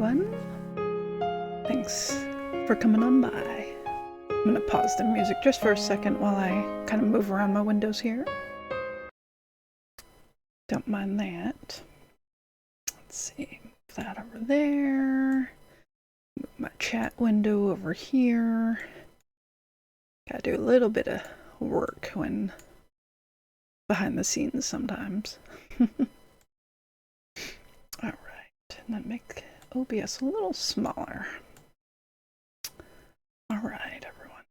everyone. Thanks for coming on by. I'm going to pause the music just for a second while I kind of move around my windows here. Don't mind that. Let's see, move that over there. Move my chat window over here. Gotta do a little bit of work when behind the scenes sometimes. Alright, and then make OBS a little smaller. Alright, everyone.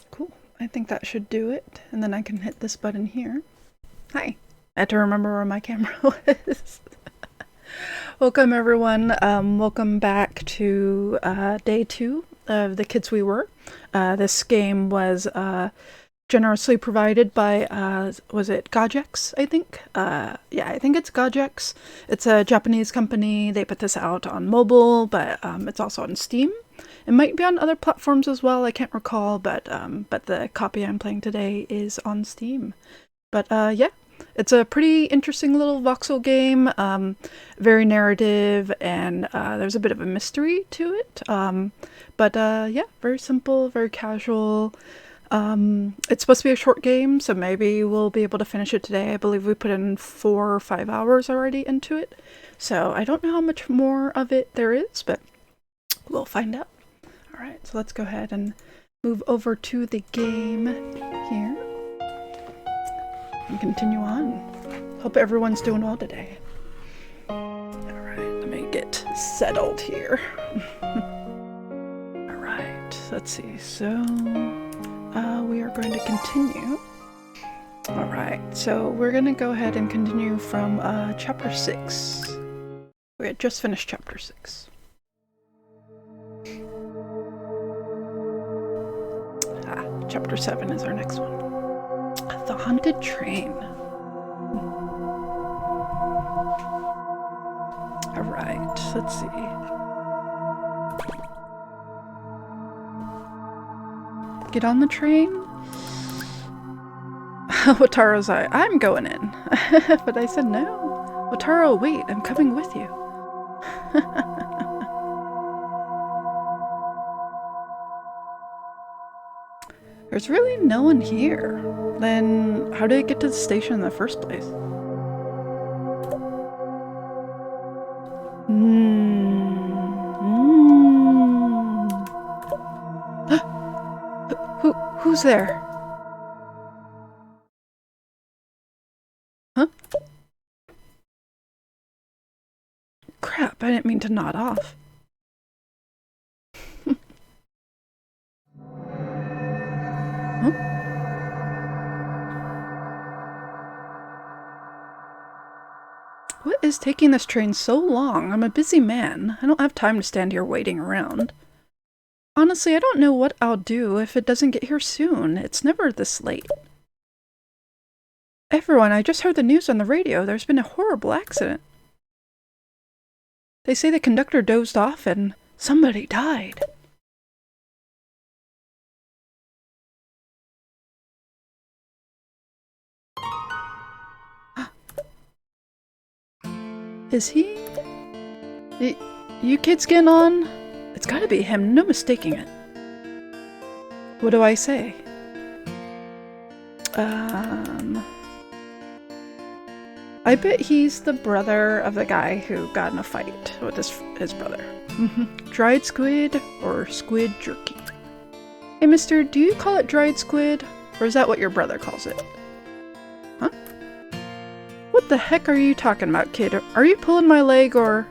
Cool. I think that should do it. And then I can hit this button here. Hi. I had to remember where my camera was. Welcome, everyone. Welcome back to day 2 of The Kids We Were. This game was generously provided by, was it GAGEX, I think? Yeah, I think it's GAGEX. It's a Japanese company. They put this out on mobile, but it's also on Steam. It might be on other platforms as well, I can't recall, but the copy I'm playing today is on Steam. But yeah, it's a pretty interesting little voxel game, very narrative, and there's a bit of a mystery to it. But yeah, very simple, very casual. It's supposed to be a short game, so maybe we'll be able to finish it today. I believe we put in 4 or 5 hours already into it. So I don't know how much more of it there is, but we'll find out. Alright, so let's go ahead and move over to the game here. And continue on. Hope everyone's doing well today. Alright, let me get settled here. Alright, let's see. So we are going to continue. Alright, so we're going to go ahead and continue from chapter 6. We had just finished chapter 6. Chapter 7 is our next one. The Haunted Train. Alright, let's see. Get on the train? Wataro's like, I'm going in. But I said no. Wataru, wait, I'm coming with you. There's really no one here. Then how did it get to the station in the first place? Who's there? Huh? Crap, I didn't mean to nod off. Huh? What is taking this train so long? I'm a busy man. I don't have time to stand here waiting around. Honestly, I don't know what I'll do if it doesn't get here soon. It's never this late. Everyone, I just heard the news on the radio. There's been a horrible accident. They say the conductor dozed off and somebody died. Is he? You kids getting on? It's gotta be him, no mistaking it. What do I say? I bet he's the brother of the guy who got in a fight with his brother. Dried squid or squid jerky? Hey mister, do you call it dried squid? Or is that what your brother calls it? Huh? What the heck are you talking about, kid? Are you pulling my leg or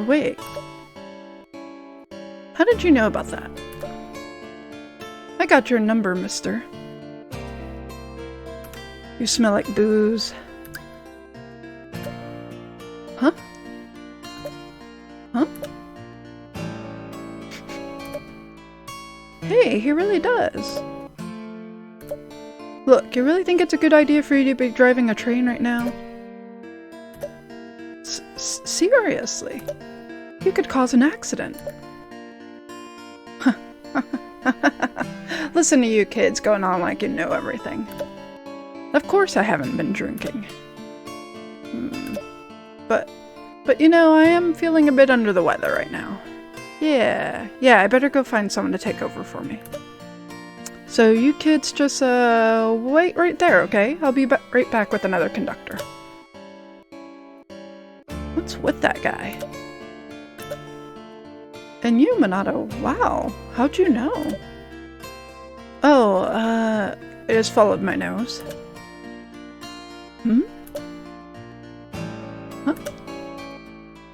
wait. How did you know about that? I got your number, mister. You smell like booze. Huh? Huh? Hey, he really does. Look, you really think it's a good idea for you to be driving a train right now? Seriously? You could cause an accident. Listen to you kids going on like you know everything. Of course I haven't been drinking. But you know, I am feeling a bit under the weather right now. Yeah, I better go find someone to take over for me. So you kids just, wait right there, okay? I'll be right back with another conductor. What's with that guy? And you, Minato, wow, how'd you know? Oh, it just followed my nose. Hmm? Huh?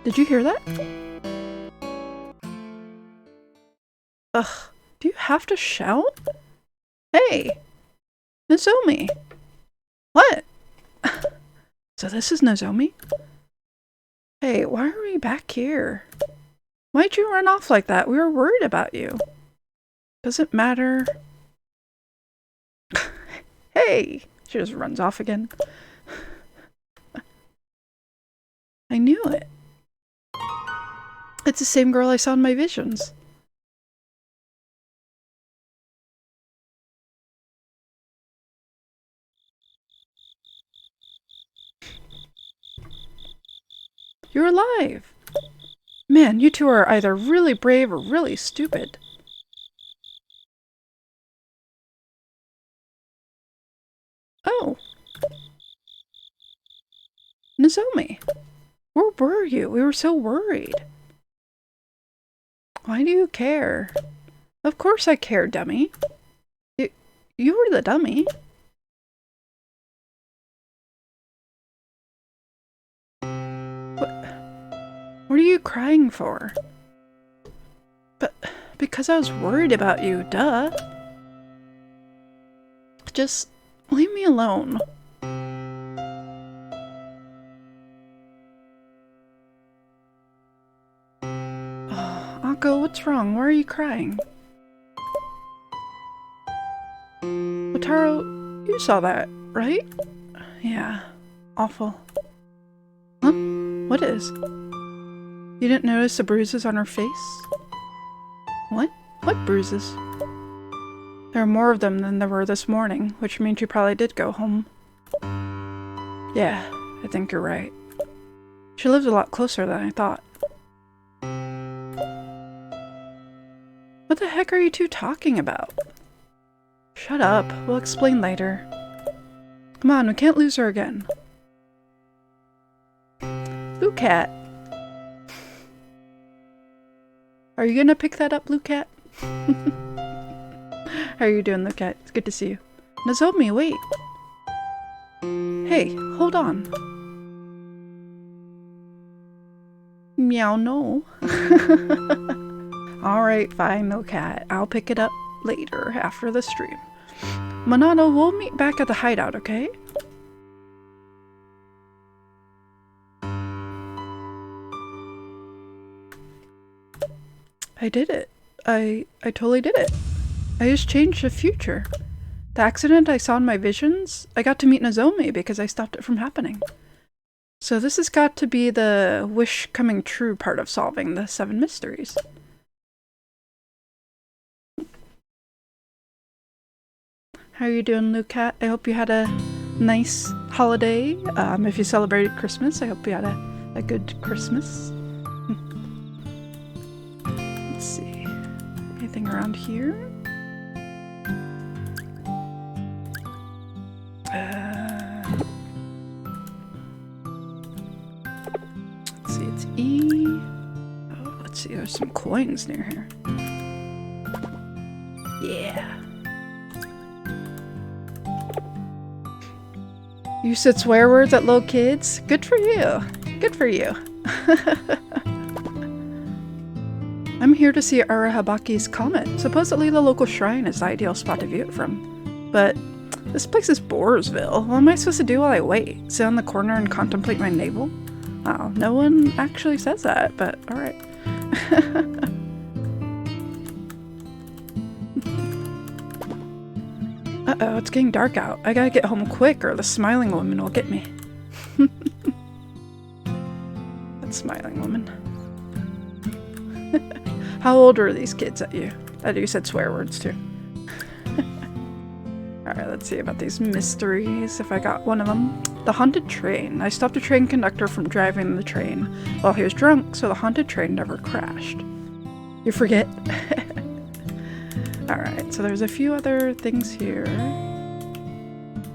Did you hear that? Ugh, do you have to shout? Hey! Nozomi! What? So this is Nozomi? Hey, why are we back here? Why'd you run off like that? We were worried about you. Doesn't matter. Hey! She just runs off again. I knew it. It's the same girl I saw in my visions. You're alive! Man, you two are either really brave or really stupid. Oh. Nozomi. Where were you? We were so worried. Why do you care? Of course I care, dummy. You were the dummy. What are you crying for? But because I was worried about you, duh. Just leave me alone. Oh, Akko, what's wrong? Why are you crying? Wataru, you saw that, right? Yeah, awful. Huh? What is? You didn't notice the bruises on her face? What? What bruises? There are more of them than there were this morning, which means you probably did go home. Yeah, I think you're right. She lives a lot closer than I thought. What the heck are you two talking about? Shut up, we'll explain later. Come on, we can't lose her again. Blue Cat. Are you gonna pick that up, Blue Cat? How are you doing, Blue Cat? It's good to see you. Nozomi, wait! Hey, hold on. Meow, no. Alright, fine, Blue Cat. I'll pick it up later, after the stream. Minato, we'll meet back at the hideout, okay? I did it. I totally did it. I just changed the future. The accident I saw in my visions, I got to meet Nozomi because I stopped it from happening. So this has got to be the wish coming true part of solving the 7 mysteries. How are you doing, Lucat? I hope you had a nice holiday. If you celebrated Christmas, I hope you had a good Christmas. Let's see. Anything around here? Let's see, it's E. Oh, let's see, there's some coins near here. Yeah. You said swear words at little kids? Good for you. Good for you. I'm here to see Arahabaki's comet. Supposedly the local shrine is the ideal spot to view it from. But this place is Boresville. What am I supposed to do while I wait? Sit on the corner and contemplate my navel? Wow, no one actually says that, but alright. Uh-oh, it's getting dark out. I gotta get home quick or the smiling woman will get me. That smiling woman. How old are these kids that you said swear words to? Alright, let's see about these mysteries, if I got one of them. The haunted train. I stopped a train conductor from driving the train while he was drunk, so the haunted train never crashed. You forget. Alright, so there's a few other things here.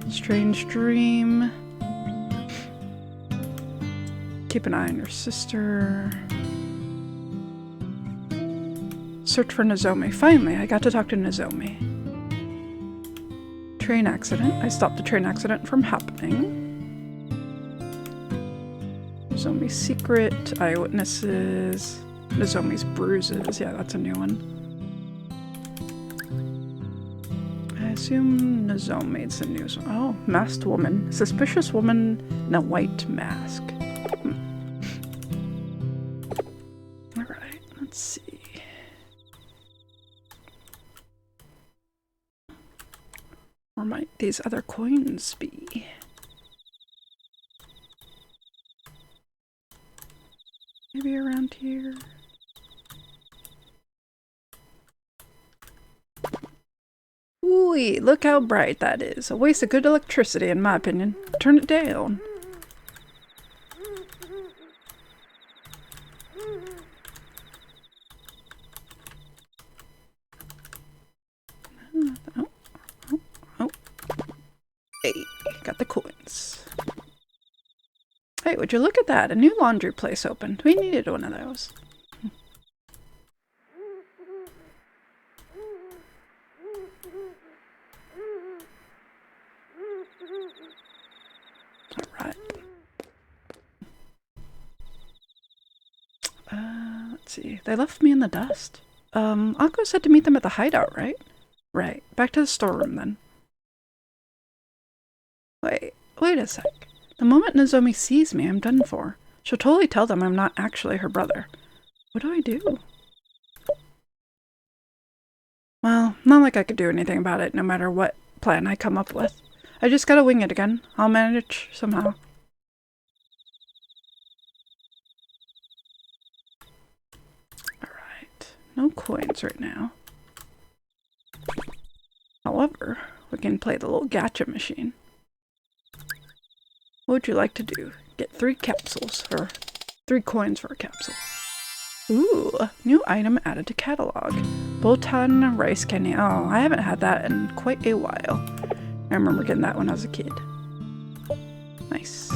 Strange dream. Keep an eye on your sister. Search for Nozomi. Finally, I got to talk to Nozomi. Train accident. I stopped the train accident from happening. Nozomi's secret. Eyewitnesses. Nozomi's bruises. Yeah, that's a new one. I assume Nozomi's the news. Oh, masked woman. Suspicious woman in a white mask. Alright, let's see. Or might these other coins be? Maybe around here? Ooh, look how bright that is. A waste of good electricity, in my opinion. Turn it down. Hey, got the coins. Hey, would you look at that? A new laundry place opened. We needed one of those. Alright. Let's see. They left me in the dust. Akko said to meet them at the hideout, right? Right. Back to the storeroom then. Wait a sec. The moment Nozomi sees me, I'm done for. She'll totally tell them I'm not actually her brother. What do I do? Well, not like I could do anything about it, no matter what plan I come up with. I just gotta wing it again. I'll manage somehow. Alright. No coins right now. However, we can play the little gacha machine. What would you like to do? Get 3 capsules, or 3 coins for a capsule. Ooh, new item added to catalog. Botan rice candy. Oh, I haven't had that in quite a while. I remember getting that when I was a kid. Nice.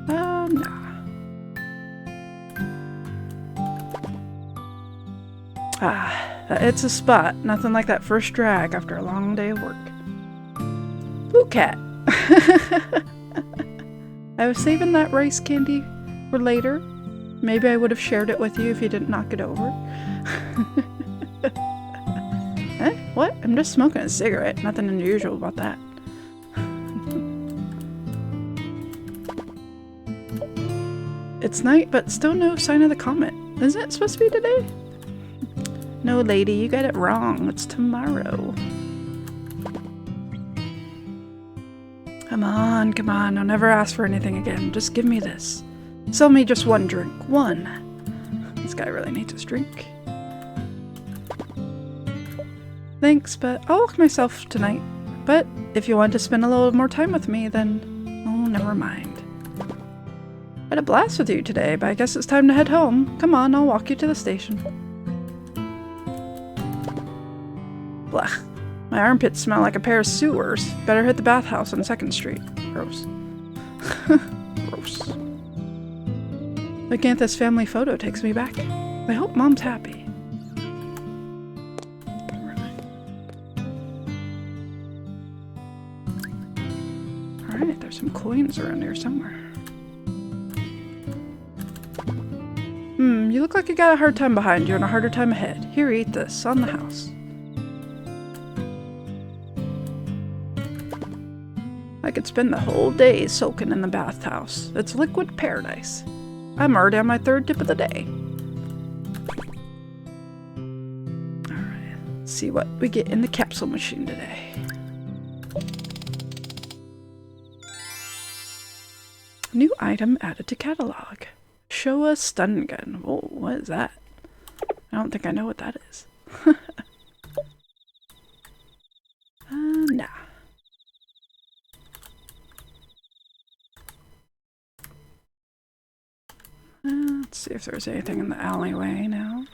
Nah. Ah, it's a spot. Nothing like that first drag after a long day of work. Ooh, cat. I was saving that rice candy for later. Maybe I would have shared it with you if you didn't knock it over. Eh? What? I'm just smoking a cigarette. Nothing unusual about that. It's night, but still no sign of the comet. Isn't it supposed to be today? No, lady, you got it wrong. It's tomorrow. Come on, come on. I'll never ask for anything again. Just give me this. Sell me just one drink. One. This guy really needs his drink. Thanks, but I'll walk myself tonight. But if you want to spend a little more time with me, then... oh, never mind. I had a blast with you today, but I guess it's time to head home. Come on, I'll walk you to the station. Blech. My armpits smell like a pair of sewers. Better hit the bathhouse on 2nd Street. Gross. Gross. Looking at this family photo takes me back. I hope Mom's happy. Alright, there's some coins around here somewhere. You look like you got a hard time behind you and a harder time ahead. Here, eat this. On the house. I could spend the whole day soaking in the bathhouse. It's liquid paradise. I'm already on my 3rd dip of the day. Alright, let's see what we get in the capsule machine today. New item added to catalog. Showa stun gun. Whoa, what is that? I don't think I know what that is. Nah. Let's see if there's anything in the alleyway now.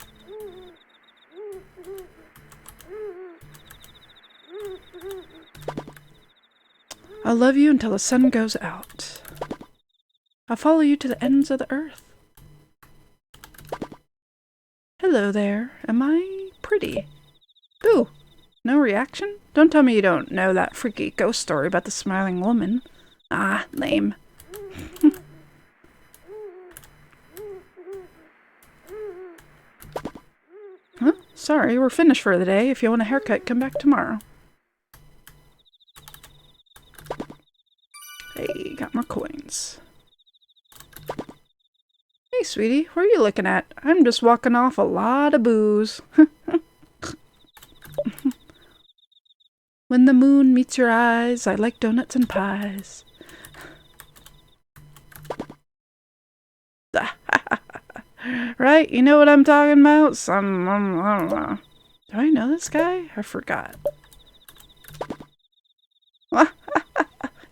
I'll love you until the sun goes out. I'll follow you to the ends of the earth. Hello there. Am I pretty? Ooh, no reaction? Don't tell me you don't know that freaky ghost story about the smiling woman. Ah, lame. Huh? Sorry, we're finished for the day. If you want a haircut, come back tomorrow. Hey, got more coins. Hey, sweetie, what are you looking at? I'm just walking off a lot of booze. When the moon meets your eyes, I like donuts and pies. Right, you know what I'm talking about? Do I know this guy? I forgot.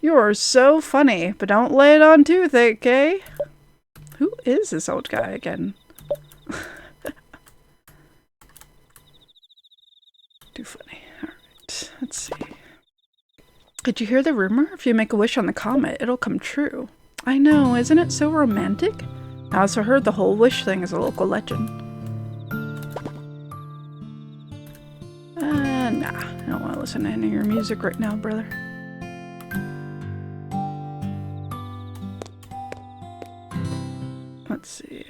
You are so funny, but don't lay it on too thick, okay? Who is this old guy again? Too funny. Alright, let's see. Did you hear the rumor? If you make a wish on the comet, it'll come true. I know, isn't it so romantic? I also heard the whole wish thing is a local legend. Nah, I don't want to listen to any of your music right now, brother. Let's see,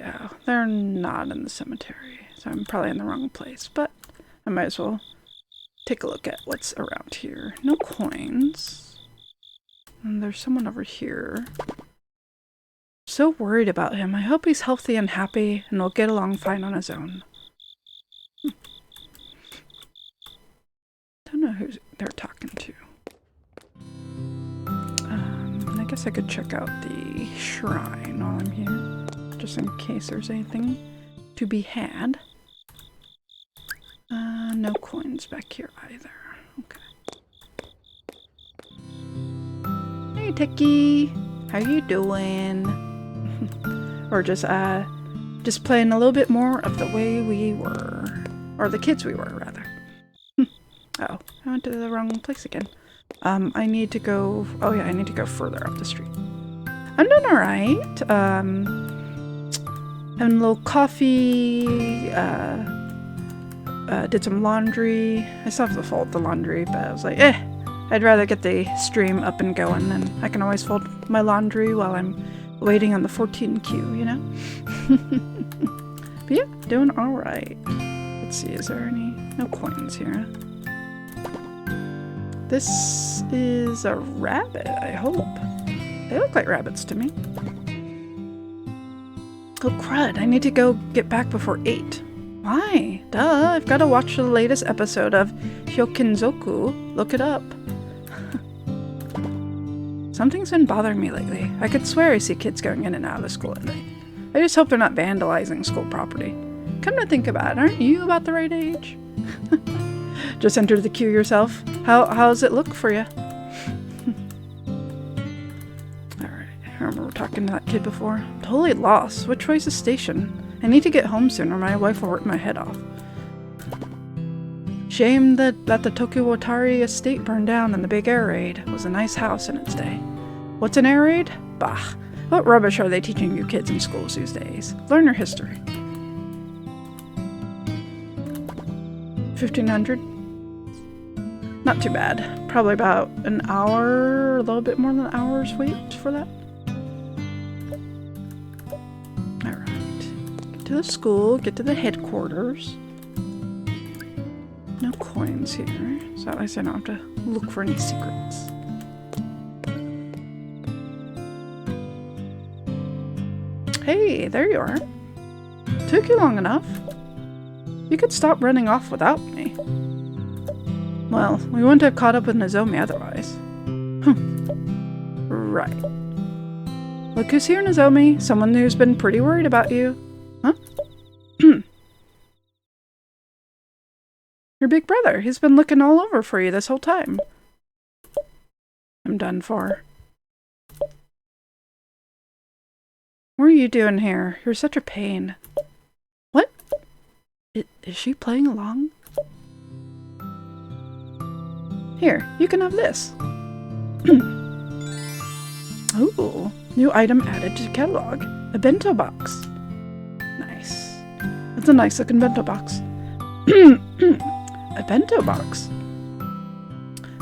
they're not in the cemetery, so I'm probably in the wrong place, but I might as well take a look at what's around here. No coins. And there's someone over here. So worried about him. I hope he's healthy and happy and will get along fine on his own. Don't know who they're talking to. I guess I could check out the shrine while I'm here, just in case there's anything to be had. No coins back here either. Okay. Hey, Techie! How you doing? Or just playing a little bit more of the way we were. Or the kids we were, rather. Oh, I went to the wrong place again. I need to go... Oh yeah, I need to go further up the street. I'm doing alright. Having a little coffee, did some laundry. I still have to fold the laundry, but I was like, I'd rather get the stream up and going, and I can always fold my laundry while I'm waiting on the 14 queue, you know? But yeah, doing alright. Let's see, is there any... No coins here. This is a rabbit, I hope. They look like rabbits to me. Oh crud, I need to go get back before 8. Why? Duh, I've got to watch the latest episode of Hyokinzoku. Look it up. Something's been bothering me lately. I could swear I see kids going in and out of school at night. I just hope they're not vandalizing school property. Come to think about it, aren't you about the right age? Just entered the queue yourself. How's it look for you? Alright, I remember talking to that kid before. Totally lost. Which way's the station? I need to get home soon or my wife will rip my head off. Shame that the Tokiwatari estate burned down in the big air raid. It was a nice house in its day. What's an air raid? Bah. What rubbish are they teaching you kids in schools these days? Learn your history. 1500? Not too bad. Probably about an hour, a little bit more than an hour's wait for that. Alright. Get to the school, get to the headquarters. No coins here, so at least I don't have to look for any secrets. Hey, there you are. Took you long enough. You could stop running off without me. Well, we wouldn't have caught up with Nozomi otherwise. Right. Look who's here, Nozomi. Someone who's been pretty worried about you. Huh? Your big brother. He's been looking all over for you this whole time. I'm done for. What are you doing here? You're such a pain. What? Is she playing along? Here, you can have this. Ooh, new item added to the catalog. A bento box. Nice. That's a nice looking bento box. A bento box.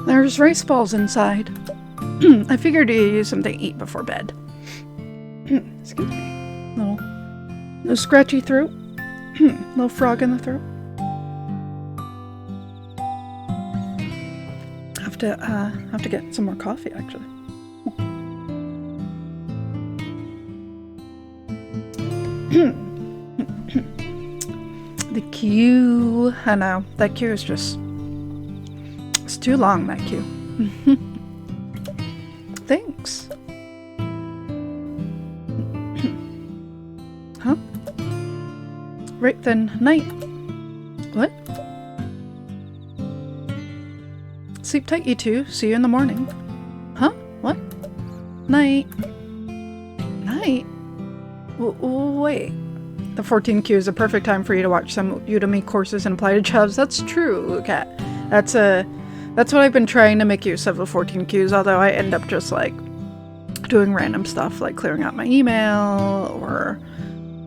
There's rice balls inside. I figured you use something to eat before bed. Excuse me. Little scratchy throat. Little frog in the throat. Have to get some more coffee actually. The queue. I know, that queue is just... It's too long, that queue. Thanks. Huh? Right then, night. What? Sleep tight, you two. See you in the morning. Huh? What? Night. Night? Wait. The 14Q is a perfect time for you to watch some Udemy courses and apply to jobs. That's true, Kat. That's what I've been trying to make use of the 14Qs, although I end up just like doing random stuff like clearing out my email or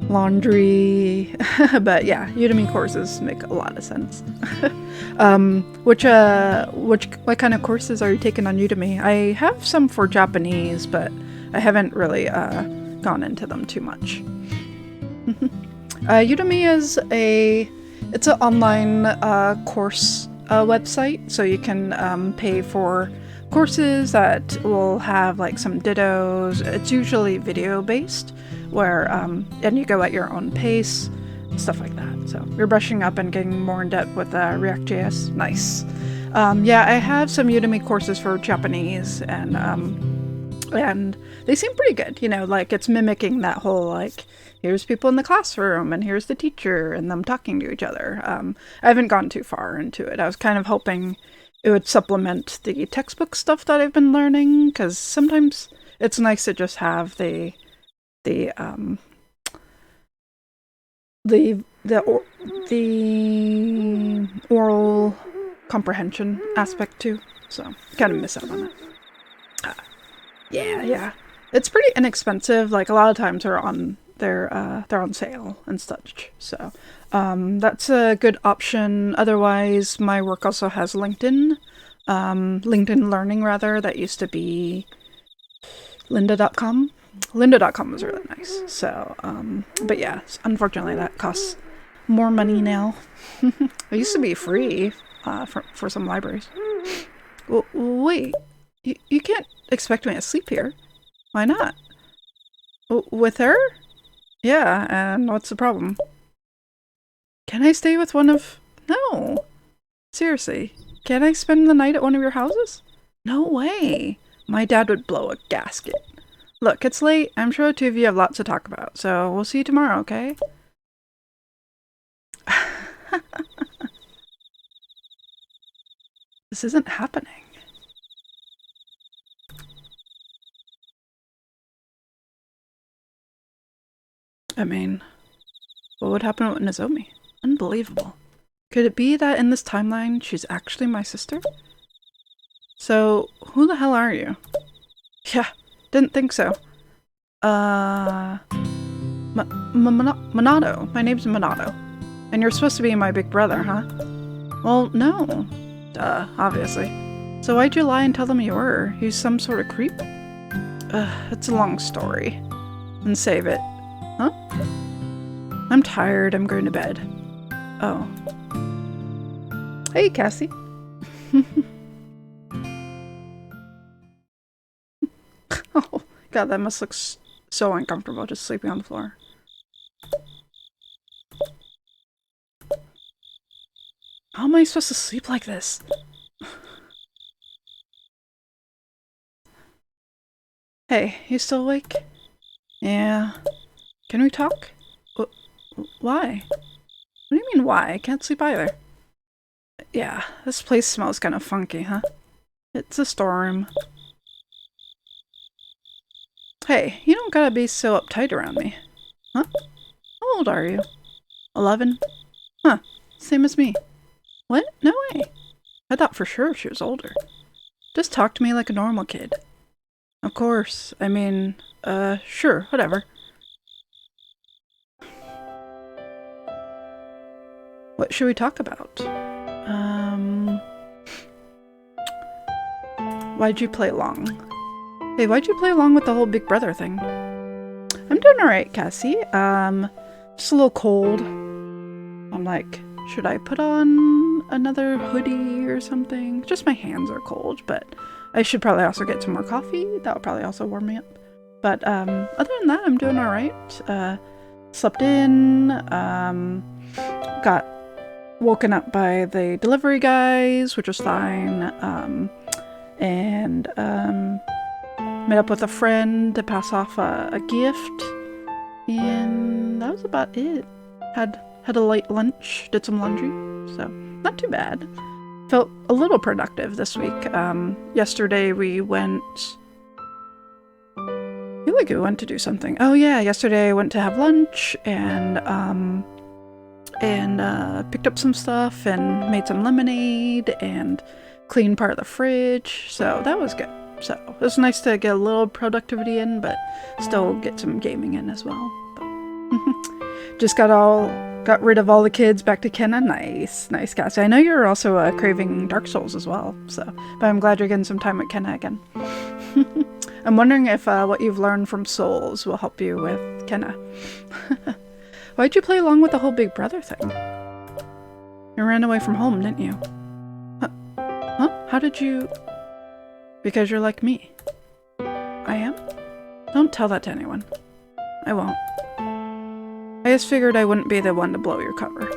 laundry. But yeah, Udemy courses make a lot of sense. What kind of courses are you taking on Udemy? I have some for Japanese, but I haven't really gone into them too much. Udemy is it's an online course website, so you can pay for courses that will have like some dittos. It's usually video based, where and you go at your own pace, stuff like that. So you're brushing up and getting more in depth with React.js. Nice. Yeah, I have some Udemy courses for Japanese, and they seem pretty good. You know, like it's mimicking that whole like, here's people in the classroom and here's the teacher and them talking to each other. I haven't gone too far into it. I was kind of hoping it would supplement the textbook stuff that I've been learning, because sometimes it's nice to just have the oral comprehension aspect too. So kind of miss out on that. Yeah. It's pretty inexpensive. Like a lot of times they're on sale and such. So that's a good option. Otherwise, my work also has LinkedIn. LinkedIn Learning, rather. That used to be lynda.com. Lynda.com was really nice. So, but yeah, unfortunately that costs more money now. It used to be free for some libraries. Well, wait, you can't expect me to sleep here. Why not? With her? Yeah, and what's the problem? Can I stay with one of... No. Seriously, can I spend the night at one of your houses? No way. My dad would blow a gasket. Look, it's late. I'm sure the two of you have lots to talk about, so we'll see you tomorrow, okay? This isn't happening. I mean, what would happen with Nozomi? Unbelievable. Could it be that in this timeline, she's actually my sister? So, who the hell are you? Yeah, didn't think so. Minato. My name's Minato. And you're supposed to be my big brother, huh? Well, no. Duh, obviously. So why'd you lie and tell them you were? He's some sort of creep? It's a long story. And save it. Huh? I'm tired. I'm going to bed. Oh. Hey, Cassie. Oh, God, that must look so uncomfortable, just sleeping on the floor. How am I supposed to sleep like this? Hey, you still awake? Yeah. Can we talk? Why? What do you mean why? I can't sleep either. Yeah, this place smells kind of funky, huh? It's a storeroom. Hey, you don't gotta be so uptight around me. Huh? How old are you? 11? Huh. Same as me. What? No way. I thought for sure she was older. Just talk to me like a normal kid. Of course. I mean, sure, whatever. What should we talk about? Why'd you play along? Hey, why'd you play along with the whole Big Brother thing? I'm doing alright, Cassie. Just a little cold. I'm like, should I put on another hoodie or something? Just my hands are cold, but I should probably also get some more coffee. That would probably also warm me up. But other than that, I'm doing alright. Slept in, got woken up by the delivery guys, which was fine, and met up with a friend to pass off a gift, and that was about it. Had a light lunch, did some laundry, so not too bad. Felt a little productive this week. Yesterday we went... I feel like we went to do something. Oh yeah, yesterday I went to have lunch and picked up some stuff and made some lemonade and cleaned part of the fridge, so that was good. So it was nice to get a little productivity in, but still get some gaming in as well. But just got rid of all the kids, back to Kenna. Nice, Cassie. I know you're also craving Dark Souls as well, so but I'm glad you're getting some time with Kenna again. I'm wondering if what you've learned from Souls will help you with Kenna. Why'd you play along with the whole Big Brother thing? You ran away from home, didn't you? Huh? How did you... Because you're like me. I am? Don't tell that to anyone. I won't. I just figured I wouldn't be the one to blow your cover.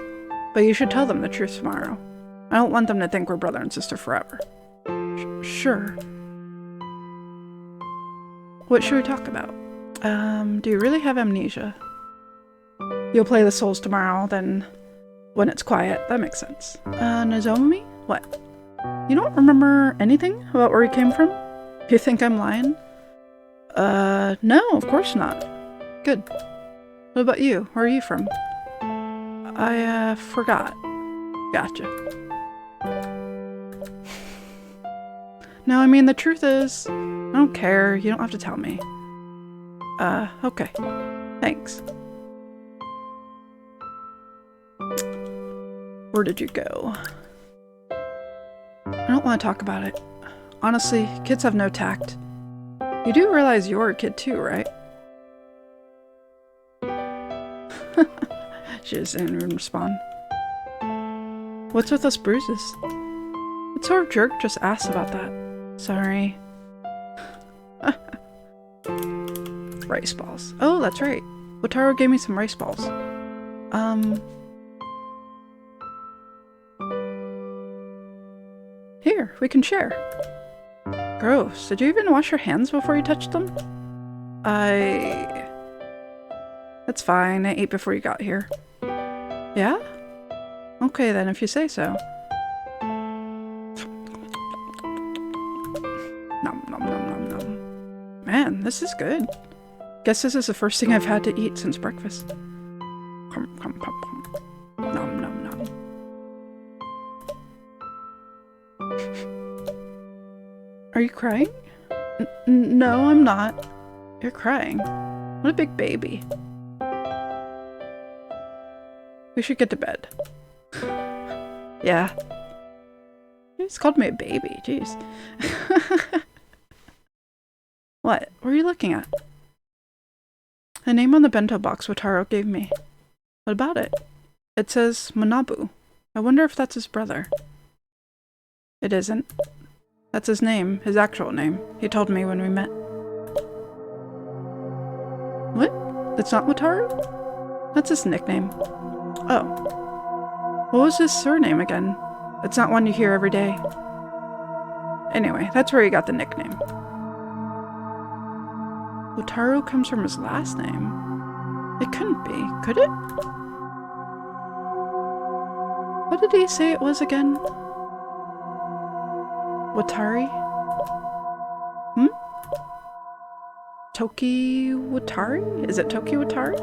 But you should tell them the truth tomorrow. I don't want them to think we're brother and sister forever. Sure. What should we talk about? Do you really have amnesia? You'll play the Souls tomorrow, then when it's quiet. That makes sense. Nozomi? What? You don't remember anything about where you came from? You think I'm lying? No, of course not. Good. What about you? Where are you from? I, forgot. Gotcha. No, I mean, the truth is, I don't care. You don't have to tell me. Okay. Thanks. Where did you go? I don't want to talk about it. Honestly, kids have no tact. You do realize you're a kid too, right? She just didn't even respond. What's with those bruises? What sort of jerk just asked about that? Sorry. Rice balls. Oh, that's right. Wataru gave me some rice balls. Here, we can share. Gross. Did you even wash your hands before you touched them? That's fine. I ate before you got here. Yeah? Okay then, if you say so. Nom nom nom nom nom. Man, this is good. Guess this is the first thing I've had to eat since breakfast. Nom nom nom. Are you crying? No, I'm not. You're crying. What a big baby. We should get to bed. Yeah. You just called me a baby, jeez. What? What are you looking at? The name on the bento box Wataru gave me. What about it? It says Manabu. I wonder if that's his brother. It isn't. That's his name, his actual name. He told me when we met. What? That's not Wataru? That's his nickname. Oh. What was his surname again? It's not one you hear every day. Anyway, that's where he got the nickname. Wataru comes from his last name. It couldn't be, could it? What did he say it was again? Watari? Hmm? Tokiwatari? Is it Tokiwatari?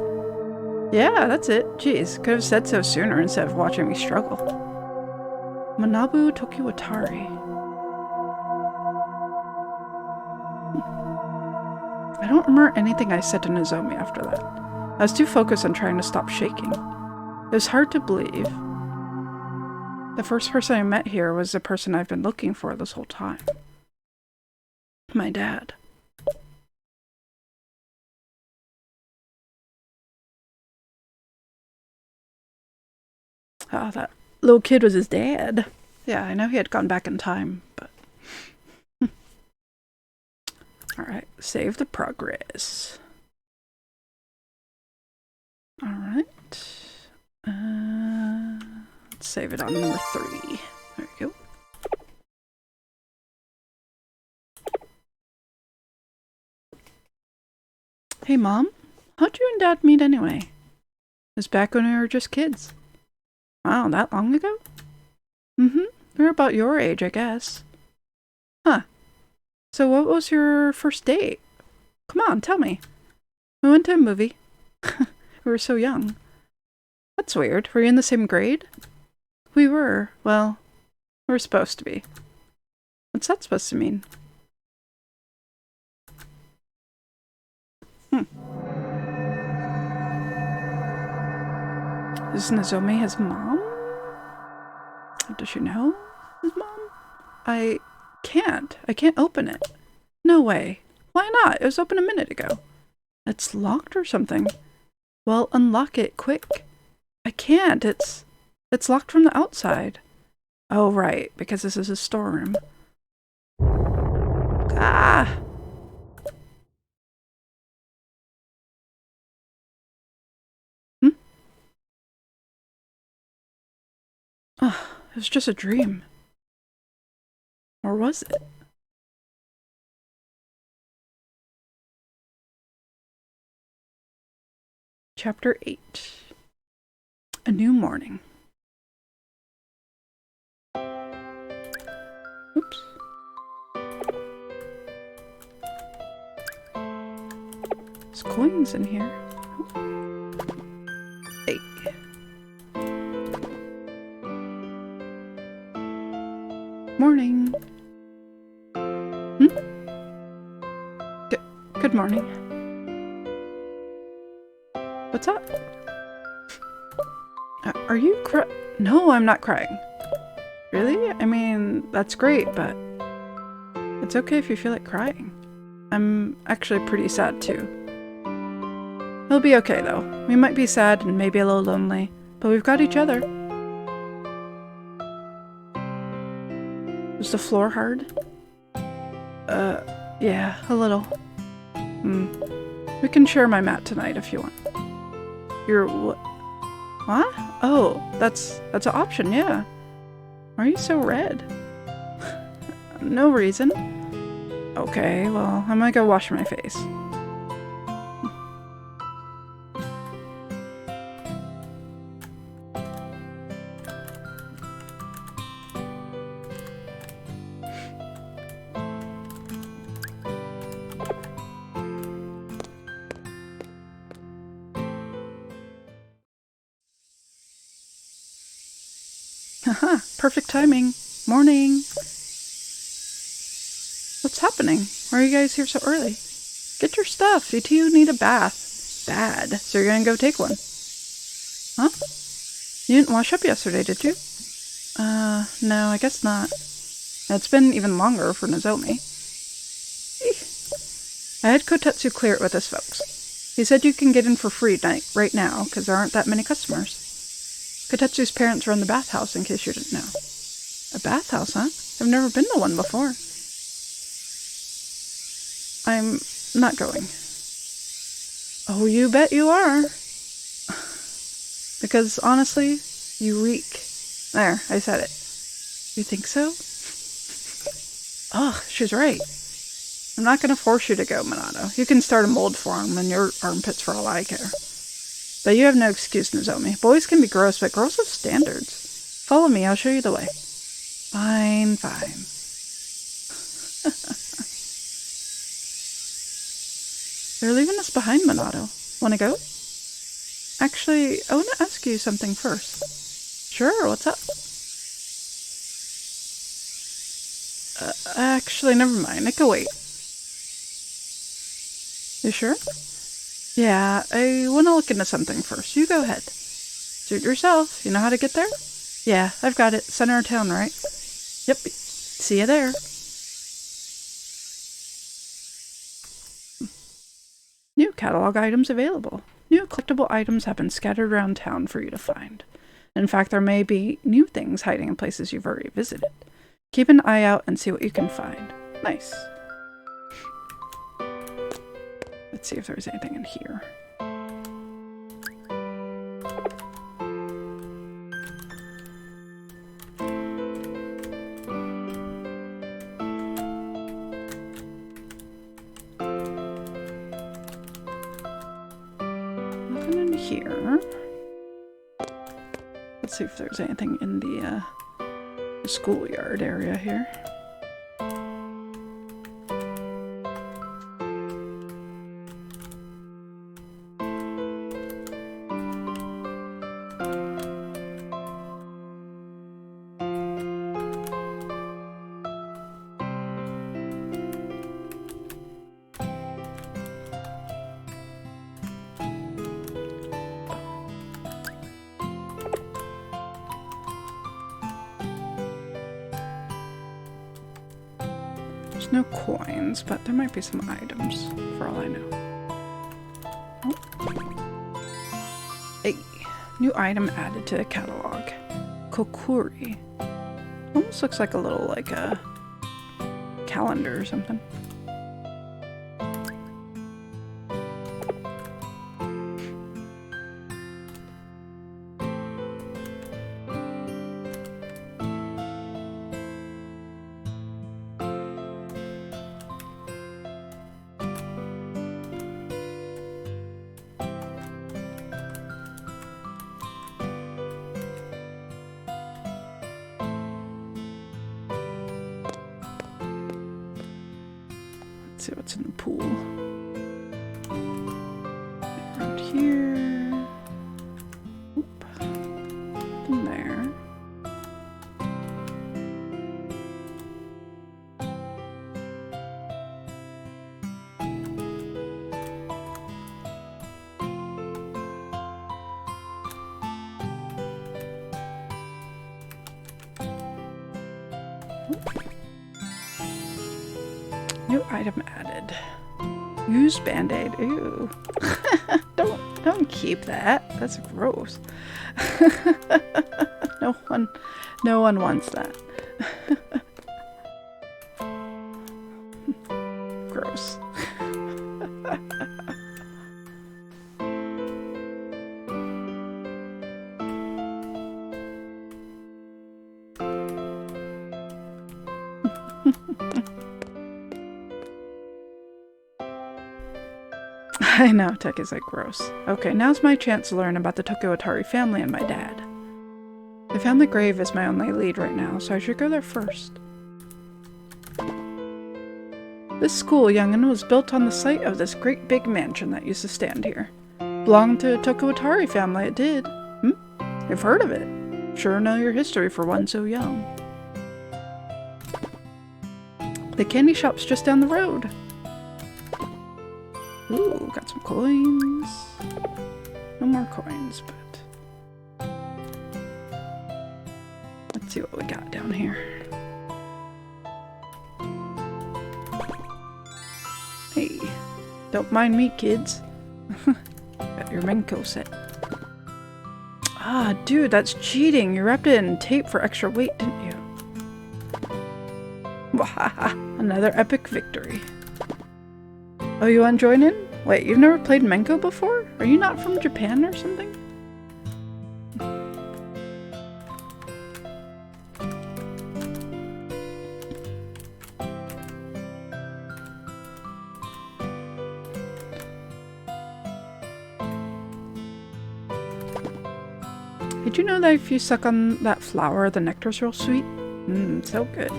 Yeah, that's it. Jeez, could have said so sooner instead of watching me struggle. Manabu Tokiwatari. I don't remember anything I said to Nozomi after that. I was too focused on trying to stop shaking. It was hard to believe. The first person I met here was the person I've been looking for this whole time. My dad. Ah, that little kid was his dad. Yeah, I know he had gone back in time, but... Alright, save the progress. Alright. Let's save it on number 3. There we go. Hey, Mom. How'd you and Dad meet anyway? It was back when we were just kids. Wow, that long ago? Mm-hmm. We were about your age, I guess. Huh. So what was your first date? Come on, tell me. We went to a movie. We were so young. That's weird. Were you in the same grade? We were. Well, we were supposed to be. What's that supposed to mean? Is Nozomi his mom? Does she know his mom? I can't open it. No way. Why not? It was open a minute ago. It's locked or something. Well, unlock it, quick. I can't. It's locked from the outside. Oh, right, because this is a storeroom. Ah! Oh, it was just a dream. Or was it? Chapter 8. A New Morning. Oops. There's coins in here. Hey. Morning. Good morning. What's up? Are you No, I'm not crying. Really? I mean, that's great, but it's okay if you feel like crying. I'm actually pretty sad too. It'll be okay though. We might be sad and maybe a little lonely, but we've got each other. Was the floor hard? Yeah, a little. We can share my mat tonight if you want. You're what? What? Oh, that's an option, yeah. Why are you so red? No reason. Okay, well, I'm gonna go wash my face. Haha, perfect timing. Morning. What's happening? Why are you guys here so early? Get your stuff. You two need a bath. Bad. So you're gonna go take one. Huh? You didn't wash up yesterday, did you? No, I guess not. It's been even longer for Nozomi. I had Kotetsu clear it with his folks. He said you can get in for free right now, because there aren't that many customers. Kotetsu's parents run the bathhouse, in case you didn't know. A bathhouse, huh? I've never been to one before. I'm not going. Oh, you bet you are. Because, honestly, you reek. There, I said it. You think so? Ugh, she's right. I'm not going to force you to go, Minato. You can start a mold farm in your armpits for all I care. But you have no excuse, Nozomi. Boys can be gross, but girls have standards. Follow me, I'll show you the way. Fine, fine. They're leaving us behind, Minato. Wanna go? Actually, I wanna ask you something first. Sure, what's up? Actually, never mind. It can wait. You sure? Yeah, I wanna look into something first. You go ahead. Suit yourself. You know how to get there? Yeah, I've got it. Center of town, right? Yep. See you there. New catalog items available. New collectible items have been scattered around town for you to find. In fact, there may be new things hiding in places you've already visited. Keep an eye out and see what you can find. Nice. Let's see if there's anything in here. Nothing in here. Let's see if there's anything in the schoolyard area here. There's no coins, but there might be some items, for all I know. Oh. Hey, new item added to the catalog. Kokuri. Almost looks like a little, like a calendar or something. Let's see what's in the pool. Around here. Oop. In there. New item added. Use band-aid. Ew. Don't keep that. That's gross. No one wants that. Gross. I know, Tech is like gross. Okay, now's my chance to learn about the Tokiwatari family and my dad. The family grave is my only lead right now, so I should go there first. This school, young'un, was built on the site of this great big mansion that used to stand here. Belonged to the Tokiwatari family, it did. You've heard of it. Sure know your history for one so young. The candy shop's just down the road. Ooh, got some coins. No more coins, but let's see what we got down here. Hey, don't mind me, kids. Got your Menko set. Ah, dude, that's cheating. You wrapped it in tape for extra weight, didn't you? Wahaha, another epic victory. Oh, you want to join in? Wait, you've never played Menko before? Are you not from Japan or something? Did you know that if you suck on that flower, the nectar's real sweet? So good.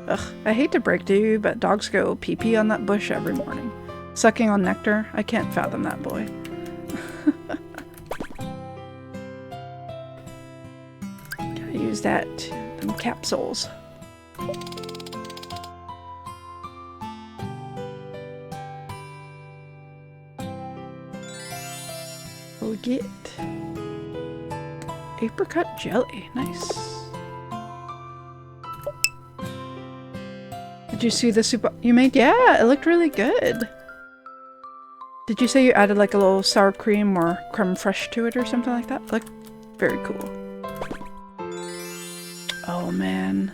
Ugh, I hate to break to you, but dogs go pee-pee on that bush every morning. Sucking on nectar? I can't fathom that, boy. Gotta use that, them capsules. We'll get apricot jelly. Nice. Did you see the soup you made? Yeah, it looked really good. Did you say you added like a little sour cream or creme fraiche to it or something like that? It looked very cool. Oh man.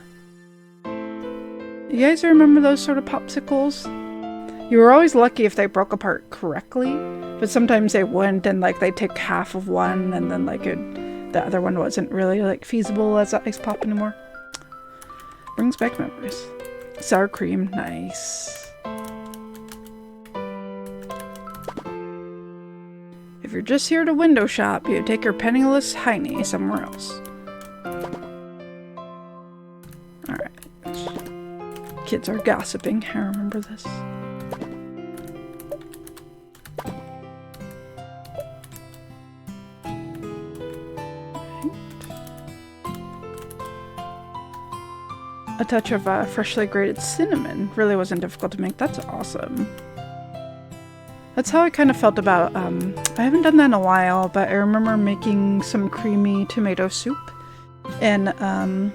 You guys remember those sort of popsicles? You were always lucky if they broke apart correctly, but sometimes they wouldn't, and like they take half of one and then like the other one wasn't really like feasible as ice pop anymore. Brings back memories. Sour cream, nice. If you're just here to window shop, you take your penniless hiney somewhere else. Alright. Kids are gossiping, I remember this. A touch of freshly grated cinnamon. Really wasn't difficult to make. That's awesome. That's how I kind of felt about, I haven't done that in a while, but I remember making some creamy tomato soup. And I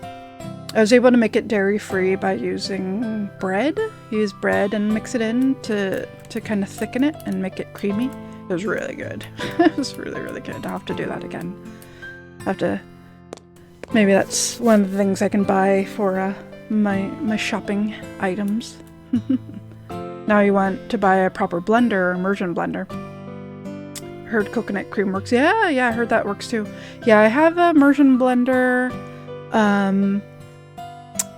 was able to make it dairy-free by using bread. Use bread and mix it in to kind of thicken it and make it creamy. It was really good. It was really, really good. I'll have to do that again. I'll have to... Maybe that's one of the things I can buy for my shopping items. Now you want to buy a proper blender or immersion blender. Heard coconut cream works. Yeah, I heard that works too. Yeah, I have a immersion blender,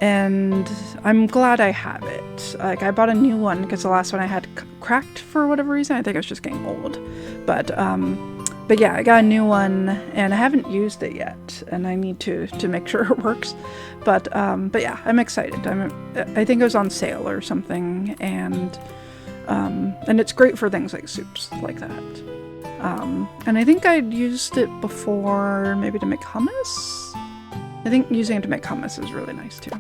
and I'm glad I have it. Like, I bought a new one because the last one I had cracked for whatever reason. I think I was just getting old. But yeah, I got a new one and I haven't used it yet, and I need to make sure it works. But yeah, I'm excited. I think it was on sale or something, and it's great for things like soups like that. And I think I'd used it before, maybe to make hummus. I think using it to make hummus is really nice too.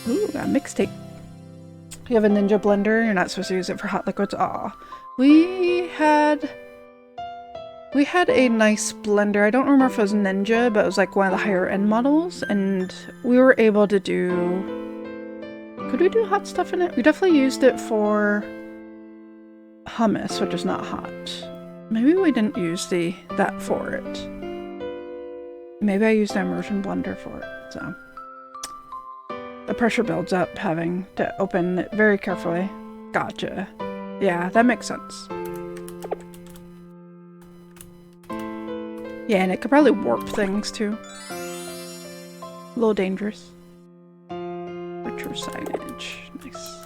Ooh, a mixtape. You have a Ninja blender, you're not supposed to use it for hot liquids. Aw. We had a nice blender. I don't remember if it was Ninja, but it was like one of the higher end models, and we were able to do... Could we do hot stuff in it? We definitely used it for hummus, which is not hot. Maybe we didn't use that for it. Maybe I used an immersion blender for it, so... The pressure builds up having to open it very carefully. Gotcha. Yeah, that makes sense. Yeah, and it could probably warp things too. A little dangerous. Retro signage. Nice.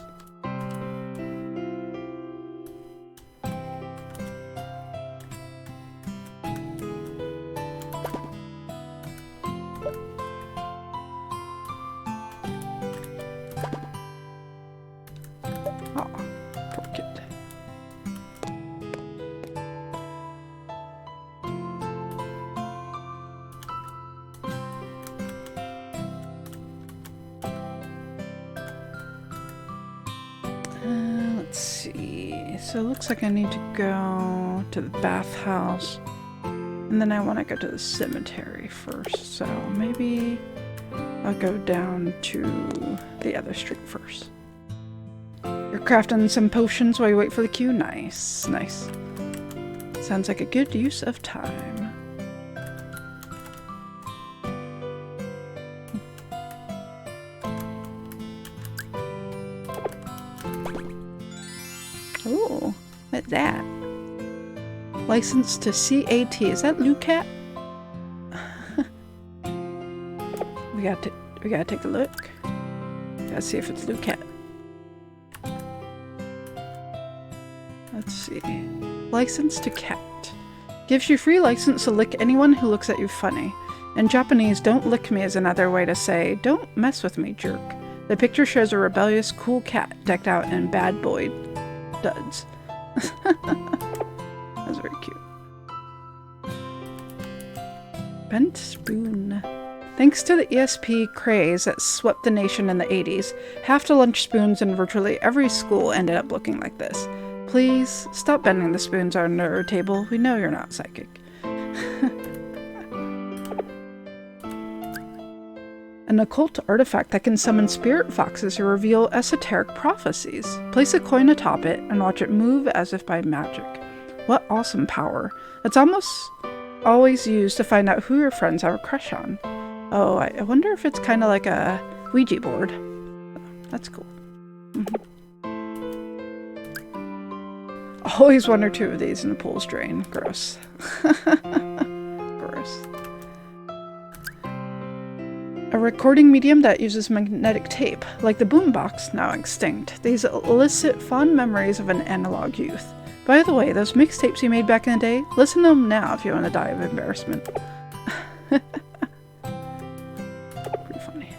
So it looks like I need to go to the bathhouse, and then I want to go to the cemetery first, so maybe I'll go down to the other street first. You're crafting some potions while you wait for the queue? Nice, nice. Sounds like a good use of time. Ooh, what's that? License to CAT. Is that Lucat? we gotta take a look. Gotta see if it's Lucat. Let's see. License to cat. Gives you free license to lick anyone who looks at you funny. In Japanese, don't lick me is another way to say, don't mess with me, jerk. The picture shows a rebellious, cool cat decked out in bad boy duds. That's very cute. Bent spoon. Thanks to the ESP craze that swept the nation in the 80s, half-to-lunch spoons in virtually every school ended up looking like this. Please, stop bending the spoons under our table. We know you're not psychic. An occult artifact that can summon spirit foxes or reveal esoteric prophecies. Place a coin atop it and watch it move as if by magic. What awesome power. It's almost always used to find out who your friends have a crush on. Oh, I wonder if it's kind of like a Ouija board. That's cool. Always one or two of these in the pool's drain. Gross. Gross. A recording medium that uses magnetic tape, like the boombox, now extinct. These elicit fond memories of an analog youth. By the way, those mixtapes you made back in the day, listen to them now if you want to die of embarrassment. Pretty funny.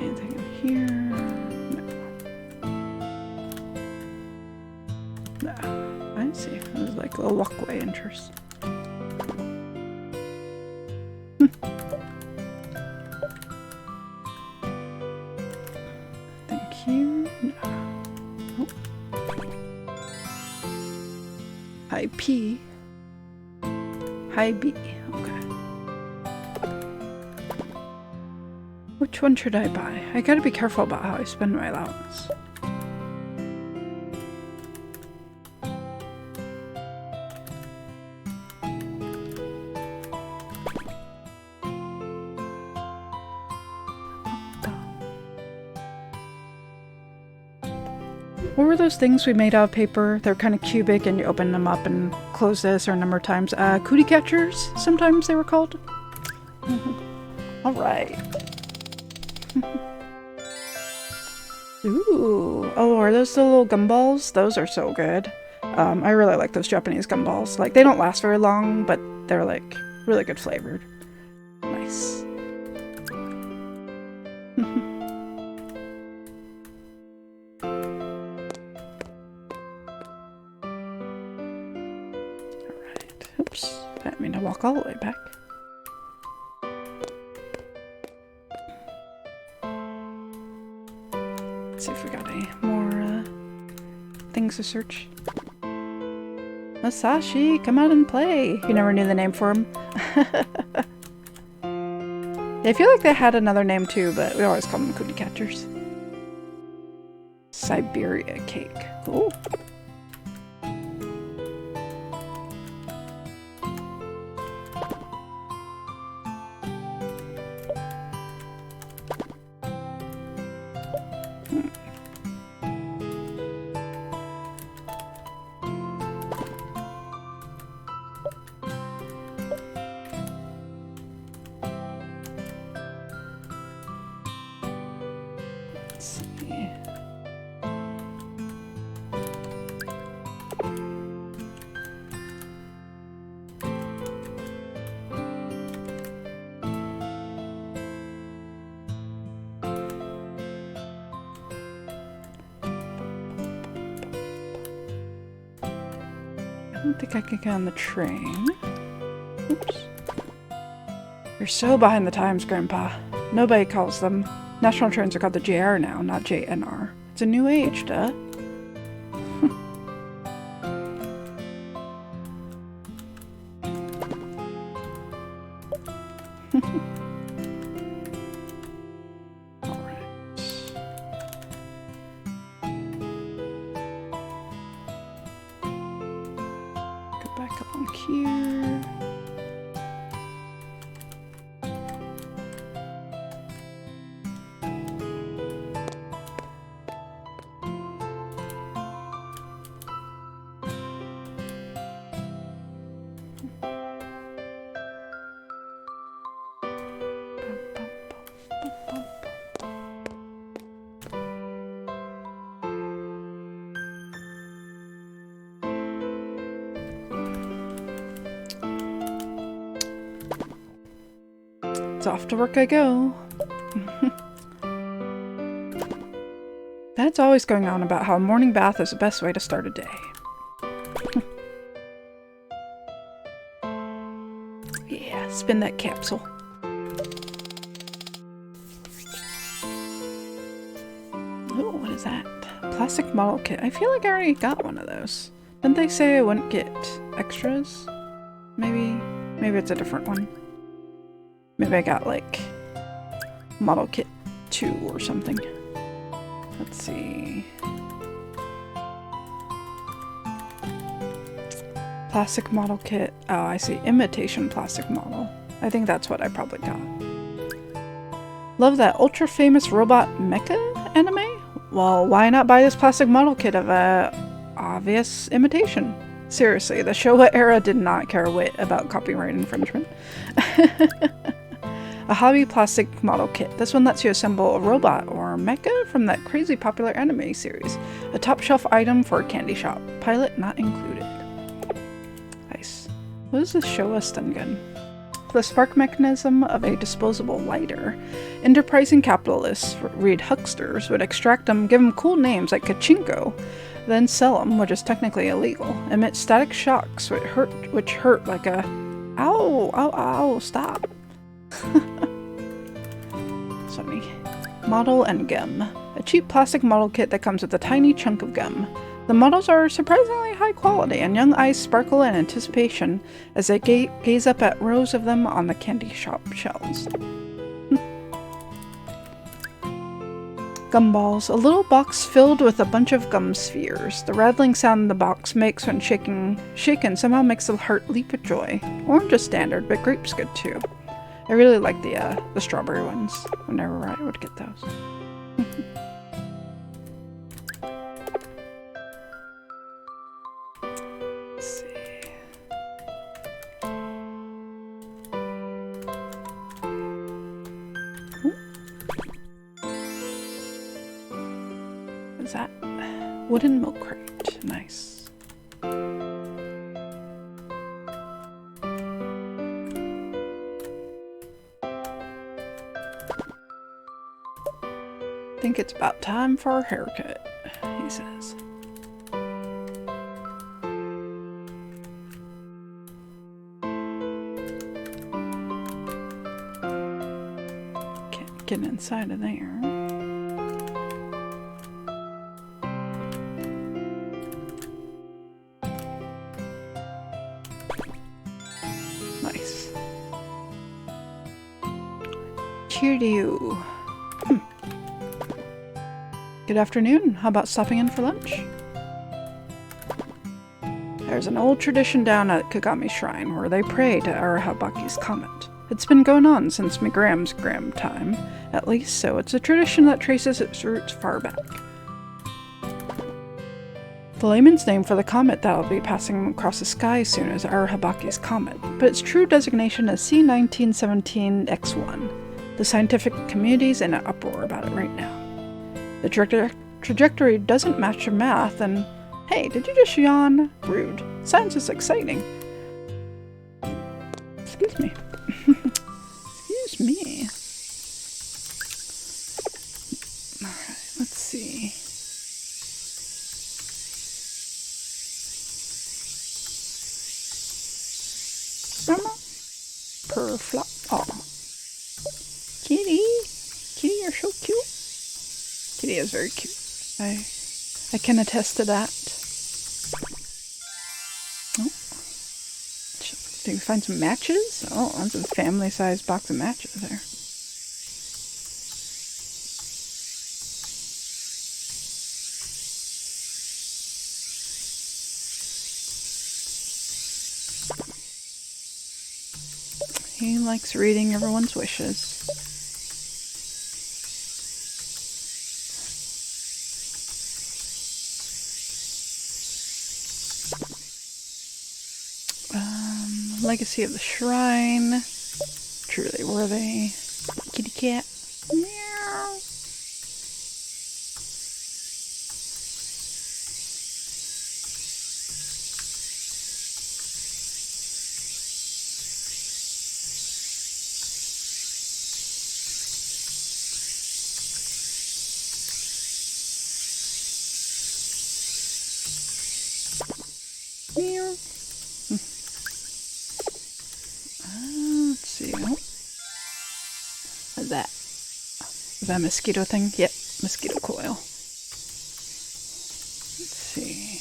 Anything in here? No. I see. There's like a little walkway entrance. Thank you. No. Oh. High P. High B. Okay. Which one should I buy? I gotta be careful about how I spend my allowance. What were those things we made out of paper? They're kind of cubic and you open them up and close this or a number of times. Cootie catchers, sometimes they were called. Alright. Ooh. Oh, are those the little gumballs? Those are so good. I really like those Japanese gumballs. Like, they don't last very long, but they're like really good flavored. Nice. Alright. Oops. I didn't mean to walk all the way back. See if we got any more things to search. Masashi, come out and play. You never knew the name for him. I feel like they had another name too, but we always call them cootie catchers. Siberia cake. Cool. I don't think I can get on the train. Oops. You're so behind the times, Grandpa. Nobody calls them. National trains are called the JR now, not JNR. It's a new age, duh. Alright, so off to work I go. Dad's always going on about how a morning bath is the best way to start a day. Yeah, spin that capsule. Oh, what is that? Plastic model kit. I feel like I already got one of those. Didn't they say I wouldn't get extras? Maybe it's a different one. Maybe I got like model kit 2 or something. Let's see. Plastic model kit. Oh, I see. Imitation plastic model. I think that's what I probably got. Love that ultra famous robot mecha anime? Well, why not buy this plastic model kit of a obvious imitation? Seriously, the Showa era did not care a whit about copyright infringement. A hobby plastic model kit. This one lets you assemble a robot or mecha from that crazy popular anime series. A top shelf item for a candy shop. Pilot not included. Nice. What is this Showa stun gun? The spark mechanism of a disposable lighter. Enterprising capitalists, read hucksters, would extract them, give them cool names like Kachinko, then sell them, which is technically illegal. Emit static shocks, which hurt like a... Ow! Ow! Ow! Stop! Funny. Model and gum. A cheap plastic model kit that comes with a tiny chunk of gum. The models are surprisingly high quality, and young eyes sparkle in anticipation as they gaze up at rows of them on the candy shop shelves. Gumballs. A little box filled with a bunch of gum spheres. The rattling sound the box makes when shaken somehow makes the heart leap with joy. Orange is standard, but grape's good too. I really like the strawberry ones. Whenever I would get those. Let's see. Ooh. What is that? Wooden milk crate. Nice. I think it's about time for a haircut, he says. Can't get inside of there. Nice. Cheer to you. Good afternoon. How about stopping in for lunch? There's an old tradition down at Kagami Shrine where they pray to Arahabaki's comet. It's been going on since my Graham's time, at least, so it's a tradition that traces its roots far back. The layman's name for the comet that'll be passing across the sky soon is Arahabaki's comet, but its true designation is C1917X1. The scientific community's in an uproar about it right now. The trajectory doesn't match your math, and hey, did you just yawn? Rude. Science is exciting. Excuse me. Excuse me. Alright, let's see. Mama? Perflop. Oh. Kitty? Kitty, you're so cute. Kitty is very cute. I can attest to that. Oh. Did we find some matches? Oh, that's a family-sized box of matches there. He likes reading everyone's wishes. Legacy of the Shrine. Truly worthy. Kitty cat. Meow. that? Is that a mosquito thing? Yep, mosquito coil. Let's see.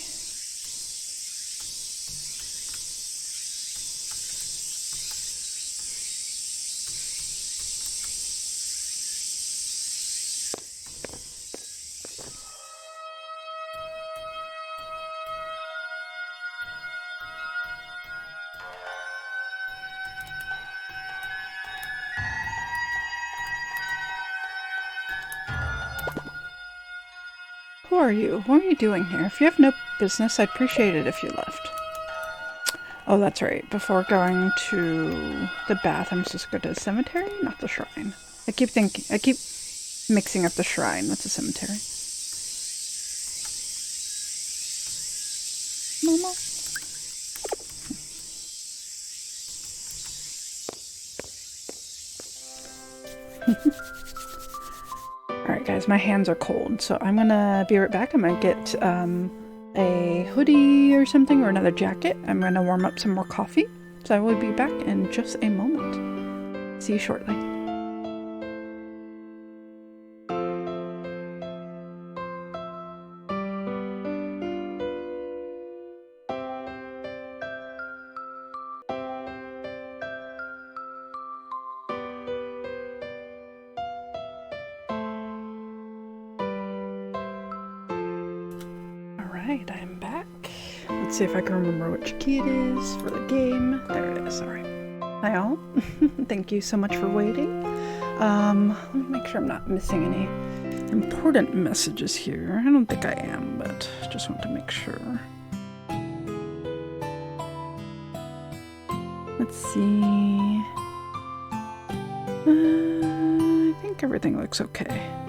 Who are you? What are you doing here? If you have no business, I'd appreciate it if you left. Oh, that's right. Before going to the bath, I'm supposed to go to the cemetery, not the shrine. I keep mixing up the shrine with the cemetery. Mama. Alright guys, my hands are cold, so I'm gonna be right back. I'm gonna get a hoodie or something, or another jacket. I'm gonna warm up some more coffee, so I will be back in just a moment. See you shortly. Alright, I'm back. Let's see if I can remember which key it is for the game. There it is, alright. Hi all. Thank you so much for waiting. Let me make sure I'm not missing any important messages here. I don't think I am, but just want to make sure. Let's see. I think everything looks okay.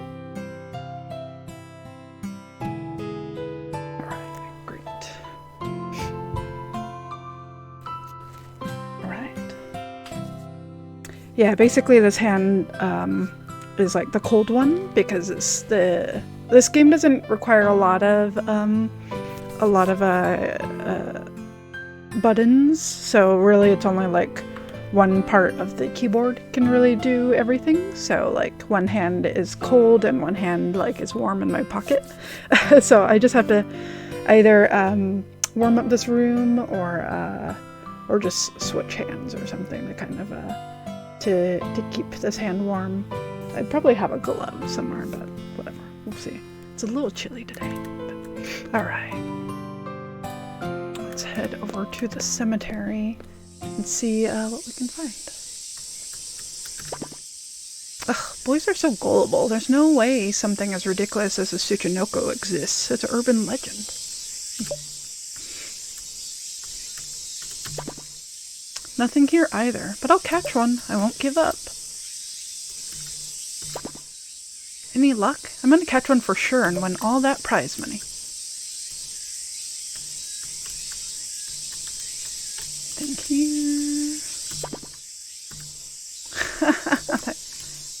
Yeah, basically this hand is like the cold one because it's this game doesn't require a lot of buttons, so really it's only like one part of the keyboard can really do everything. So like one hand is cold and one hand like is warm in my pocket. So I just have to either warm up this room or just switch hands or something to kind of to keep this hand warm. I'd probably have a glove somewhere, but whatever. We'll see. It's a little chilly today. Alright. Let's head over to the cemetery and see what we can find. Ugh, boys are so gullible. There's no way something as ridiculous as a Tsuchinoko exists. It's an urban legend. Nothing here either, but I'll catch one. I won't give up. Any luck? I'm gonna catch one for sure and win all that prize money. Thank you.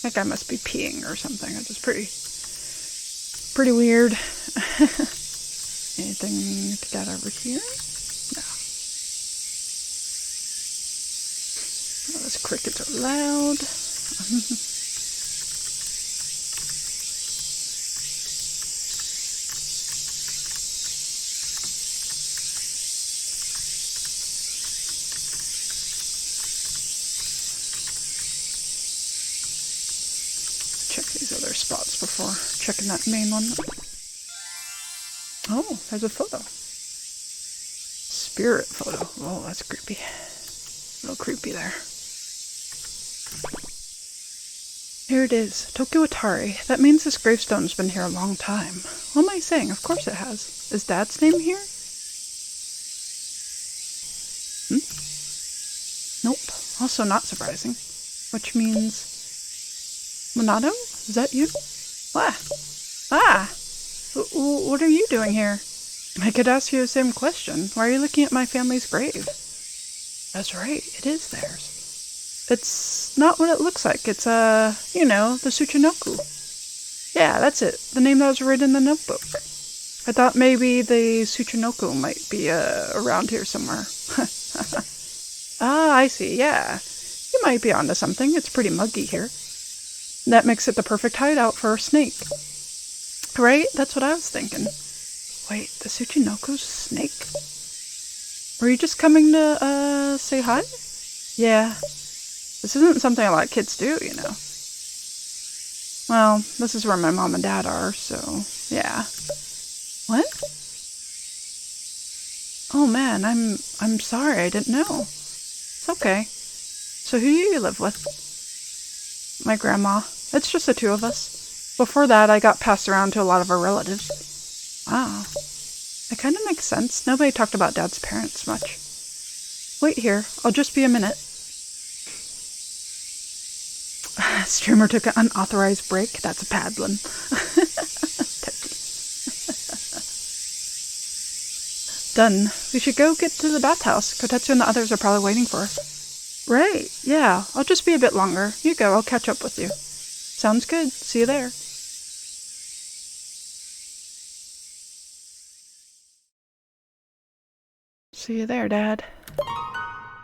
That guy must be peeing or something, which is pretty weird. Anything to get over here? No. Oh, those crickets are loud. Check these other spots before checking that main one. Oh, there's a photo. Spirit photo. Oh, that's creepy. A little creepy there. Here it is. Tokyo Atari. That means this gravestone's been here a long time. What am I saying? Of course it has. Is Dad's name here? Nope. Also not surprising. Which means... Minato? Is that you? What? Ah! What are you doing here? I could ask you the same question. Why are you looking at my family's grave? That's right. It is theirs. It's not what it looks like. It's, you know, the Tsuchinoku. Yeah, that's it. The name that was written in the notebook. I thought maybe the Tsuchinoku might be, around here somewhere. Ah, I see. Yeah. You might be onto something. It's pretty muggy here. That makes it the perfect hideout for a snake. Right? That's what I was thinking. Wait, the Tsuchinoko's snake? Were you just coming to, say hi? Yeah. This isn't something a lot of kids do, you know. Well, this is where my mom and dad are, so, yeah. What? Oh man, I'm sorry, I didn't know. It's okay. So who do you live with? My grandma. It's just the two of us. Before that, I got passed around to a lot of our relatives. Wow. That kind of makes sense. Nobody talked about Dad's parents much. Wait here. I'll just be a minute. Streamer took an unauthorized break. That's a paddlin'. Done. We should go get to the bathhouse. Kotetsu and the others are probably waiting for us. Right. Yeah. I'll just be a bit longer. You go. I'll catch up with you. Sounds good. See you there. See you there, Dad.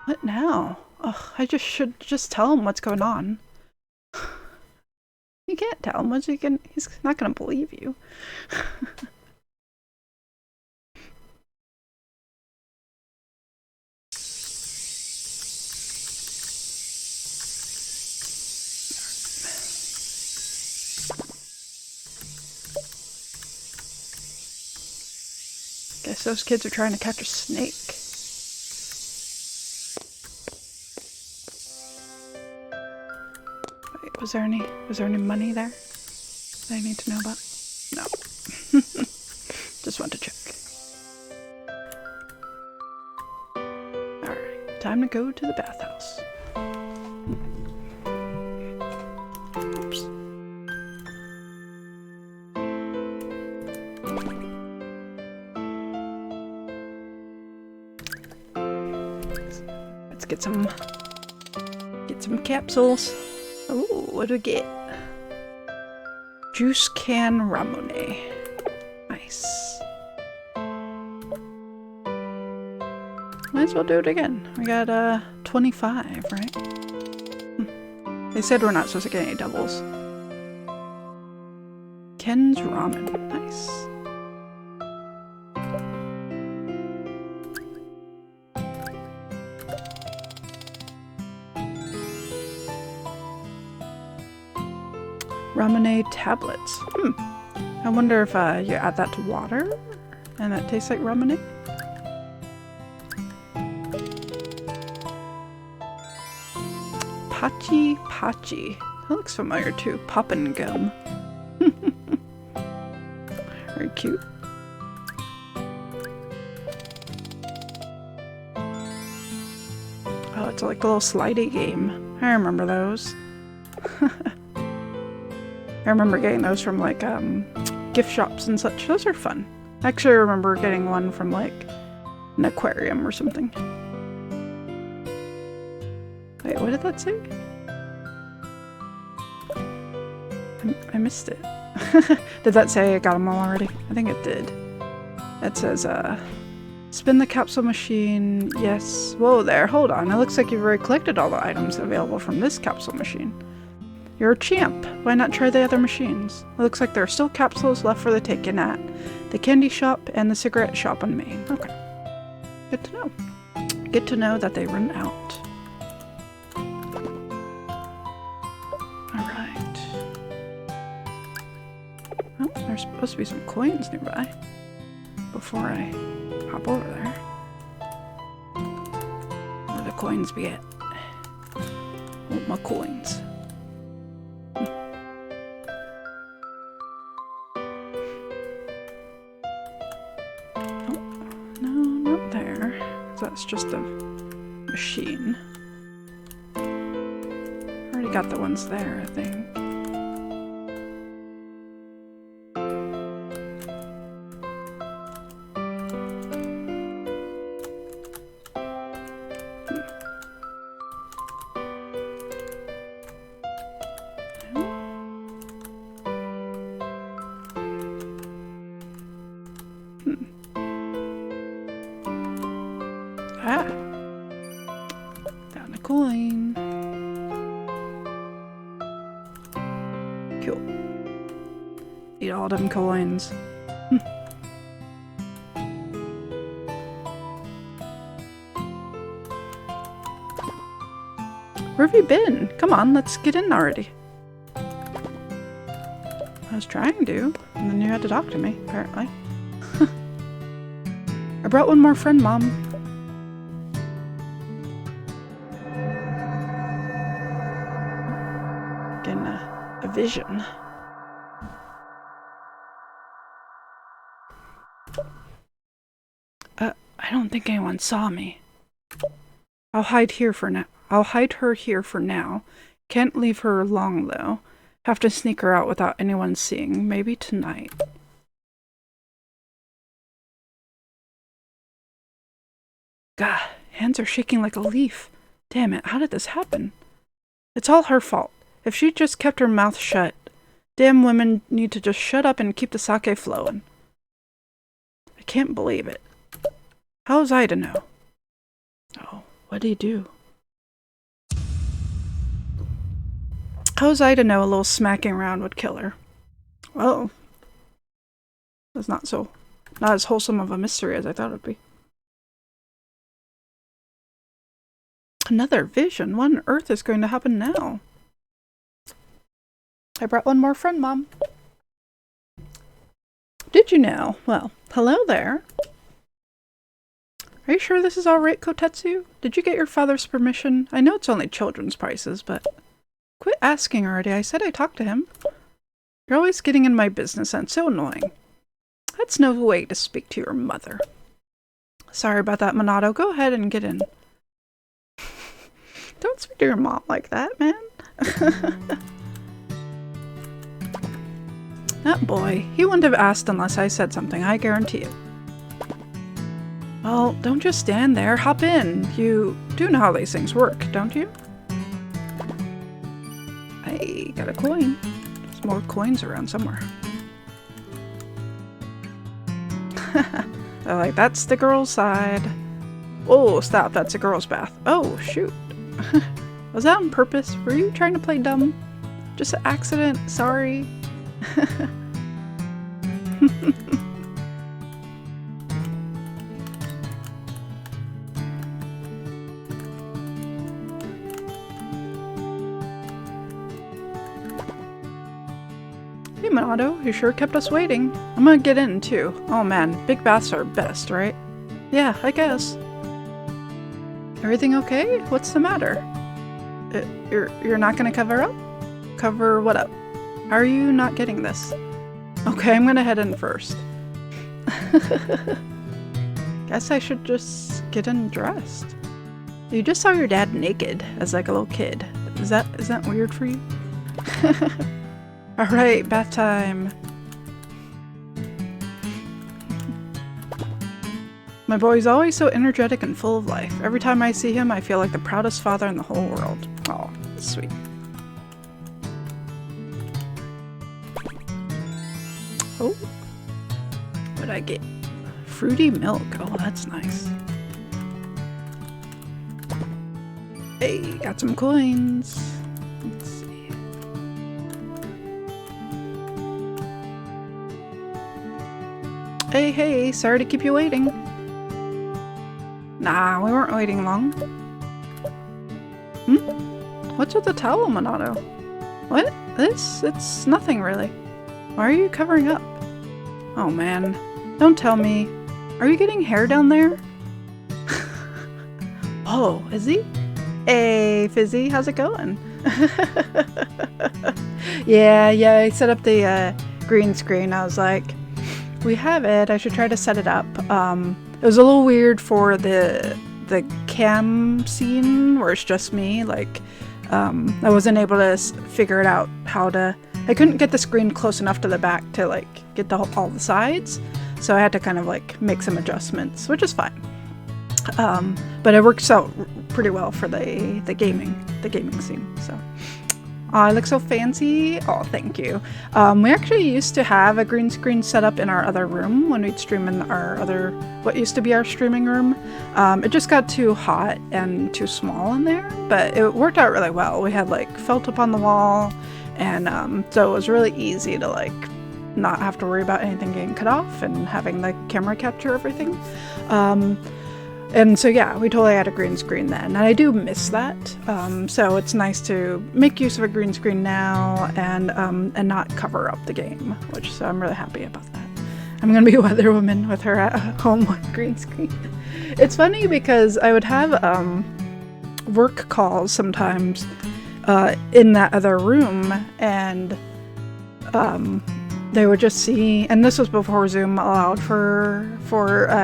What now? Ugh, I should just tell him what's going on. You can't tell him. He's not gonna believe you. Guess those kids are trying to catch a snake. Wait, was there any money there that I need to know about? No. Just want to check. Alright, time to go to the bathhouse. Oops. Let's get some capsules. Oh, what do we get? Juice can ramune. Nice. Might as well do it again. We got 25, right? They said we're not supposed to get any doubles. Ken's ramen. Nice. Ramune tablets. I wonder if you add that to water and it tastes like ramune. Pachi Pachi. That looks familiar too. Poppin' gum. Very cute. Oh, it's like a little slidey game. I remember those. I remember getting those from like gift shops and such. Those are fun. Actually, I remember getting one from like an aquarium or something. Wait, what did that say? I missed it. Did that say I got them all already? I think it did. It says, spin the capsule machine. Yes. Whoa there, hold on. It looks like you've already collected all the items available from this capsule machine. You're a champ. Why not try the other machines? It looks like there are still capsules left for the taking at the candy shop and the cigarette shop on Main. Okay. Good to know. Good to know that they run out. Alright. Oh, there's supposed to be some coins nearby before I hop over there. Where the coins be at? Oh, my coins. That's just a machine. Already got the ones there, I think. Ah! Found a coin. cute. Eat all them coins. Where have you been? Come on, let's get in already. I was trying to, and then you had to talk to me, apparently. I brought one more friend, Mom. Getting a vision. I don't think anyone saw me. I'll hide here for now. I'll hide her here for now. Can't leave her long, though. Have to sneak her out without anyone seeing. Maybe tonight. God, hands are shaking like a leaf. Damn it, how did this happen? It's all her fault. If she just kept her mouth shut. Damn women need to just shut up and keep the sake flowing. I can't believe it. How was I to know? Oh, what'd he do? How was I to know a little smacking around would kill her? Well, that's not as wholesome of a mystery as I thought it'd be. Another vision? What on earth is going to happen now? I brought one more friend, Mom. Did you know? Well, hello there. Are you sure this is all right, Kotetsu? Did you get your father's permission? I know it's only children's prices, but... Quit asking already. I said I talked to him. You're always getting in my business and it's so annoying. That's no way to speak to your mother. Sorry about that, Minato. Go ahead and get in. Don't speak to your mom like that, man. That boy, he wouldn't have asked unless I said something, I guarantee it. Well, don't just stand there. Hop in. You do know how these things work, don't you? I got a coin. There's more coins around somewhere. They're like, that's the girl's side. Oh, stop. That's a girl's bath. Oh, shoot. Was that on purpose? Were you trying to play dumb? Just an accident. Sorry. Hey, Minato, you sure kept us waiting. I'm gonna get in, too. Oh man, big baths are best, right? Yeah, I guess. Everything okay? What's the matter? You're not gonna cover up? Cover what up? How are you not getting this? Okay, I'm gonna head in first. Guess I should just get undressed. You just saw your dad naked as like a little kid. Is that weird for you? Alright, bath time. My boy's always so energetic and full of life. Every time I see him, I feel like the proudest father in the whole world. Oh, that's sweet. Oh, what'd I get? Fruity milk. Oh, that's nice. Hey, got some coins. Let's see. Hey, sorry to keep you waiting. Nah, we weren't waiting long. What's with the towel, Minato? What? It's nothing really. Why are you covering up? Oh man, don't tell me. Are you getting hair down there? Oh, is he? Hey, Fizzy, how's it going? Yeah, I set up the green screen. I was like, we have it. I should try to set it up. It was a little weird for the cam scene where it's just me. Like, I wasn't able to figure it out how to. I couldn't get the screen close enough to the back to like get all the sides, so I had to kind of like make some adjustments, which is fine. But it works out pretty well for the gaming scene. So. Oh, I look so fancy. Oh, thank you. We actually used to have a green screen set up in our other room when we'd stream in our other, what used to be our streaming room. It just got too hot and too small in there, but it worked out really well. We had like felt up on the wall, And so it was really easy to like not have to worry about anything getting cut off and having the camera capture everything. And so yeah, we totally had a green screen then, and I do miss that. So it's nice to make use of a green screen now and not cover up the game, so I'm really happy about that. I'm gonna be Weather Woman with her at home with green screen. It's funny because I would have work calls sometimes in that other room, and they would just see, and this was before Zoom allowed for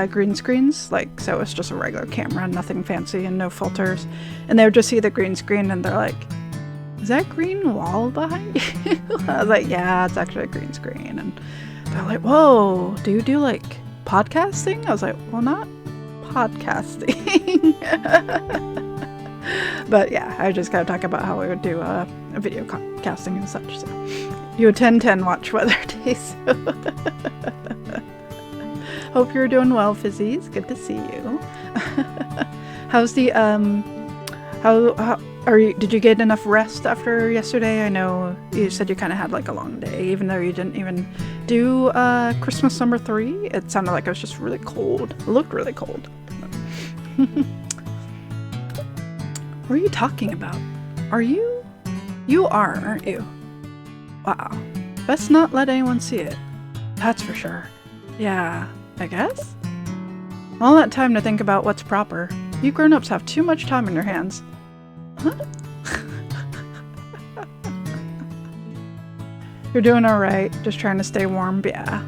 green screens, like, so it's just a regular camera, nothing fancy and no filters, and they would just see the green screen and they're like, is that green wall behind you? I was like, yeah, it's actually a green screen. And they're like, whoa, do you do like podcasting? I was like, well, not podcasting. But yeah, I just gotta talk about how we would do a video casting and such. So you attend 10 watch weather days. Hope you're doing well, Fizzies. Good to see you. How's the how are you? Did you get enough rest after yesterday? I know you said you kind of had like a long day, even though you didn't even do Christmas number 3. It sounded like it was just really cold. It looked really cold. What are you talking about? Are you? You are, aren't you? Wow. Best not let anyone see it. That's for sure. Yeah, I guess? All that time to think about what's proper. You grown-ups have too much time on your hands. Huh? You're doing alright. Just trying to stay warm. Yeah.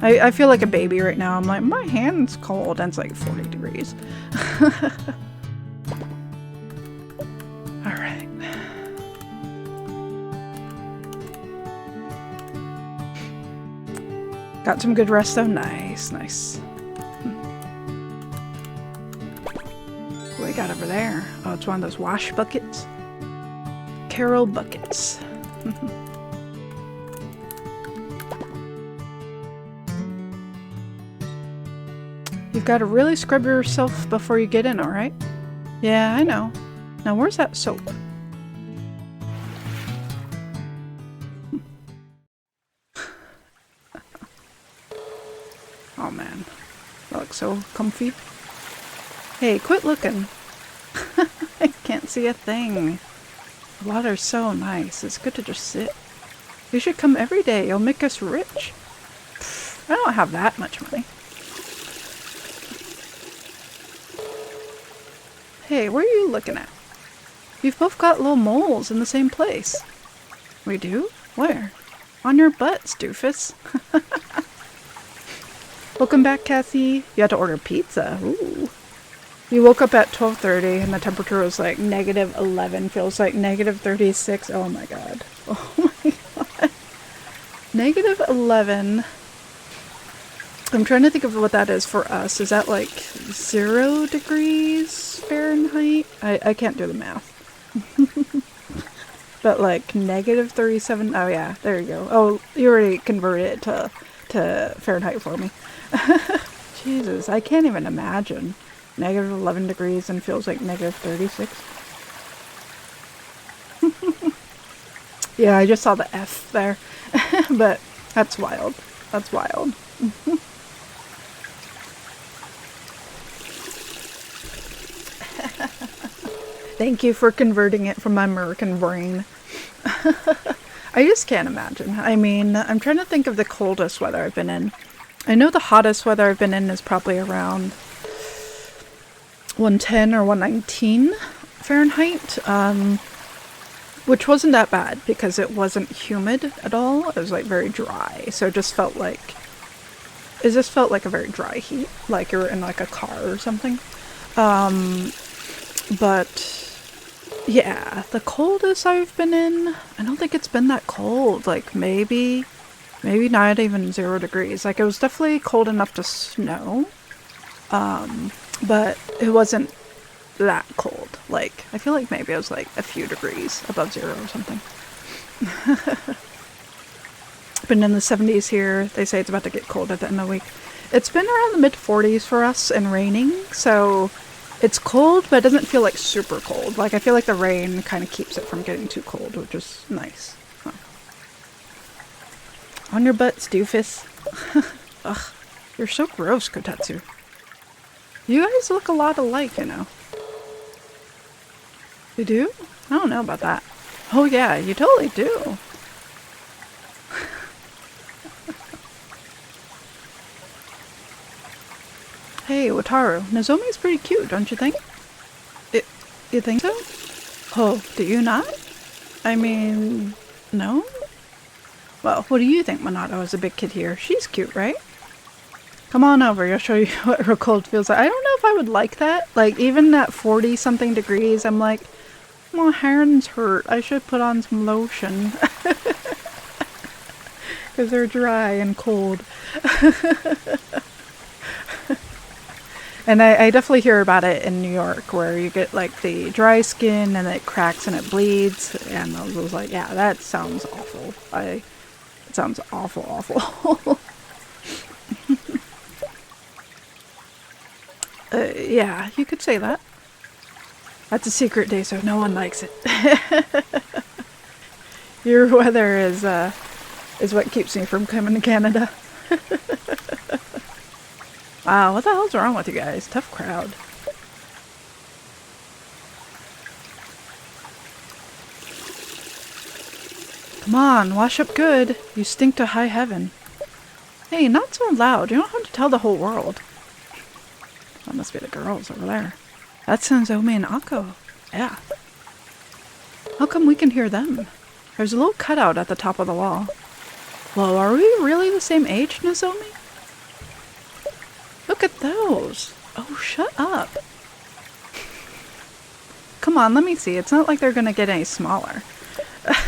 I feel like a baby right now. I'm like, my hand's cold, and it's like 40 degrees. Alright. Got some good rest though. Nice, nice. What do we got over there? Oh, it's one of those wash buckets. Carol buckets. You've got to really scrub yourself before you get in, alright? Yeah, I know. Now where's that soap? Oh man, that looks so comfy. Hey, quit looking. I can't see a thing. The water's so nice. It's good to just sit. You should come every day. You'll make us rich. I don't have that much money. Hey, what are you looking at? You've both got little moles in the same place. We do? Where? On your butts, doofus. Welcome back, Cassie. You had to order pizza. Ooh. You woke up at 12:30 and the temperature was like -11. Feels like -36. Oh my god. Oh my god. -11. I'm trying to think of what that is for us. Is that like 0 degrees Fahrenheit? I can't do the math. But like -37. Oh yeah, there you go. Oh, you already converted it to Fahrenheit for me. Jesus, I can't even imagine. -11 degrees and feels like -36. Yeah, I just saw the F there. But that's wild. That's wild. Thank you for converting it from my American brain. I just can't imagine. I mean, I'm trying to think of the coldest weather I've been in. I know the hottest weather I've been in is probably around 110 or 119 Fahrenheit, which wasn't that bad because it wasn't humid at all. It was like very dry, so it just felt like a very dry heat, like you were in like a car or something. But yeah, the coldest I've been in, I don't think it's been that cold. Like maybe not even 0 degrees. Like it was definitely cold enough to snow, but it wasn't that cold. Like I feel like maybe it was like a few degrees above 0 or something. Been in the 70s here. They say it's about to get cold at the end of the week. It's been around the mid-40s for us and raining, so it's cold, but it doesn't feel like super cold. Like I feel like the rain kind of keeps it from getting too cold, which is nice. Huh. On your butt, doofus. Ugh, you're so gross, Kotetsu. You guys look a lot alike, you know. You do? I don't know about that. Oh yeah, you totally do. Hey, Wataru, Nozomi's pretty cute, don't you think? You think so? Oh, do you not? I mean, no? Well, what do you think, Minato, as a big kid here? She's cute, right? Come on over, I'll show you what real cold feels like. I don't know if I would like that. Like, even at 40-something degrees, I'm like, my hands hurt. I should put on some lotion. Because they're dry and cold. And I definitely hear about it in New York, where you get like the dry skin and it cracks and it bleeds. And I was like, yeah, that sounds awful. It sounds awful, awful. Yeah, you could say that. That's a secret day, so no one likes it. Your weather is what keeps me from coming to Canada. Wow, what the hell's wrong with you guys? Tough crowd. Come on, wash up good. You stink to high heaven. Hey, not so loud. You don't have to tell the whole world. That must be the girls over there. That's Nozomi and Akko. Yeah. How come we can hear them? There's a little cutout at the top of the wall. Whoa, are we really the same age, Nozomi? Look at those. Oh, shut up. Come on, let me see. It's not like they're gonna get any smaller.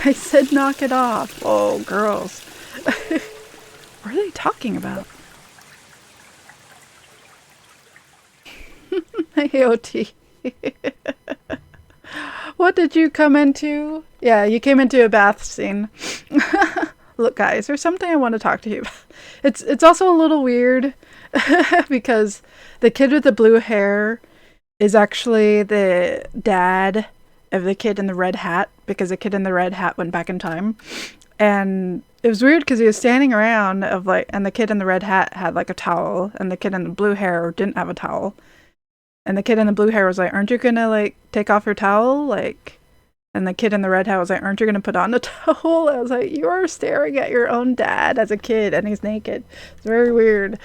I said knock it off. Oh, girls. What are they talking about? AOT. What did you come into? Yeah, you came into a bath scene. Look, guys, there's something I want to talk to you about. It's also a little weird because the kid with the blue hair is actually the dad of the kid in the red hat, because the kid in the red hat went back in time. And it was weird because he was standing around and the kid in the red hat had like a towel, and the kid in the blue hair didn't have a towel. And the kid in the blue hair was like, aren't you gonna like take off your towel? Like, and the kid in the red hat was like, aren't you gonna put on a towel? I was like, you are staring at your own dad as a kid and he's naked. It's very weird.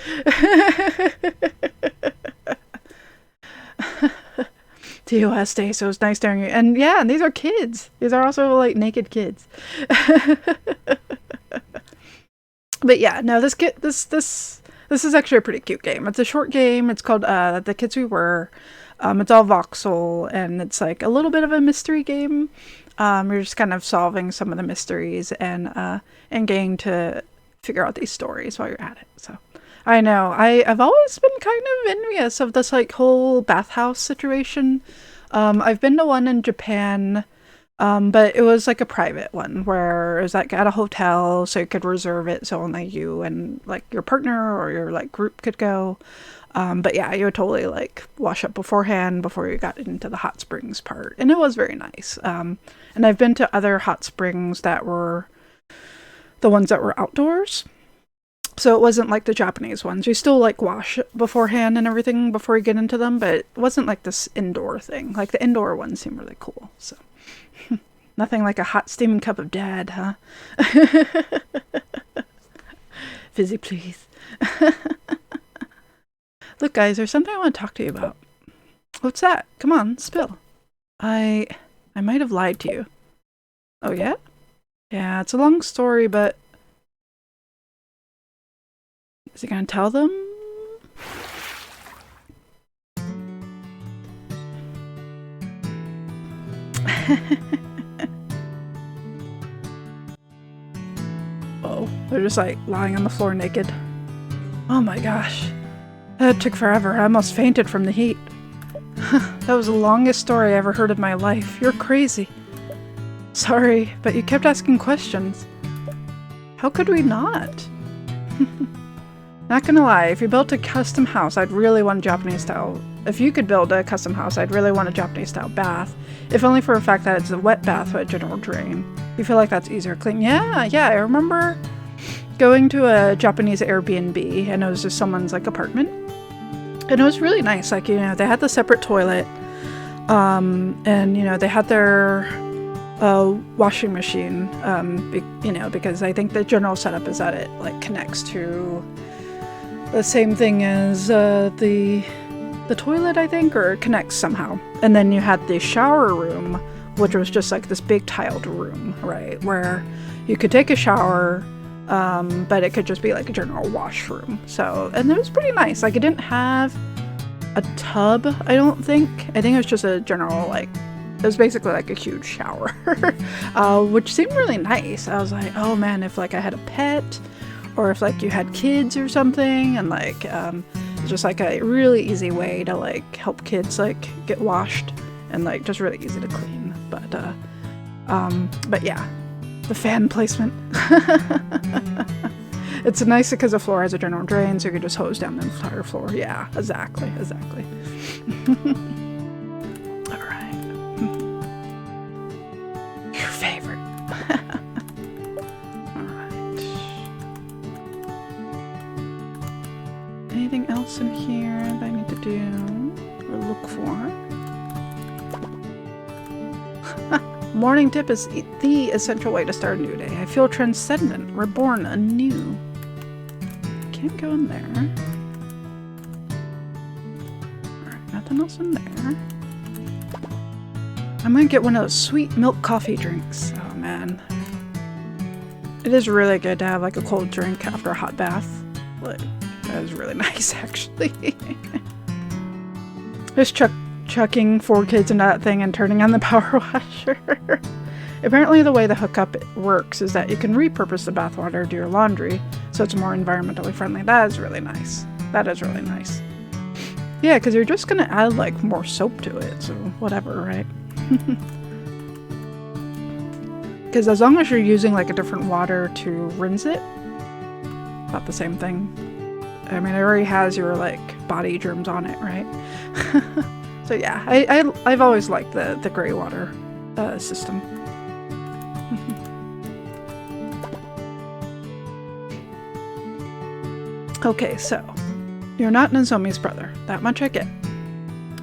TOS day, so it's nice staring at you. And yeah, and these are kids. These are also like naked kids. But yeah, no, this is actually a pretty cute game. It's a short game. It's called The Kids We Were. It's all voxel, and it's like a little bit of a mystery game. You're just kind of solving some of the mysteries and getting to figure out these stories while you're at it. So I know I've always been kind of envious of this like whole bathhouse situation. I've been to one in Japan. But it was like a private one where it was like at a hotel, so you could reserve it so only you and like your partner or your like group could go. But yeah, you would totally like wash up beforehand before you got into the hot springs part. And it was very nice. And I've been to other hot springs that were the ones that were outdoors. So it wasn't like the Japanese ones. You still like wash beforehand and everything before you get into them, but it wasn't like this indoor thing. Like the indoor ones seemed really cool, so. Nothing like a hot steaming cup of dad, huh? Fizzy, please. Look, guys, there's something I want to talk to you about. What's that? Come on, spill. I might have lied to you. Oh, yeah? Yeah, it's a long story, but... Is he gonna tell them? Oh, they're just like lying on the floor naked. Oh my gosh. That took forever. I almost fainted from the heat. That was the longest story I ever heard in my life. You're crazy. Sorry, but you kept asking questions. How could we not? Not gonna lie, if you built a custom house, I'd really want a Japanese style. If you could build a custom house, I'd really want a Japanese style bath. If only for the fact that it's a wet bath with a general drain. You feel like that's easier to clean? Yeah, I remember going to a Japanese Airbnb, and it was just someone's like apartment, and it was really nice. Like, you know, they had the separate toilet, and you know, they had their washing machine, you know, because I think the general setup is that it like connects to the same thing as the toilet, I think, or it connects somehow. And then you had the shower room, which was just like this big tiled room, right, where you could take a shower, but it could just be like a general washroom. So, and it was pretty nice. Like, it didn't have a tub, I don't think. I think it was just a general, like, it was basically like a huge shower, which seemed really nice. I was like, oh man, if like I had a pet, or if like you had kids or something, and like it's just like a really easy way to like help kids like get washed, and like just really easy to clean. But yeah, the fan placement. It's nice because the floor has a general drain, so you could just hose down the entire floor. Yeah, exactly. All right. Your favorite. All right. Anything else in here that I need to do or look for? Morning tip is the essential way to start a new day. I feel transcendent, reborn anew. Can't go in there. Alright, nothing else in there. I'm gonna get one of those sweet milk coffee drinks. Oh man. It is really good to have like a cold drink after a hot bath. Like, that is really nice, actually. Just chucking 4 kids into that thing and turning on the power washer. Apparently the way the hookup works is that you can repurpose the bathwater to your laundry, so it's more environmentally friendly. That is really nice. That is really nice. Yeah, because you're just going to add like more soap to it, so whatever, right? Because as long as you're using like a different water to rinse it, about the same thing. I mean, it already has your like body germs on it, right? So yeah, I've always liked the gray water system. Okay, so you're not Nozomi's brother. That much I get.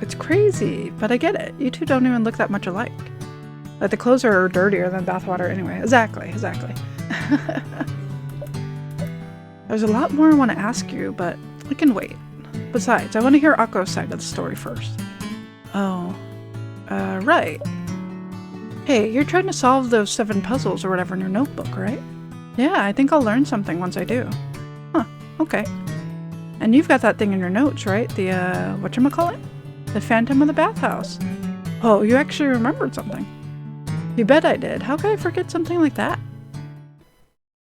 It's crazy, but I get it. You two don't even look that much alike. Like, the clothes are dirtier than bathwater anyway. Exactly. There's a lot more I want to ask you, but I can wait. Besides, I want to hear Akko's side of the story first. Oh. Right. Hey, you're trying to solve those 7 puzzles or whatever in your notebook, right? Yeah, I think I'll learn something once I do. Huh, okay. And you've got that thing in your notes, right? The, whatchamacallit? The Phantom of the Bathhouse. Oh, you actually remembered something. You bet I did. How could I forget something like that?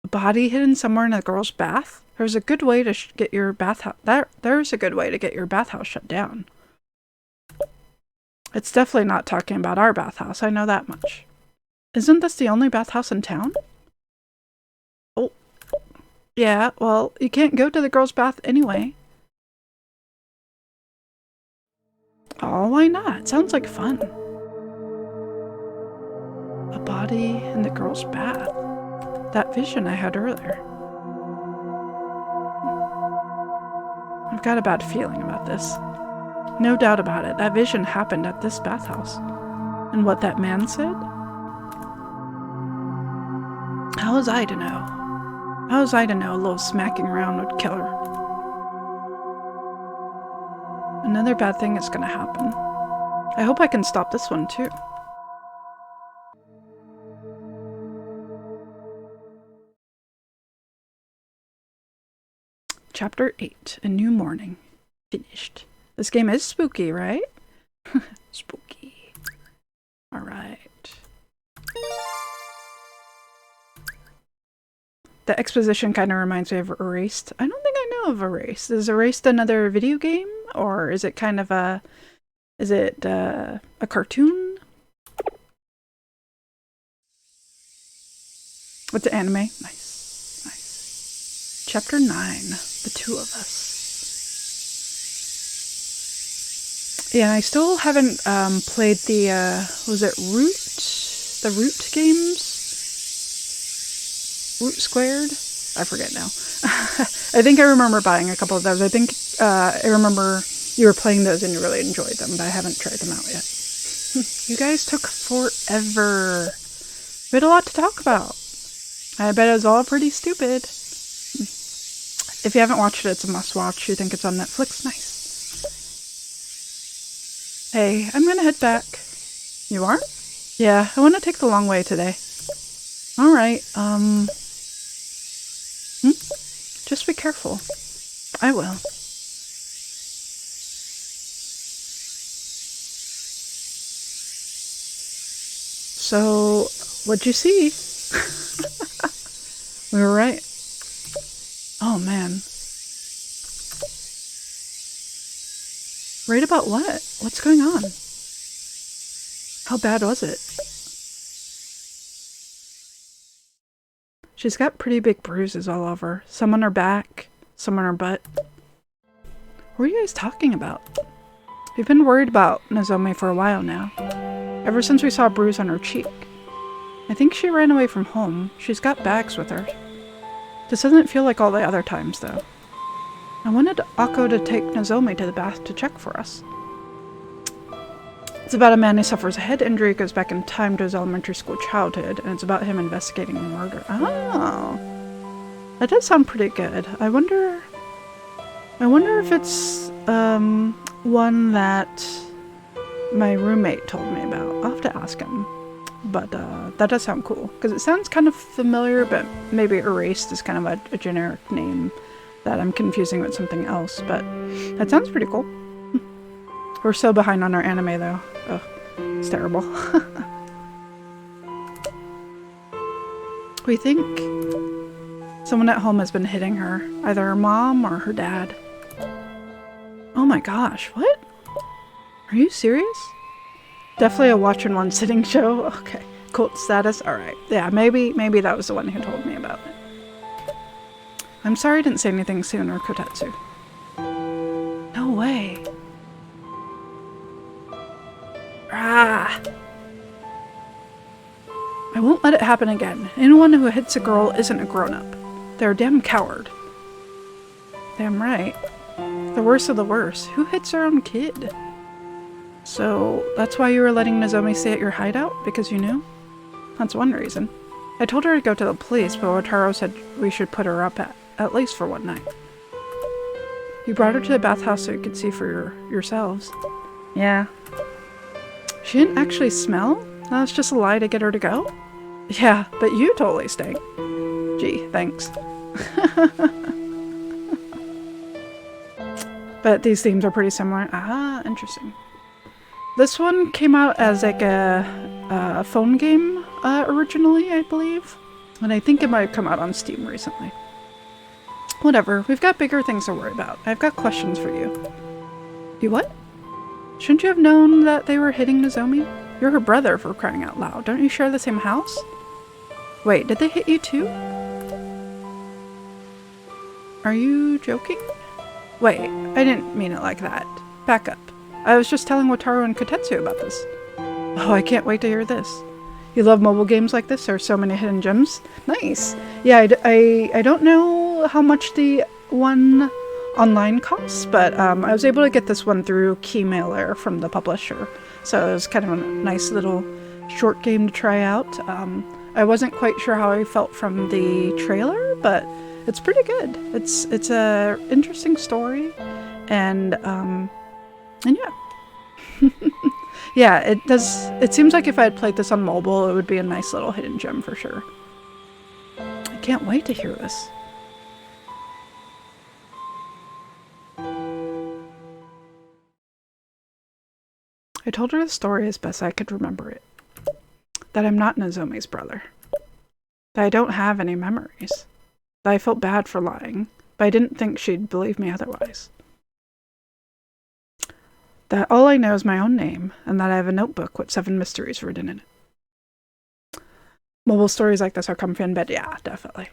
A body hidden somewhere in a girl's bath? There's a good way to get your bathhouse. There's a good way to get your bathhouse shut down. It's definitely not talking about our bathhouse. I know that much. Isn't this the only bathhouse in town? Oh, yeah. Well, you can't go to the girl's bath anyway. Oh, why not? Sounds like fun. A body in the girl's bath. That vision I had earlier. I've got a bad feeling about this. No doubt about it, that vision happened at this bathhouse. And what that man said? How was I to know? How was I to know a little smacking around would kill her? Another bad thing is gonna happen. I hope I can stop this one too. Chapter 8, A New Morning. Finished. This game is spooky, right? Spooky. Alright. The exposition kind of reminds me of Erased. I don't think I know of Erased. Is Erased another video game? Or is it kind of a... Is it a cartoon? What's an anime? Nice. Chapter 9, The Two of Us. Yeah, I still haven't played the, was it Root? The Root games? Root Squared? I forget now. I think I remember buying a couple of those. I think I remember you were playing those and you really enjoyed them, but I haven't tried them out yet. You guys took forever. We had a lot to talk about. I bet it was all pretty stupid. If you haven't watched it, it's a must-watch. You think it's on Netflix? Nice. Hey, I'm gonna head back. You are? Yeah, I want to take the long way today. Alright, just be careful. I will. So, what'd you see? We were right. Oh, man. Right about what? What's going on? How bad was it? She's got pretty big bruises all over. Some on her back, some on her butt. What are you guys talking about? We've been worried about Nozomi for a while now. Ever since we saw a bruise on her cheek. I think she ran away from home. She's got bags with her. This doesn't feel like all the other times, though. I wanted Akko to take Nozomi to the bath to check for us. It's about a man who suffers a head injury, goes back in time to his elementary school childhood, and it's about him investigating a murder. Oh. That does sound pretty good. I wonder if it's, one that my roommate told me about. I'll have to ask him. But, that does sound cool. Because it sounds kind of familiar, but maybe Erased is kind of a generic name that I'm confusing with something else. But that sounds pretty cool. We're so behind on our anime, though. Ugh, it's terrible. We think someone at home has been hitting her. Either her mom or her dad. Oh my gosh, what? Are you serious? Definitely a watch in one sitting show. Okay. Cult status. Alright. Yeah, maybe that was the one who told me about it. I'm sorry I didn't say anything sooner, Kotetsu. No way. Ah! I won't let it happen again. Anyone who hits a girl isn't a grown-up. They're a damn coward. Damn right. The worst of the worst. Who hits their own kid? So, that's why you were letting Nozomi stay at your hideout? Because you knew? That's one reason. I told her to go to the police, but Wataru said we should put her up at least for one night. You brought her to the bathhouse so you could see for yourselves. Yeah. She didn't actually smell? That was just a lie to get her to go? Yeah, but you totally stank. Gee, thanks. But these themes are pretty similar. Ah, interesting. This one came out as like a phone game originally, I believe. And I think it might have come out on Steam recently. Whatever, we've got bigger things to worry about. I've got questions for you. You what? Shouldn't you have known that they were hitting Nozomi? You're her brother, for crying out loud. Don't you share the same house? Wait, did they hit you too? Are you joking? Wait, I didn't mean it like that. Back up. I was just telling Wataru and Kotetsu about this. Oh, I can't wait to hear this. You love mobile games like this? There are so many hidden gems. Nice. Yeah, I don't know how much the one online costs, but I was able to get this one through Keymailer from the publisher. So it was kind of a nice little short game to try out. I wasn't quite sure how I felt from the trailer, but it's pretty good. It's a interesting story, and yeah. Yeah, it seems like if I had played this on mobile, it would be a nice little hidden gem for sure. I can't wait to hear this. I told her the story as best I could remember it. That I'm not Nozomi's brother. That I don't have any memories. That I felt bad for lying, but I didn't think she'd believe me otherwise. That all I know is my own name, and that I have a notebook with 7 mysteries written in it. Mobile stories like this are comfy in bed, yeah, definitely.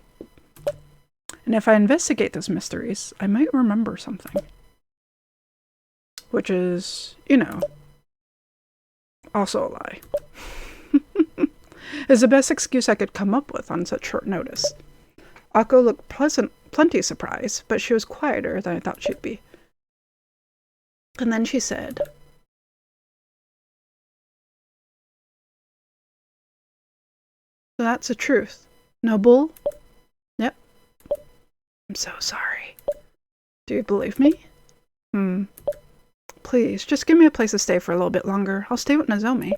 And if I investigate those mysteries, I might remember something. Which is, you know, also a lie. Is the best excuse I could come up with on such short notice. Akko looked plenty surprised, but she was quieter than I thought she'd be. And then she said, "So that's the truth. No bull?" "Yep." "I'm so sorry. Do you believe me?" "Please, just give me a place to stay for a little bit longer. I'll stay with Nozomi.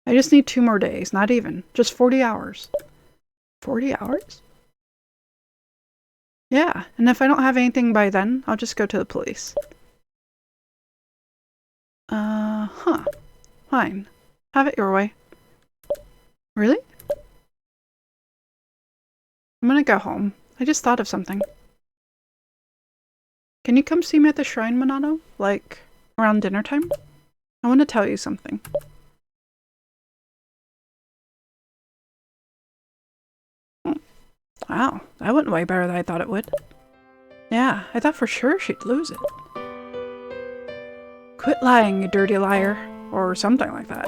I just need 2 more days, not even. Just 40 hours. 40 hours? Yeah, and if I don't have anything by then, I'll just go to the police." Huh. Fine. Have it your way." "Really?" "I'm gonna go home. I just thought of something." "Can you come see me at the shrine, Minato? Like, around dinner time? I want to tell you something." Wow, that went way better than I thought it would. Yeah, I thought for sure she'd lose it. "Quit lying, you dirty liar," or something like that.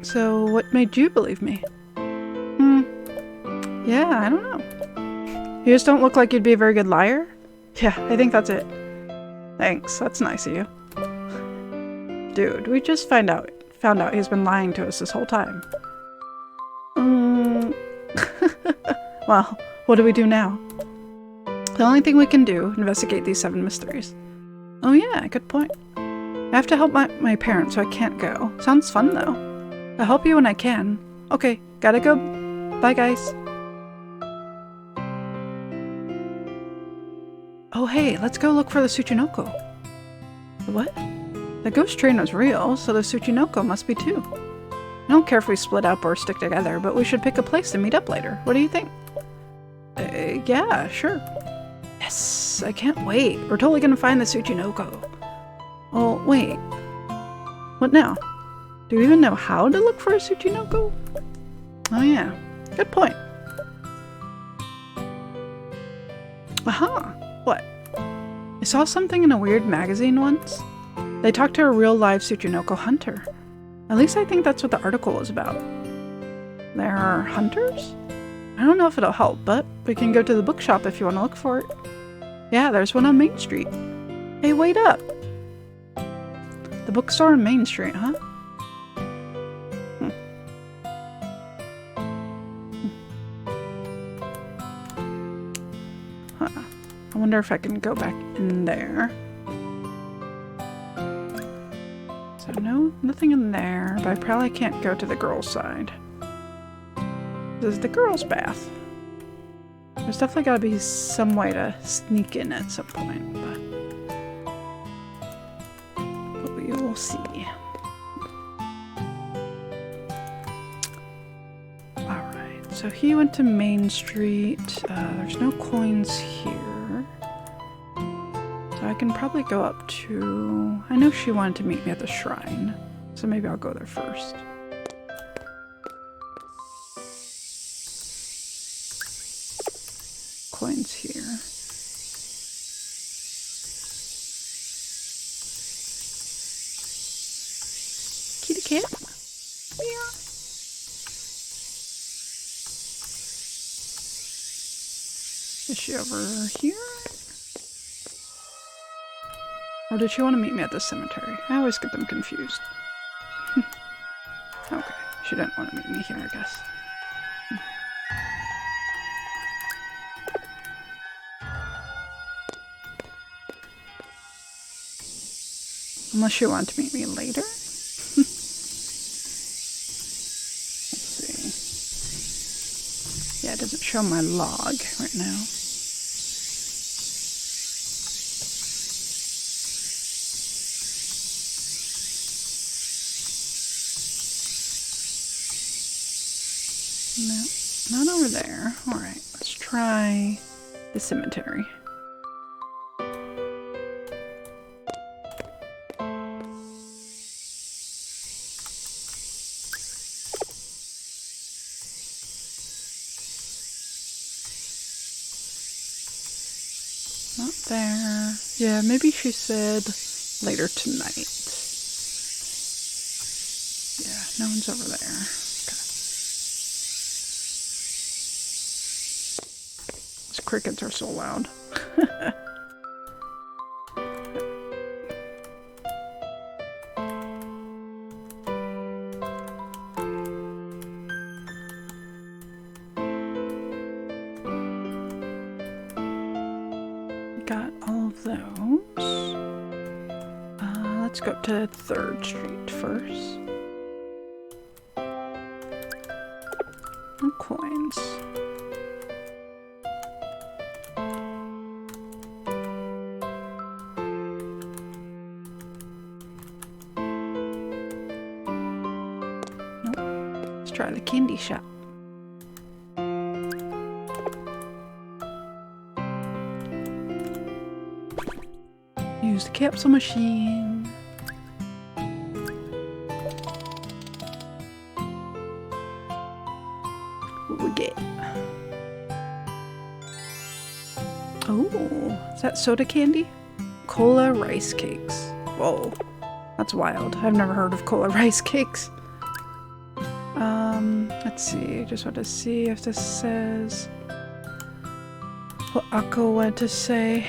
"So, what made you believe me?" Yeah, I don't know. You just don't look like you'd be a very good liar? Yeah, I think that's it. Thanks, that's nice of you. Dude, we just found out he's been lying to us this whole time. Well, what do we do now? The only thing we can do, investigate these 7 mysteries. Oh yeah, good point. I have to help my parents, so I can't go. Sounds fun though. I'll help you when I can. Okay, gotta go. Bye guys. Oh hey, let's go look for the Tsuchinoko. The what? The ghost train was real, so the Tsuchinoko must be too. I don't care if we split up or stick together, but we should pick a place to meet up later. What do you think? Yeah, sure. Yes, I can't wait. We're totally gonna find the Tsuchinoko. Oh, wait. What now? Do we even know how to look for a Tsuchinoko? Oh yeah, good point. Aha! What? I saw something in a weird magazine once. They talked to a real live Tsuchinoko hunter. At least I think that's what the article was about. There are hunters? I don't know if it'll help, but we can go to the bookshop if you want to look for it. Yeah, there's one on Main Street. Hey, wait up! The bookstore on Main Street, huh? Huh. I wonder if I can go back in there. So no, nothing in there, but I probably can't go to the girls' side. This is the girls' bath. There's definitely gotta be some way to sneak in at some point, but we will see. Alright, so he went to Main Street. There's no coins here. So I can probably go up to... I know she wanted to meet me at the shrine, so maybe I'll go there first. Coins here. Kitty cat? Meow. Is she over here? Or did she want to meet me at the cemetery? I always get them confused. Okay, she didn't want to meet me here, I guess. Unless she wanted to meet me later? Let's see. Yeah, it doesn't show my log right now. No, not over there. Alright, let's try the cemetery. Not there. Yeah, maybe she said later tonight. Yeah, no one's over there. Okay. crickets are so loud. Got all of those. Let's go up to 3rd Street first. No coins. Nope. Let's try the candy shop. Use the capsule machine. What we get? Oh, is that soda candy? Cola rice cakes. Whoa, that's wild. I've never heard of cola rice cakes. Let's see. Just want to see if this says what Akko wanted to say.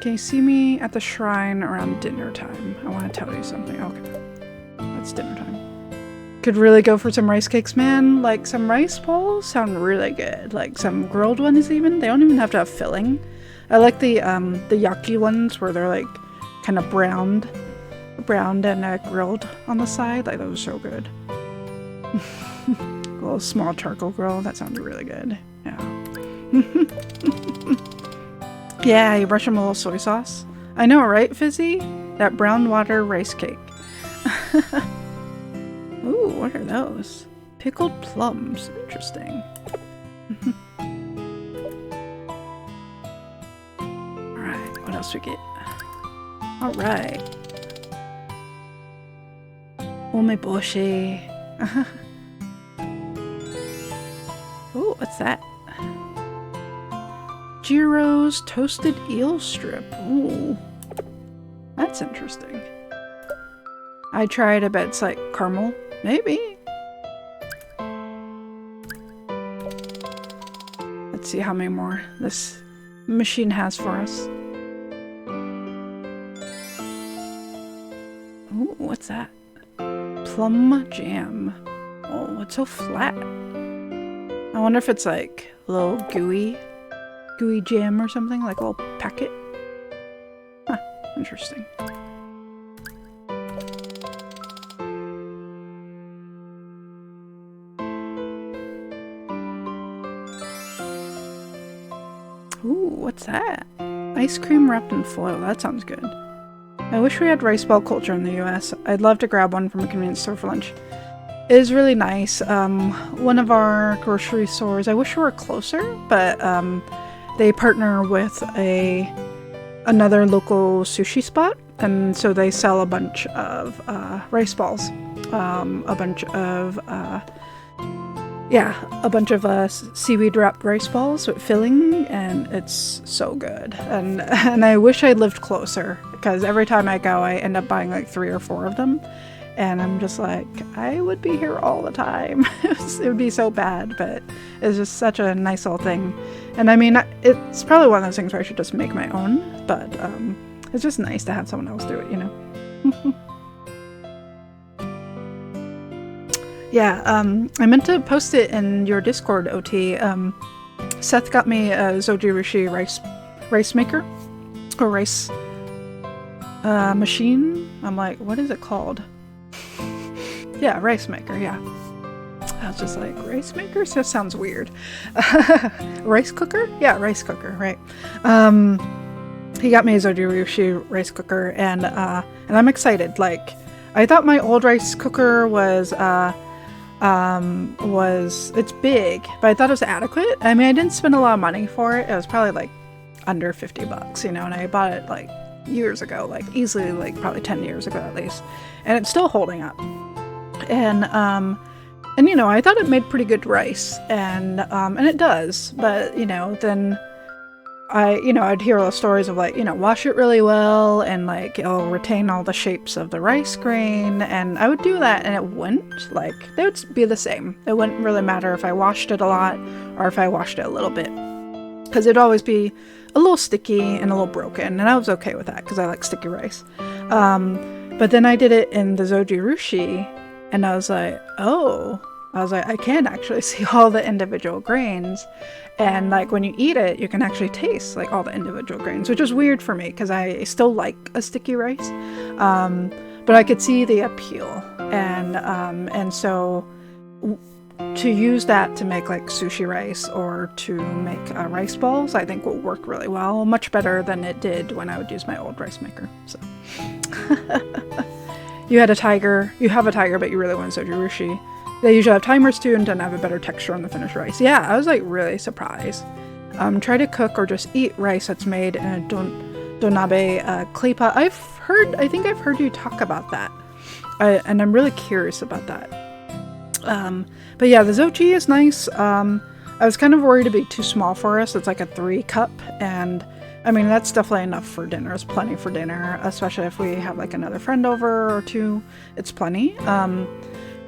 Can you see me at the shrine around dinner time? I want to tell you something. Okay. That's dinner time. Could really go for some rice cakes, man. Like, some rice balls sound really good. Like, some grilled ones even. They don't even have to have filling. I like the yucky ones where they're, like, kind of browned and grilled on the side. Like, those are so good. A little small charcoal grill. That sounds really good. Yeah. Yeah, you brush them a little soy sauce. I know, right, Fizzy? That brown water rice cake. Ooh, what are those? Pickled plums. Interesting. Alright, what else we get? Alright. Omeboshi. Ooh, what's that? Jiro's toasted eel strip. Ooh, that's interesting. I tried. I bet it's like caramel. Maybe. Let's see how many more this machine has for us. Ooh, what's that? Plum jam. Oh, it's so flat. I wonder if it's like a little gooey jam or something, like a little packet. Huh, interesting. Ooh, what's that? Ice cream wrapped in foil. That sounds good. I wish we had rice ball culture in the US. I'd love to grab one from a convenience store for lunch. It is really nice. One of our grocery stores, I wish we were closer, but they partner with another local sushi spot, and so they sell a bunch of rice balls, a bunch of seaweed wrapped rice balls with filling, and it's so good. And I wish I lived closer, because every time I go, I end up buying like 3 or 4 of them. And I'm just like, I would be here all the time. It would be so bad, but it's just such a nice little thing. And I mean, it's probably one of those things where I should just make my own, but it's just nice to have someone else do it, you know? Yeah, I meant to post it in your Discord, OT. Seth got me a Zojirushi rice maker, or rice machine. I'm like, what is it called? Yeah, rice maker, yeah. I was just like, rice maker? So sounds weird. Rice cooker? Yeah, rice cooker, right. He got me a Zojirushi rice cooker, and I'm excited. Like, I thought my old rice cooker was it's big, but I thought it was adequate. I mean, I didn't spend a lot of money for it. It was probably like under $50, you know, and I bought it like years ago, like easily like probably 10 years ago at least, and it's still holding up. And you know, I thought it made pretty good rice, and it does, but you know, then I'd hear all the stories of like, wash it really well and like it'll retain all the shapes of the rice grain. And I would do that and it wouldn't. Like, they would be the same. It wouldn't really matter if I washed it a lot or if I washed it a little bit. Because it'd always be a little sticky and a little broken. And I was okay with that because I like sticky rice. But then I did it in the zojirushi and I was like, I can actually see all the individual grains. And like when you eat it, you can actually taste like all the individual grains, which is weird for me because I still like a sticky rice. But I could see the appeal. And so to use that to make like sushi rice or to make rice balls, I think will work really well. Much better than it did when I would use my old rice maker. So you have a tiger, but you really want sojirushi. They usually have timers too and tend to have a better texture on the finished rice. Yeah, I was like really surprised. Try to cook or just eat rice that's made in a donabe clay pot. I think I've heard you talk about that. And I'm really curious about that. But yeah, the zochi is nice. I was kind of worried it'd be too small for us. It's like a 3 cup, and I mean, that's definitely enough for dinner. It's plenty for dinner, especially if we have like another friend over or two. It's plenty.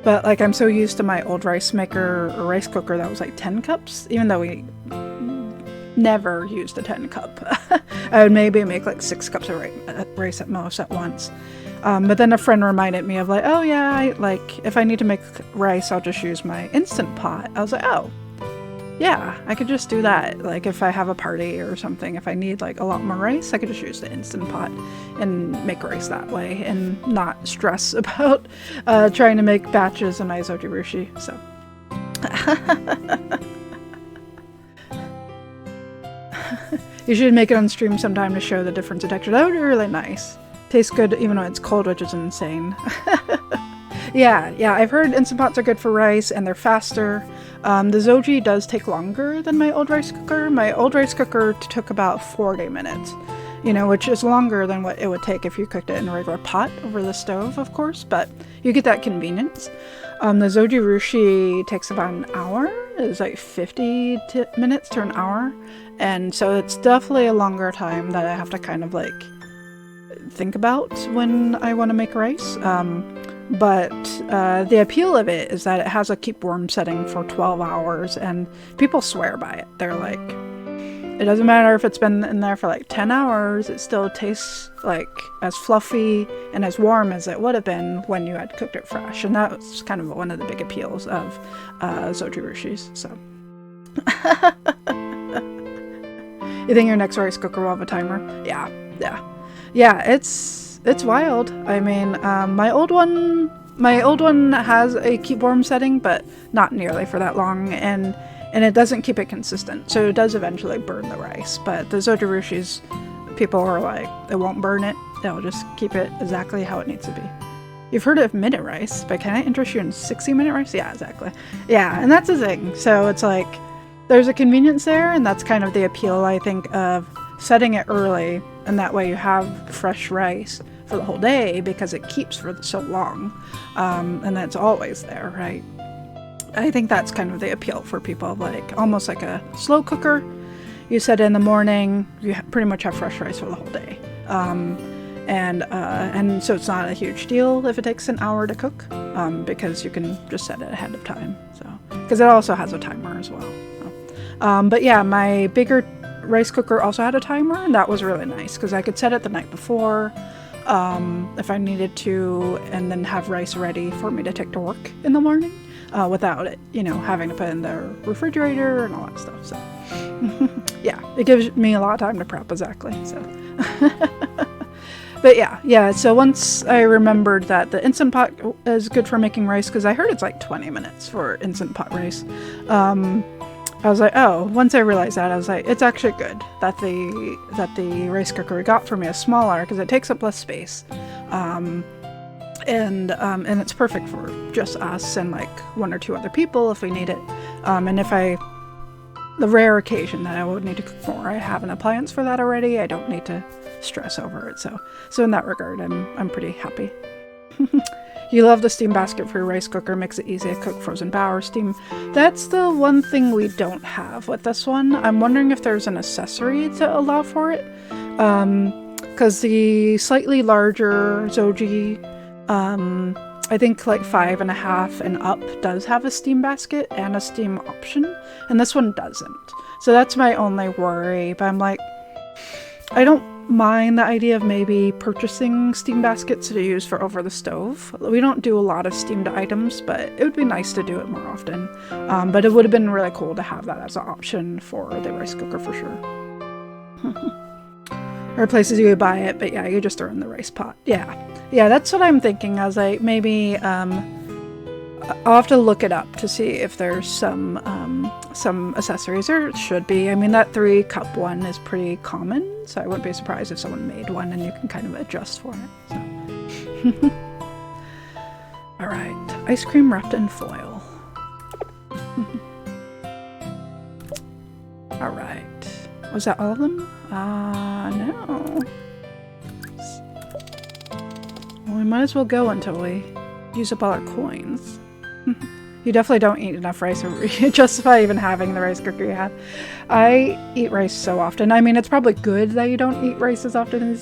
But like I'm so used to my old rice maker or rice cooker that was like 10 cups, even though we never used a 10 cup. I would maybe make like 6 cups of rice at most at once. But then a friend reminded me of like, oh yeah, if I need to make rice, I'll just use my Instant Pot. I was like, oh, yeah, I could just do that. Like if I have a party or something, if I need like a lot more rice, I could just use the Instant Pot and make rice that way and not stress about trying to make batches in my zojirushi. So you should make it on stream sometime to show the difference in texture. That would be really nice. Tastes good even when it's cold, which is insane. Yeah, I've heard Instant Pots are good for rice and they're faster. The zoji does take longer than my old rice cooker. My old rice cooker took about 40 minutes, which is longer than what it would take if you cooked it in a regular pot over the stove, of course, but you get that convenience. The zojirushi takes about an hour. It's like 50 minutes to an hour. And so it's definitely a longer time that I have to kind of like think about when I want to make rice. But the appeal of it is that it has a keep warm setting for 12 hours and people swear by it. They're like, it doesn't matter if it's been in there for like 10 hours, it still tastes like as fluffy and as warm as it would have been when you had cooked it fresh. And that was kind of one of the big appeals of zojirushis. So you think your next rice cooker will have a timer? Yeah, it's wild. I mean, my old one has a keep warm setting, but not nearly for that long, and it doesn't keep it consistent, so it does eventually burn the rice. But the zojirushis, people are like, it won't burn it. They'll just keep it exactly how it needs to be. You've heard of minute rice, but can I interest you in 60-minute rice? Yeah, exactly. Yeah, and that's the thing. So it's like, there's a convenience there, and that's kind of the appeal, I think, of setting it early, and that way you have fresh rice for the whole day because it keeps for so long, and that's always there, right? I think that's kind of the appeal for people, like almost like a slow cooker. You set it in the morning, you pretty much have fresh rice for the whole day, and so it's not a huge deal if it takes an hour to cook, because you can just set it ahead of time. So because it also has a timer as well. So, but yeah, my bigger rice cooker also had a timer, and that was really nice because I could set it the night before if I needed to, and then have rice ready for me to take to work in the morning without it, having to put in the refrigerator and all that stuff. So yeah, it gives me a lot of time to prep, exactly. So but yeah, so once I remembered that the Instant Pot is good for making rice, because I heard it's like 20 minutes for Instant Pot rice, I was like, oh, once I realized that, I was like, it's actually good that the rice cooker got for me is smaller because it takes up less space. And it's perfect for just us and like 1 or 2 other people if we need it. And if the rare occasion that I would need to cook more, I have an appliance for that already. I don't need to stress over it. So in that regard, I'm pretty happy. You love the steam basket for your rice cooker, makes it easy to cook frozen bao or steam. That's the one thing we don't have with this one. I'm wondering if there's an accessory to allow for it. Because the slightly larger Zoji, I think like 5.5 and up does have a steam basket and a steam option, and this one doesn't. So that's my only worry, but I'm like, I don't mind the idea of maybe purchasing steam baskets to use for over the stove. We don't do a lot of steamed items, but it would be nice to do it more often. But it would have been really cool to have that as an option for the rice cooker for sure. There are places you could buy it, but yeah, you just throw in the rice pot. Yeah, that's what I'm thinking. I was like, maybe I'll have to look it up to see if there's some accessories. There should be. I mean, that 3-cup one is pretty common, so I wouldn't be surprised if someone made one and you can kind of adjust for it. So. All right, ice cream wrapped in foil. All right, was that all of them? No. Well, we might as well go until we use up all our coins. You definitely don't eat enough rice or justify even having the rice cooker you have. I eat rice so often. I mean, it's probably good that you don't eat rice as often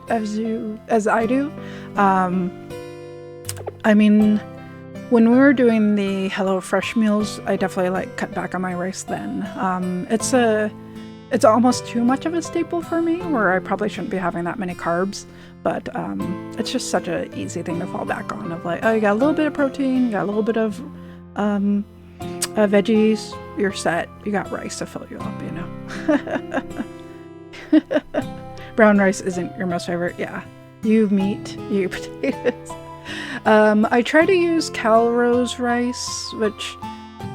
as I do. I mean, when we were doing the HelloFresh meals, I definitely like cut back on my rice then. It's almost too much of a staple for me, where I probably shouldn't be having that many carbs, but it's just such an easy thing to fall back on, of like, oh, you got a little bit of protein, you got a little bit of veggies, you're set, you got rice to fill you up, you know. Brown rice isn't your most favorite. Yeah, you meat, you potatoes. I try to use Calrose rice, which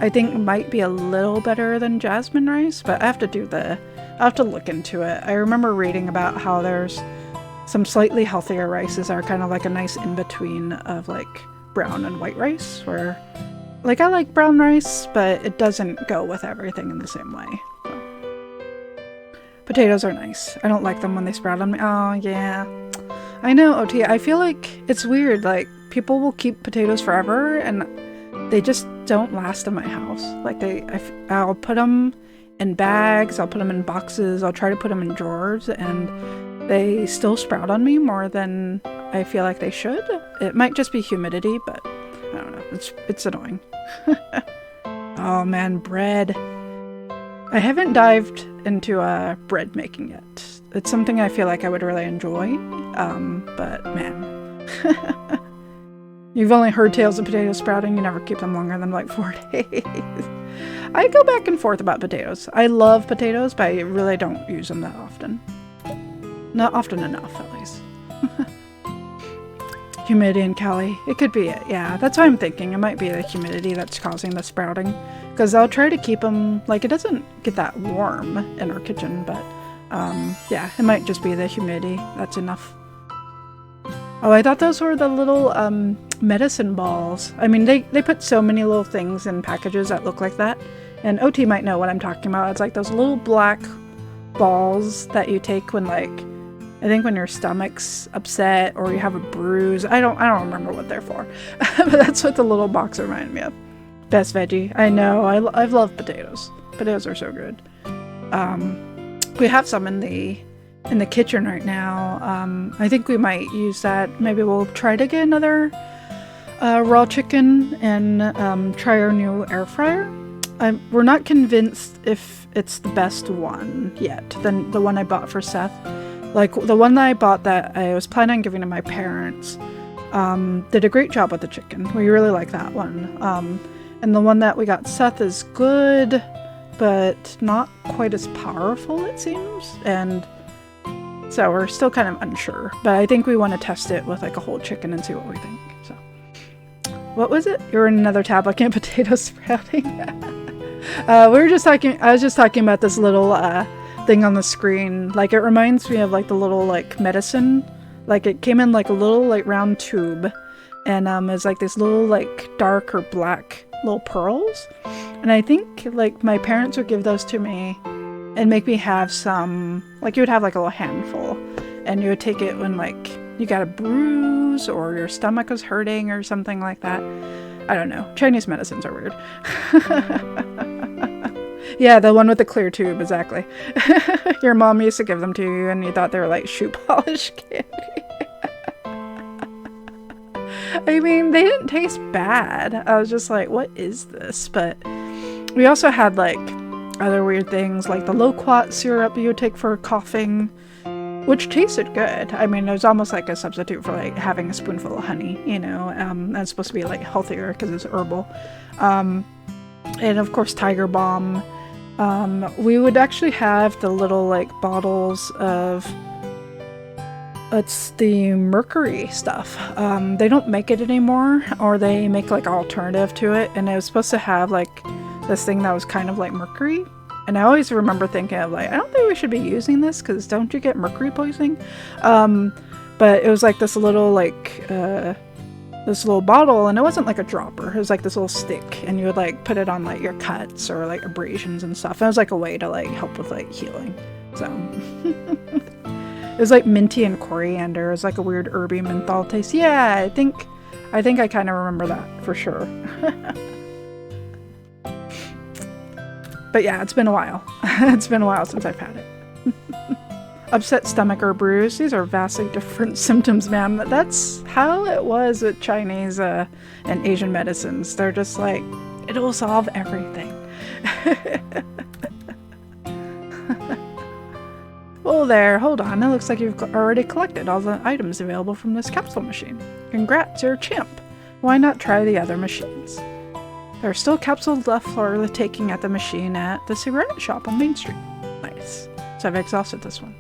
I think might be a little better than jasmine rice, but I have to look into it. I remember reading about how there's some slightly healthier rices are kind of like a nice in-between of like brown and white rice, where like I like brown rice, but it doesn't go with everything in the same way. So. Potatoes are nice. I don't like them when they sprout on me. Oh yeah. I know, OT. I feel like it's weird, like people will keep potatoes forever and they just don't last in my house. Like I'll put them in bags, I'll put them in boxes, I'll try to put them in drawers, and they still sprout on me more than I feel like they should. It might just be humidity, but I don't know. It's annoying. Oh man, bread. I haven't dived into bread making yet. It's something I feel like I would really enjoy, but man. You've only heard tales of potatoes sprouting, you never keep them longer than like 4 days. I go back and forth about potatoes. I love potatoes, but I really don't use them that often. Not often enough, at least. Humidity in Cali. It could be it, yeah. That's what I'm thinking. It might be the humidity that's causing the sprouting. Because I'll try to keep them, like, it doesn't get that warm in our kitchen, but yeah, it might just be the humidity. That's enough. Oh, I thought those were the little medicine balls. I mean, they put so many little things in packages that look like that. And OT might know what I'm talking about. It's like those little black balls that you take when, like, I think when your stomach's upset or you have a bruise. I don't remember what they're for. But that's what the little box reminded me of. Best veggie. I know. I've loved potatoes. Potatoes are so good. We have some in the kitchen right now. I think we might use that. Maybe we'll try to get another raw chicken and try our new air fryer. We're not convinced if it's the best one yet than the one I bought for Seth. Like the one that I bought that I was planning on giving to my parents did a great job with the chicken. We really like that one. And the one that we got Seth is good, but not quite as powerful, it seems. And so we're still kind of unsure, but I think we want to test it with like a whole chicken and see what we think. So, what was it? You're in another tab looking at potatoes sprouting. I was just talking about this little thing on the screen. Like it reminds me of like the little like medicine. Like it came in like a little like round tube, and it's like this little like dark or black little pearls. And I think like my parents would give those to me and make me have some, like you would have like a little handful and you would take it when like you got a bruise or your stomach is hurting or something like that. I don't know. Chinese medicines are weird. Yeah, the one with the clear tube, exactly. Your mom used to give them to you and you thought they were like shoe polish candy. I mean, they didn't taste bad. I was just like, what is this? But we also had like other weird things like the loquat syrup you would take for coughing, which tasted good. I mean, it was almost like a substitute for like having a spoonful of honey, you know. That's supposed to be like healthier because it's herbal. And of course, Tiger Balm. We would actually have the little like bottles of, it's the mercury stuff. They don't make it anymore, or they make like an alternative to it, and it was supposed to have like this thing that was kind of like mercury. And I always remember thinking of like, I don't think we should be using this because don't you get mercury poisoning? But it was like this little like this little bottle, and it wasn't like a dropper. It was like this little stick, and you would like put it on like your cuts or like abrasions and stuff. And it was like a way to like help with like healing. So it was like minty and coriander. It was like a weird herby menthol taste. Yeah, I think I kind of remember that for sure. But yeah, it's been a while. It's been a while since I've had it. Upset stomach or bruise. These are vastly different symptoms, man. That's how it was with Chinese and Asian medicines. They're just like, it'll solve everything. Well there, hold on. It looks like you've already collected all the items available from this capsule machine. Congrats, you're a champ. Why not try the other machines? There are still capsules left for the taking at the machine at the cigarette shop on Main Street. Nice. So I've exhausted this one.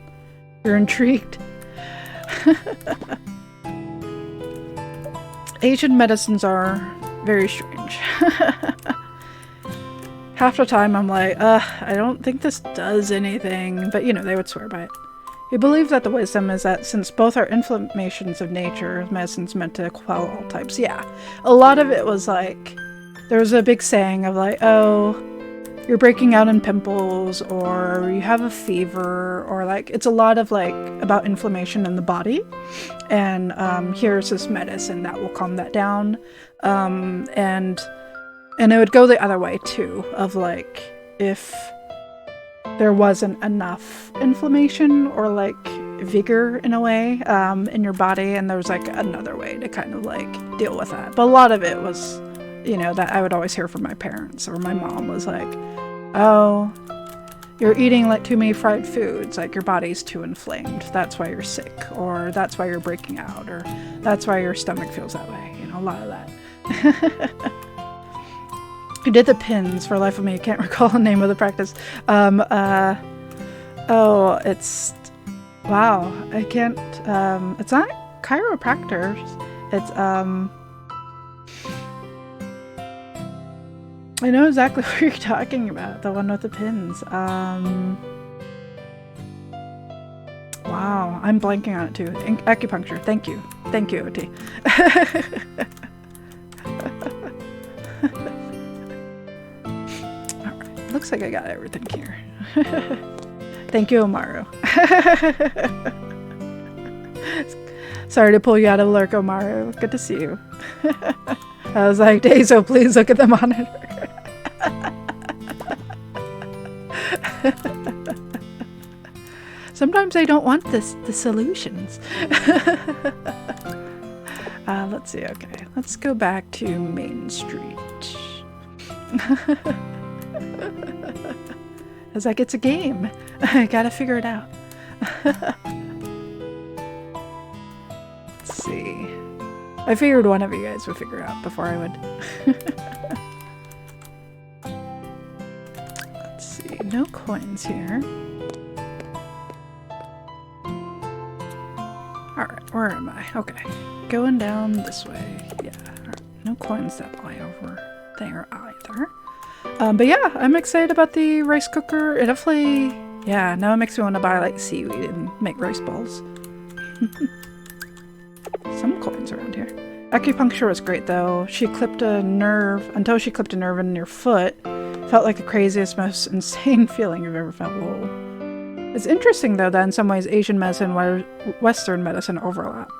You're intrigued? Asian medicines are very strange. Half the time I'm like, I don't think this does anything, but you know, they would swear by it. We believe that the wisdom is that since both are inflammations of nature, medicine's meant to quell all types. Yeah, a lot of it was like, there was a big saying of like, oh, you're breaking out in pimples, or you have a fever, or like, it's a lot of like about inflammation in the body. And here's this medicine that will calm that down. And it would go the other way too, of like, if there wasn't enough inflammation or like vigor in a way in your body, and there was like another way to kind of like deal with that. But a lot of it was, you know, that I would always hear from my parents or my mom was like, oh, you're eating like too many fried foods, like your body's too inflamed, that's why you're sick, or that's why you're breaking out, or that's why your stomach feels that way, you know, a lot of that. You did the pins. For the life of me, I can't recall the name of the practice. Oh, it's, wow, I can't, it's not chiropractors, it's, I know exactly what you're talking about, the one with the pins. Wow, I'm blanking on it too. Acupuncture, thank you, OT. Alright, looks like I got everything here. Thank you, Omaru. Sorry to pull you out of lurk, Omaru. Good to see you. I was like, Dazo, please look at the monitor. Sometimes I don't want the solutions. Let's see, okay. Let's go back to Main Street. I was like, it's a game. I gotta figure it out. Let's see. I figured one of you guys would figure out before I would. Let's see, no coins here. Alright, where am I? Okay, going down this way. Yeah, right. No coins that lie over there either. But yeah, I'm excited about the rice cooker. It definitely, yeah, now it makes me want to buy like seaweed and make rice balls. Some coins around here. Acupuncture was great though. She clipped a nerve, until she clipped a nerve in your foot. Felt like the craziest, most insane feeling you've ever felt. Whoa. It's interesting though that in some ways Asian medicine and Western medicine overlap.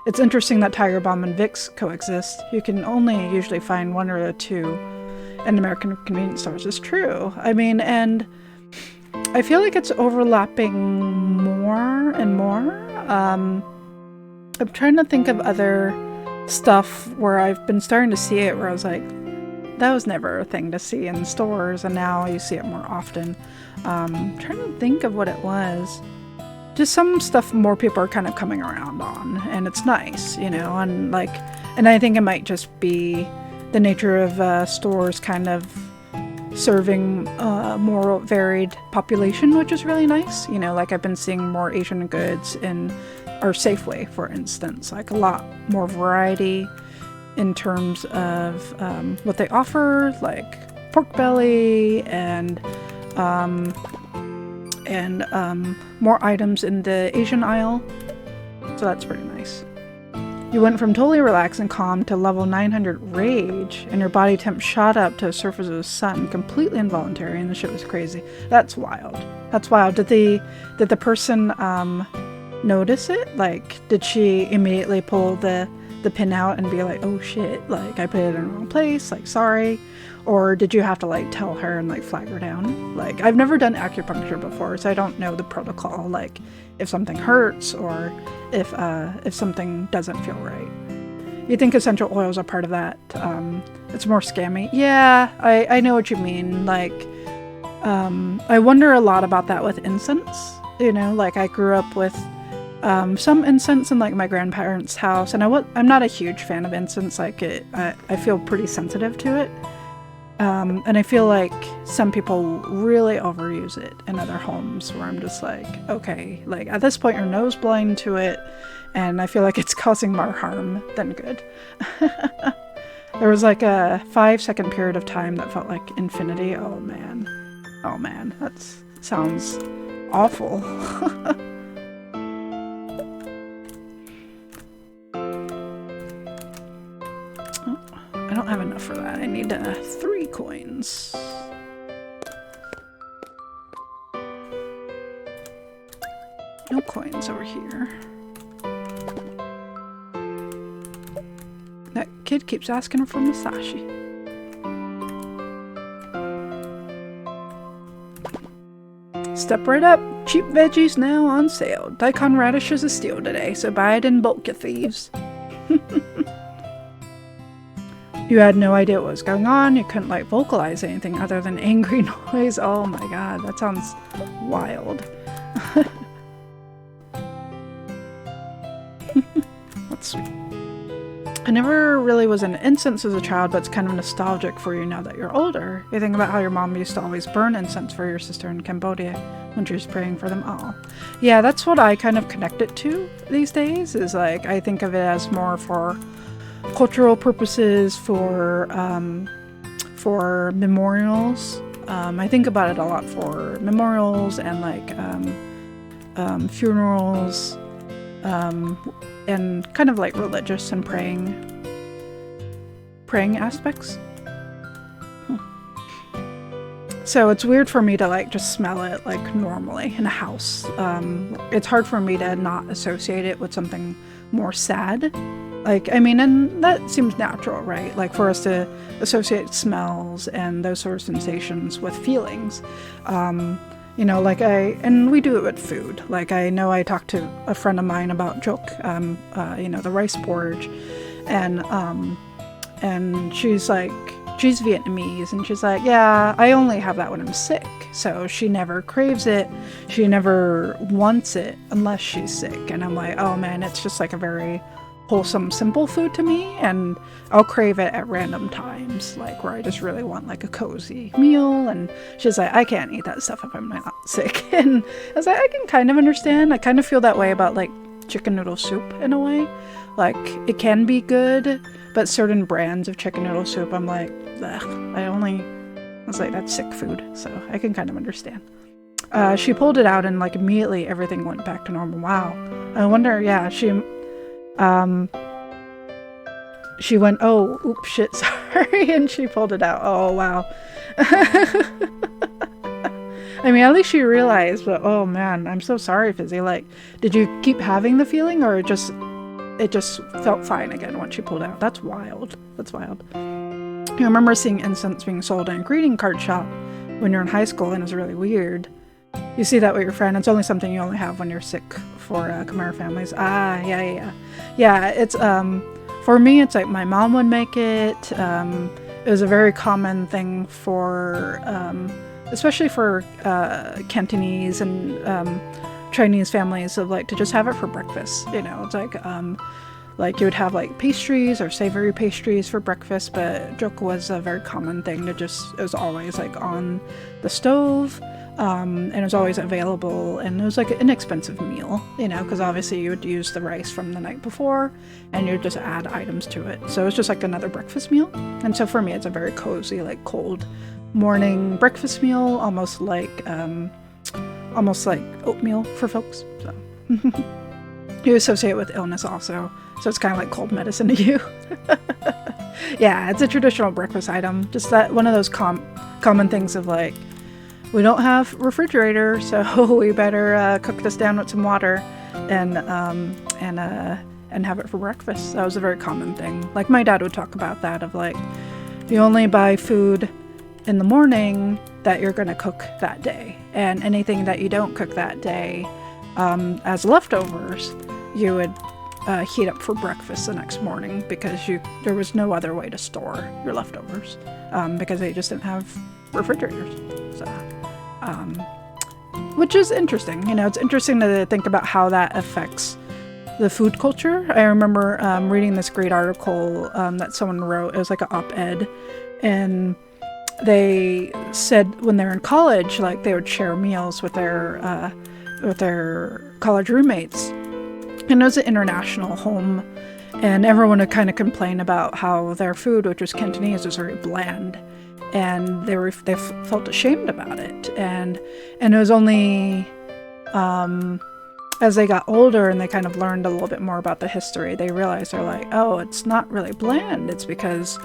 it's interesting that Tiger Balm and Vicks coexist. You can only usually find one or two in American convenience stores. It's true. I mean, and I feel like it's overlapping more and more. I'm trying to think of other stuff where I've been starting to see it where I was like, that was never a thing to see in stores, and now you see it more often. Trying to think of what it was. Just some stuff more people are kind of coming around on, and it's nice, you know, and I think it might just be the nature of stores kind of serving a more varied population, which is really nice. You know, like I've been seeing more Asian goods in our Safeway, for instance, like a lot more variety in terms of what they offer, like pork belly and more items in the Asian aisle. So that's pretty nice. You went from totally relaxed and calm to level 900 rage, and your body temp shot up to the surface of the sun, completely involuntary, and the shit was crazy. That's wild. That's wild. Did the person notice it? Like, did she immediately pull the pin out and be like, oh shit, like I put it in the wrong place, like sorry? Or did you have to like tell her and like flag her down? Like, I've never done acupuncture before, so I don't know the protocol, like if something hurts or if something doesn't feel right. You think essential oils are part of that? It's more scammy. Yeah, I know what you mean. Like, I wonder a lot about that with incense. You know, like I grew up with some incense in like my grandparents' house, and I'm not a huge fan of incense. Like I feel pretty sensitive to it. And I feel like some people really overuse it in other homes where I'm just like, okay, like at this point you're nose blind to it, and I feel like it's causing more harm than good. There was like a 5-second period of time that felt like infinity. Oh man, that sounds awful. I don't have enough for that. I need 3 coins. No coins over here. That kid keeps asking for Masashi. Step right up. Cheap veggies now on sale. Daikon radish is a steal today, so buy it in bulk, you thieves. You had no idea what was going on. You couldn't like vocalize anything other than angry noise. Oh my god, that sounds wild. That's sweet. I never really was into incense as a child, but it's kind of nostalgic for you now that you're older. You think about how your mom used to always burn incense for your sister in Cambodia when she was praying for them all. Yeah, that's what I kind of connect it to these days, is like I think of it as more for cultural purposes, for memorials. I think about it a lot for memorials and like funerals, and kind of like religious and praying aspects. So it's weird for me to like just smell it like normally in a house. It's hard for me to not associate it with something more sad. Like, I mean, and that seems natural, right? Like for us to associate smells and those sort of sensations with feelings. You know, like and we do it with food. Like I know I talked to a friend of mine about jok, you know, the rice porridge, and she's like, she's Vietnamese, and she's like, yeah, I only have that when I'm sick. So she never craves it. She never wants it unless she's sick. And I'm like, oh man, it's just like a very wholesome, simple food to me, and I'll crave it at random times, like where I just really want like a cozy meal. And she's like, I can't eat that stuff if I'm not sick. And I was like, I can kind of understand. I kind of feel that way about like chicken noodle soup in a way. Like it can be good, but certain brands of chicken noodle soup, I'm like, ugh, I was like, that's sick food. So I can kind of understand. She pulled it out and like immediately everything went back to normal. Wow. I wonder, yeah, she went, oh, oops, shit, sorry, and she pulled it out. Oh, wow. I mean, at least she realized, but oh man, I'm so sorry, Fizzy. Like, did you keep having the feeling, or just it just felt fine again once you pulled out. That's wild. That's wild. I remember seeing incense being sold in a greeting card shop when you're in high school, and it was really weird. You see that with your friend. It's only something you only have when you're sick for Khmer families. Yeah, it's for me, it's like my mom would make it. It was a very common thing for especially for Cantonese and Chinese families, of like to just have it for breakfast. You know, it's like you would have like pastries or savory pastries for breakfast, but jok was a very common thing it was always like on the stove, and it was always available, and it was like an inexpensive meal, you know, because obviously you would use the rice from the night before and you'd just add items to it. So it's just like another breakfast meal. And so for me, it's a very cozy, like cold morning breakfast meal, almost like oatmeal for folks. So you associate it with illness also, so it's kind of like cold medicine to you. Yeah, it's a traditional breakfast item. Just that one of those common things of like, we don't have refrigerator, so we better cook this down with some water and have it for breakfast. That was a very common thing. Like my dad would talk about that of like, you only buy food in the morning that you're going to cook that day, and anything that you don't cook that day as leftovers, you would heat up for breakfast the next morning, because there was no other way to store your leftovers, because they just didn't have refrigerators. So, which is interesting. You know, it's interesting to think about how that affects the food culture. I remember reading this great article that someone wrote. It was like an op-ed, and they said when they were in college, like they would share meals with their college roommates, and it was an international home, and everyone would kind of complain about how their food, which was Cantonese, was very bland, and they felt ashamed about it, and it was only as they got older and they kind of learned a little bit more about the history, they realized they're like, oh, it's not really bland. It's because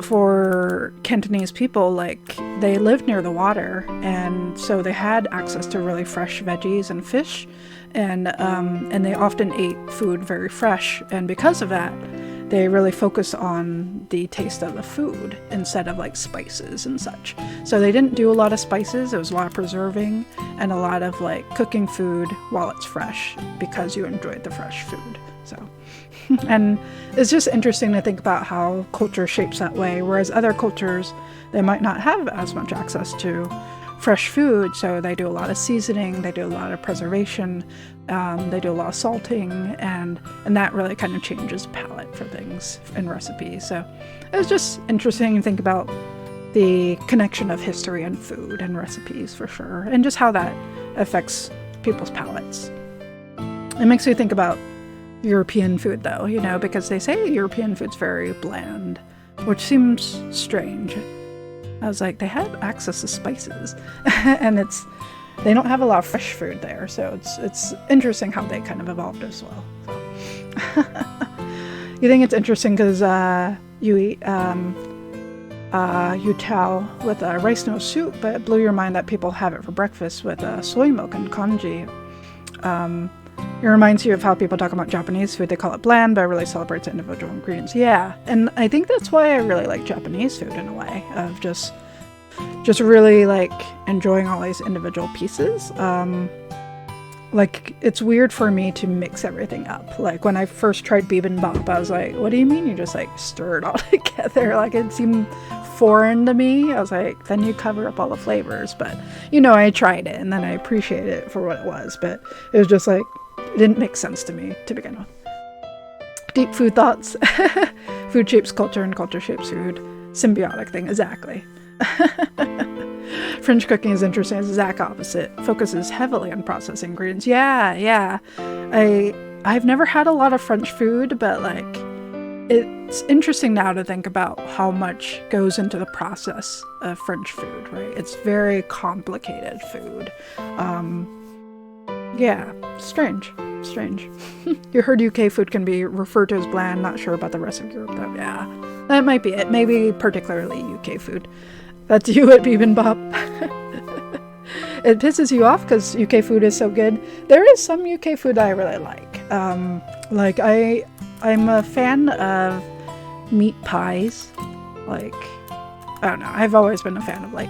for Cantonese people, like they lived near the water, and so they had access to really fresh veggies and fish, and they often ate food very fresh, and because of that, they really focus on the taste of the food instead of like spices and such. So they didn't do a lot of spices. It was a lot of preserving and a lot of like cooking food while it's fresh, because you enjoyed the fresh food. So, and it's just interesting to think about how culture shapes that way, whereas other cultures, they might not have as much access to fresh food, so they do a lot of seasoning, they do a lot of preservation, they do a lot of salting, and that really kind of changes palate for things in recipes. So it was just interesting to think about the connection of history and food and recipes for sure, and just how that affects people's palates. It makes me think about European food though, you know, because they say European food's very bland, which seems strange. I was like, they have access to spices, and they don't have a lot of fresh food there, so it's interesting how they kind of evolved as well. So. You think it's interesting because you eat yutao with rice noodle soup, but it blew your mind that people have it for breakfast with soy milk and congee. It reminds you of how people talk about Japanese food. They call it bland, but it really celebrates individual ingredients. Yeah, and I think that's why I really like Japanese food in a way, of just really like enjoying all these individual pieces. Like, it's weird for me to mix everything up. Like, when I first tried bibimbap, I was like, what do you mean you just like stir it all together? Like, it seemed foreign to me. I was like, then you cover up all the flavors. But, you know, I tried it, and then I appreciated it for what it was. But it was just like, it didn't make sense to me to begin with. Deep food thoughts. Food shapes culture and culture shapes food. Symbiotic thing, exactly. French cooking is interesting. It's the exact opposite. Focuses heavily on processed ingredients. Yeah. I've never had a lot of French food, but like, it's interesting now to think about how much goes into the process of French food, right? It's very complicated food. Yeah, strange. You heard UK food can be referred to as bland. Not sure about the rest of Europe though. Yeah, that might be it. Maybe particularly UK food. That's you at bibimbap. It pisses you off because UK food is so good. There is some UK food that I really like. Like I'm a fan of meat pies. Like, I don't know, I've always been a fan of like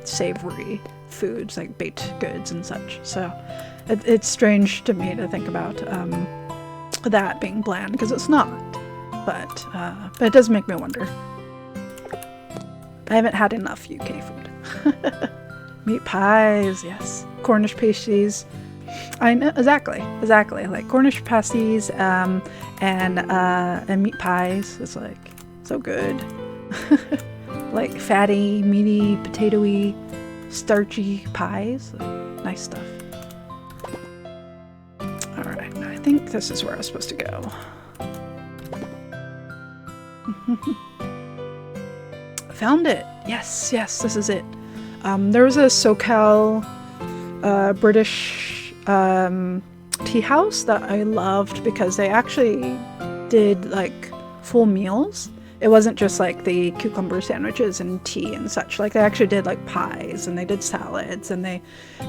savory foods, like baked goods and such. So it's strange to me to think about that being bland, because it's not. But it does make me wonder. I haven't had enough UK food. Meat pies, yes. Cornish pasties. I know, exactly. Like Cornish pasties and meat pies. It's like so good. Like fatty, meaty, potatoey, starchy pies. Nice stuff. Alright, I think this is where I was supposed to go. Found it! Yes, this is it. There was a SoCal British tea house that I loved because they actually did like full meals. It wasn't just like the cucumber sandwiches and tea and such. Like they actually did like pies and they did salads and they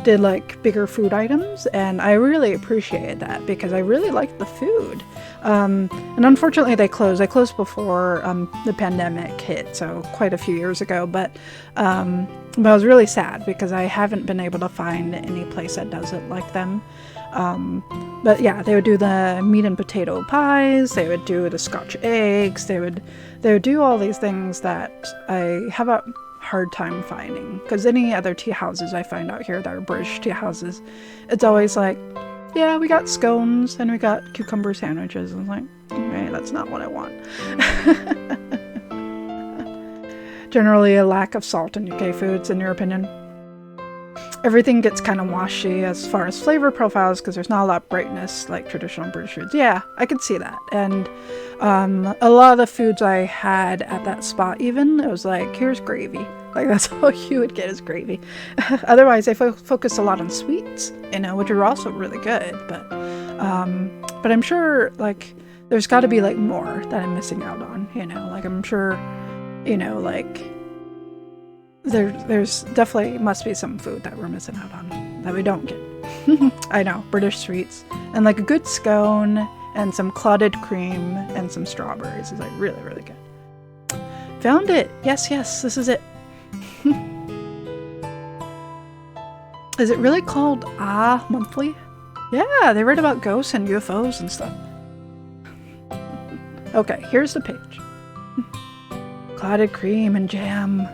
did like bigger food items, and I really appreciated that because I really liked the food. And unfortunately they closed. They closed before the pandemic hit, so quite a few years ago. But I was really sad because I haven't been able to find any place that does it like them. But yeah, they would do the meat and potato pies, they would do the Scotch eggs, they would do all these things that I have a hard time finding. Because any other tea houses I find out here that are British tea houses, it's always like, yeah, we got scones and we got cucumber sandwiches. And I'm like, okay, that's not what I want. Generally a lack of salt in UK foods, in your opinion. Everything gets kind of washy as far as flavor profiles because there's not a lot of brightness like traditional British foods. Yeah, I can see that. And a lot of the foods I had at that spot, even, it was like, here's gravy. Like that's all you would get is gravy. Otherwise, they focus a lot on sweets, which are also really good. But I'm sure like there's got to be like more that I'm missing out on. Like I'm sure, like. There's definitely must be some food that we're missing out on that we don't get. I know, British sweets. And like a good scone and some clotted cream and some strawberries is like really, really good. Found it! Yes, this is it. Is it really called Monthly? Yeah, they write about ghosts and UFOs and stuff. Okay, here's the page. Clotted cream and jam.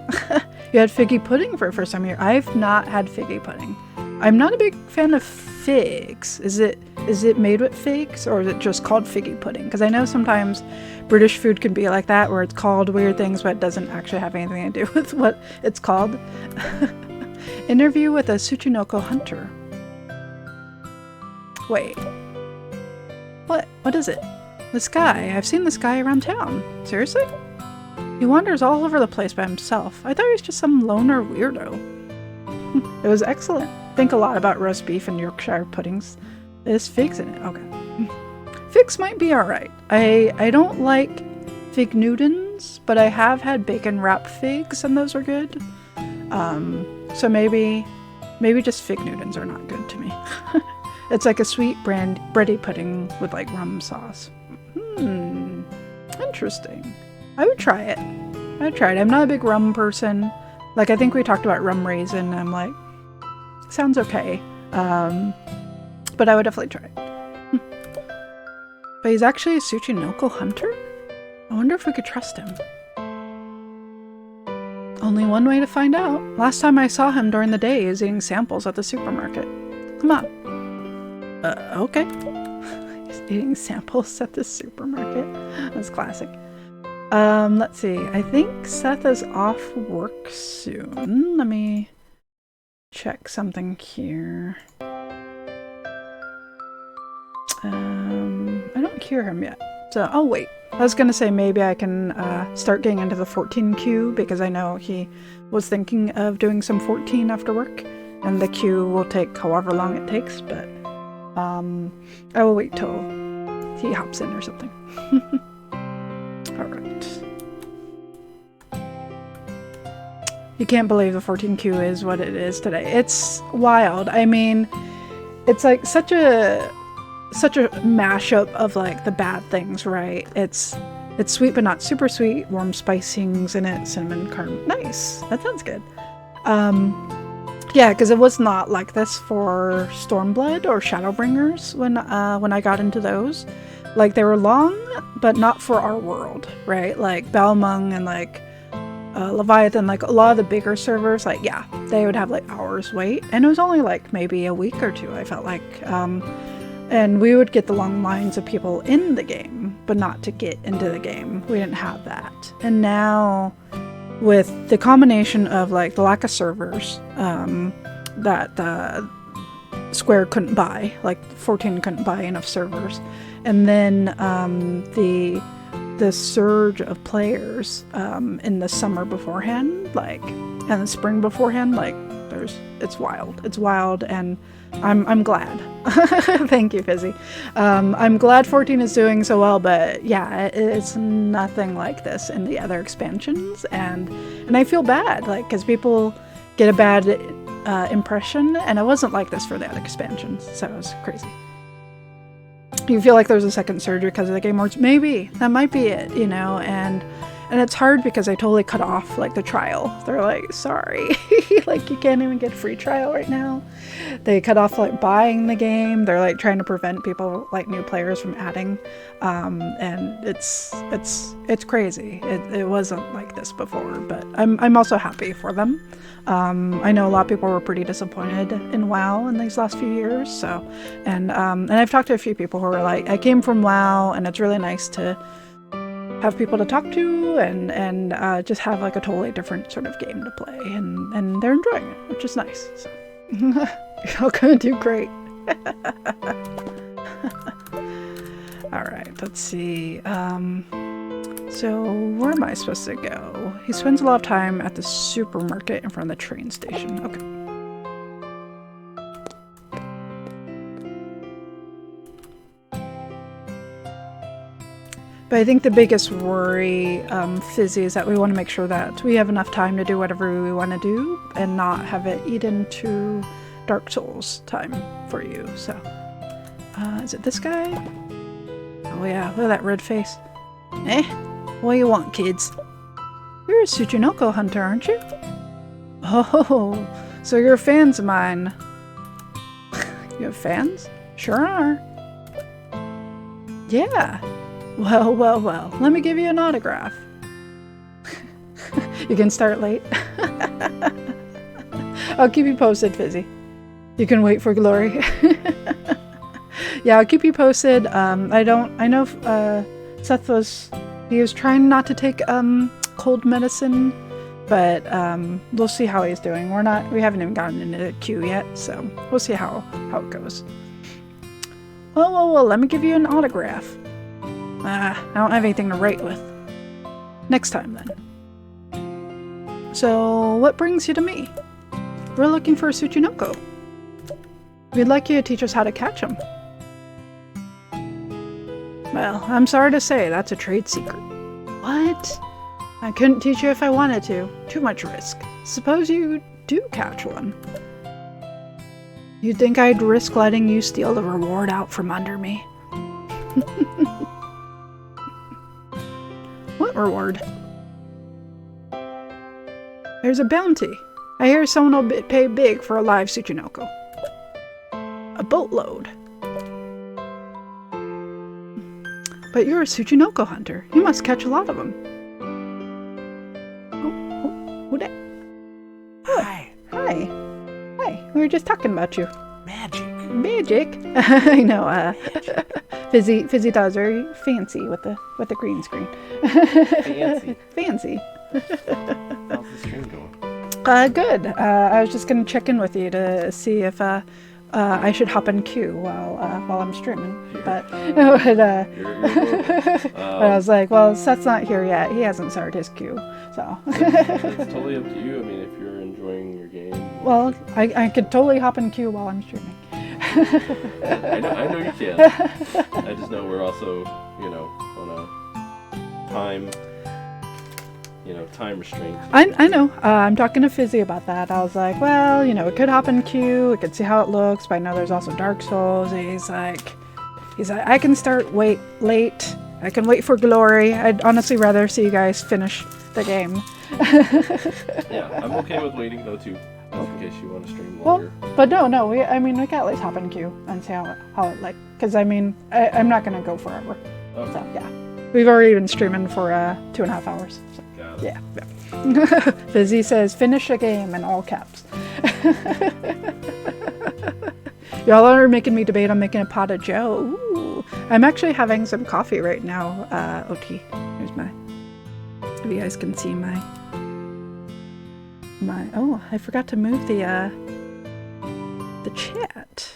You had figgy pudding for the first time here. I've not had figgy pudding. I'm not a big fan of figs. Is it made with figs or is it just called figgy pudding? Because I know sometimes British food can be like that where it's called weird things but it doesn't actually have anything to do with what it's called. Interview with a Tsuchinoko hunter. Wait. What is it? This guy. I've seen this guy around town. Seriously? He wanders all over the place by himself. I thought he was just some loner weirdo. It was excellent. Think a lot about roast beef and Yorkshire puddings. There's figs in it. Okay. Figs might be alright. I don't like fig Newtons, but I have had bacon wrapped figs and those are good. So maybe just fig Newtons are not good to me. It's like a sweet bready pudding with like rum sauce. Interesting. I would try it. I'm not a big rum person. Like, I think we talked about rum raisin. I'm like, sounds okay. But I would definitely try it. But he's actually a Tsuchinoko hunter? I wonder if we could trust him. Only one way to find out. Last time I saw him during the day, he was eating samples at the supermarket. Come on. Okay. He's eating samples at the supermarket. That's classic. Let's see. I think Seth is off work soon. Let me check something here. I don't hear him yet. So, oh wait. I was gonna say maybe I can start getting into the 14 queue because I know he was thinking of doing some 14 after work, and the queue will take however long it takes, but I will wait till he hops in or something. Alright. You can't believe the 14Q is what it is today. It's wild. I mean, it's like such a such a mashup of like the bad things, right? It's sweet but not super sweet, warm spicings in it, cinnamon caramel. Nice, that sounds good. Yeah, because it was not like this for Stormblood or Shadowbringers when I got into those. Like, they were long, but not for our world, right? Like Balmung and like Leviathan, like a lot of the bigger servers, like, yeah, they would have like hours wait, and it was only like maybe a week or two, I felt like. And we would get the long lines of people in the game, but not to get into the game. We didn't have that. And now, with the combination of like the lack of servers that Square couldn't buy, like 14 couldn't buy enough servers, and then the surge of players in the summer beforehand, like, and the spring beforehand, like, it's wild, and I'm glad. Thank you, Fizzy. I'm glad 14 is doing so well, but yeah, it's nothing like this in the other expansions, and I feel bad, like, because people get a bad impression, and it wasn't like this for the other expansions, so it was crazy. You feel like there's a second surge because of the game awards. Maybe that might be it, you know, and it's hard because they totally cut off like the trial. They're like, sorry, like you can't even get a free trial right now. They cut off like buying the game. They're like trying to prevent people, like new players, from adding, and it's crazy. It wasn't like this before, but I'm also happy for them. I know a lot of people were pretty disappointed in WoW in these last few years. So, and I've talked to a few people who are like, I came from WoW, and it's really nice to have people to talk to and just have like a totally different sort of game to play, and they're enjoying it, which is nice. So, you're gonna do great. All right, let's see. So where am I supposed to go? He spends a lot of time at the supermarket in front of the train station. Okay. But I think the biggest worry, Fizzy, is that we want to make sure that we have enough time to do whatever we want to do and not have it eat into Dark Souls time for you. So, is it this guy? Oh yeah, look at that red face. Eh? What do you want, kids? You're a Tsuchinoko hunter, aren't you? Oh, so you're fans of mine. You have fans? Sure are. Yeah. Well, let me give you an autograph. You can start late. I'll keep you posted, Fizzy. You can wait for glory. Yeah, I'll keep you posted. I know Seth he was trying not to take cold medicine, but we'll see how he's doing. We haven't even gotten into the queue yet, so we'll see how it goes. Well, let me give you an autograph. I don't have anything to write with. Next time, then. So, what brings you to me? We're looking for a Tsuchinoko. We'd like you to teach us how to catch them. Well, I'm sorry to say, that's a trade secret. What? I couldn't teach you if I wanted to. Too much risk. Suppose you do catch one. You'd think I'd risk letting you steal the reward out from under me? What reward? There's a bounty. I hear someone will pay big for a live Tsuchinoko. A boatload. But you're a Tsuchinoko hunter. You must catch a lot of them. Who that? Oh, hi. We were just talking about you. Magic. I know. Fizzy thought it was very fancy with the green screen. Fancy. How's the stream going? Good. I was just gonna check in with you to see if I should hop in queue while I'm streaming, but I was like, well, Seth's not here yet. He hasn't started his queue, so. It's totally up to you. I mean, if you're enjoying your game. Well, I could totally hop in queue while I'm streaming. I know you can. I just know we're also, on a time restraint. I know. I'm talking to Fizzy about that. I was like, well, it could hop in queue. We could see how it looks, but I know there's also Dark Souls. He's like, He's like, I can start late. I can wait for glory. I'd honestly rather see you guys finish the game. Yeah, I'm okay with waiting though too, just in case you want to stream longer. Well, but no, we can at least hop in queue and see how it like, because I mean, I'm not gonna go forever. Okay. So yeah, we've already been streaming for 2.5 hours. So, Got it. yeah. Fizzy says, finish the game in all caps. Y'all are making me debate on making a pot of Joe. Ooh. I'm actually having some coffee right now. OT. Here's my. If you guys can see my. Oh, I forgot to move the chat.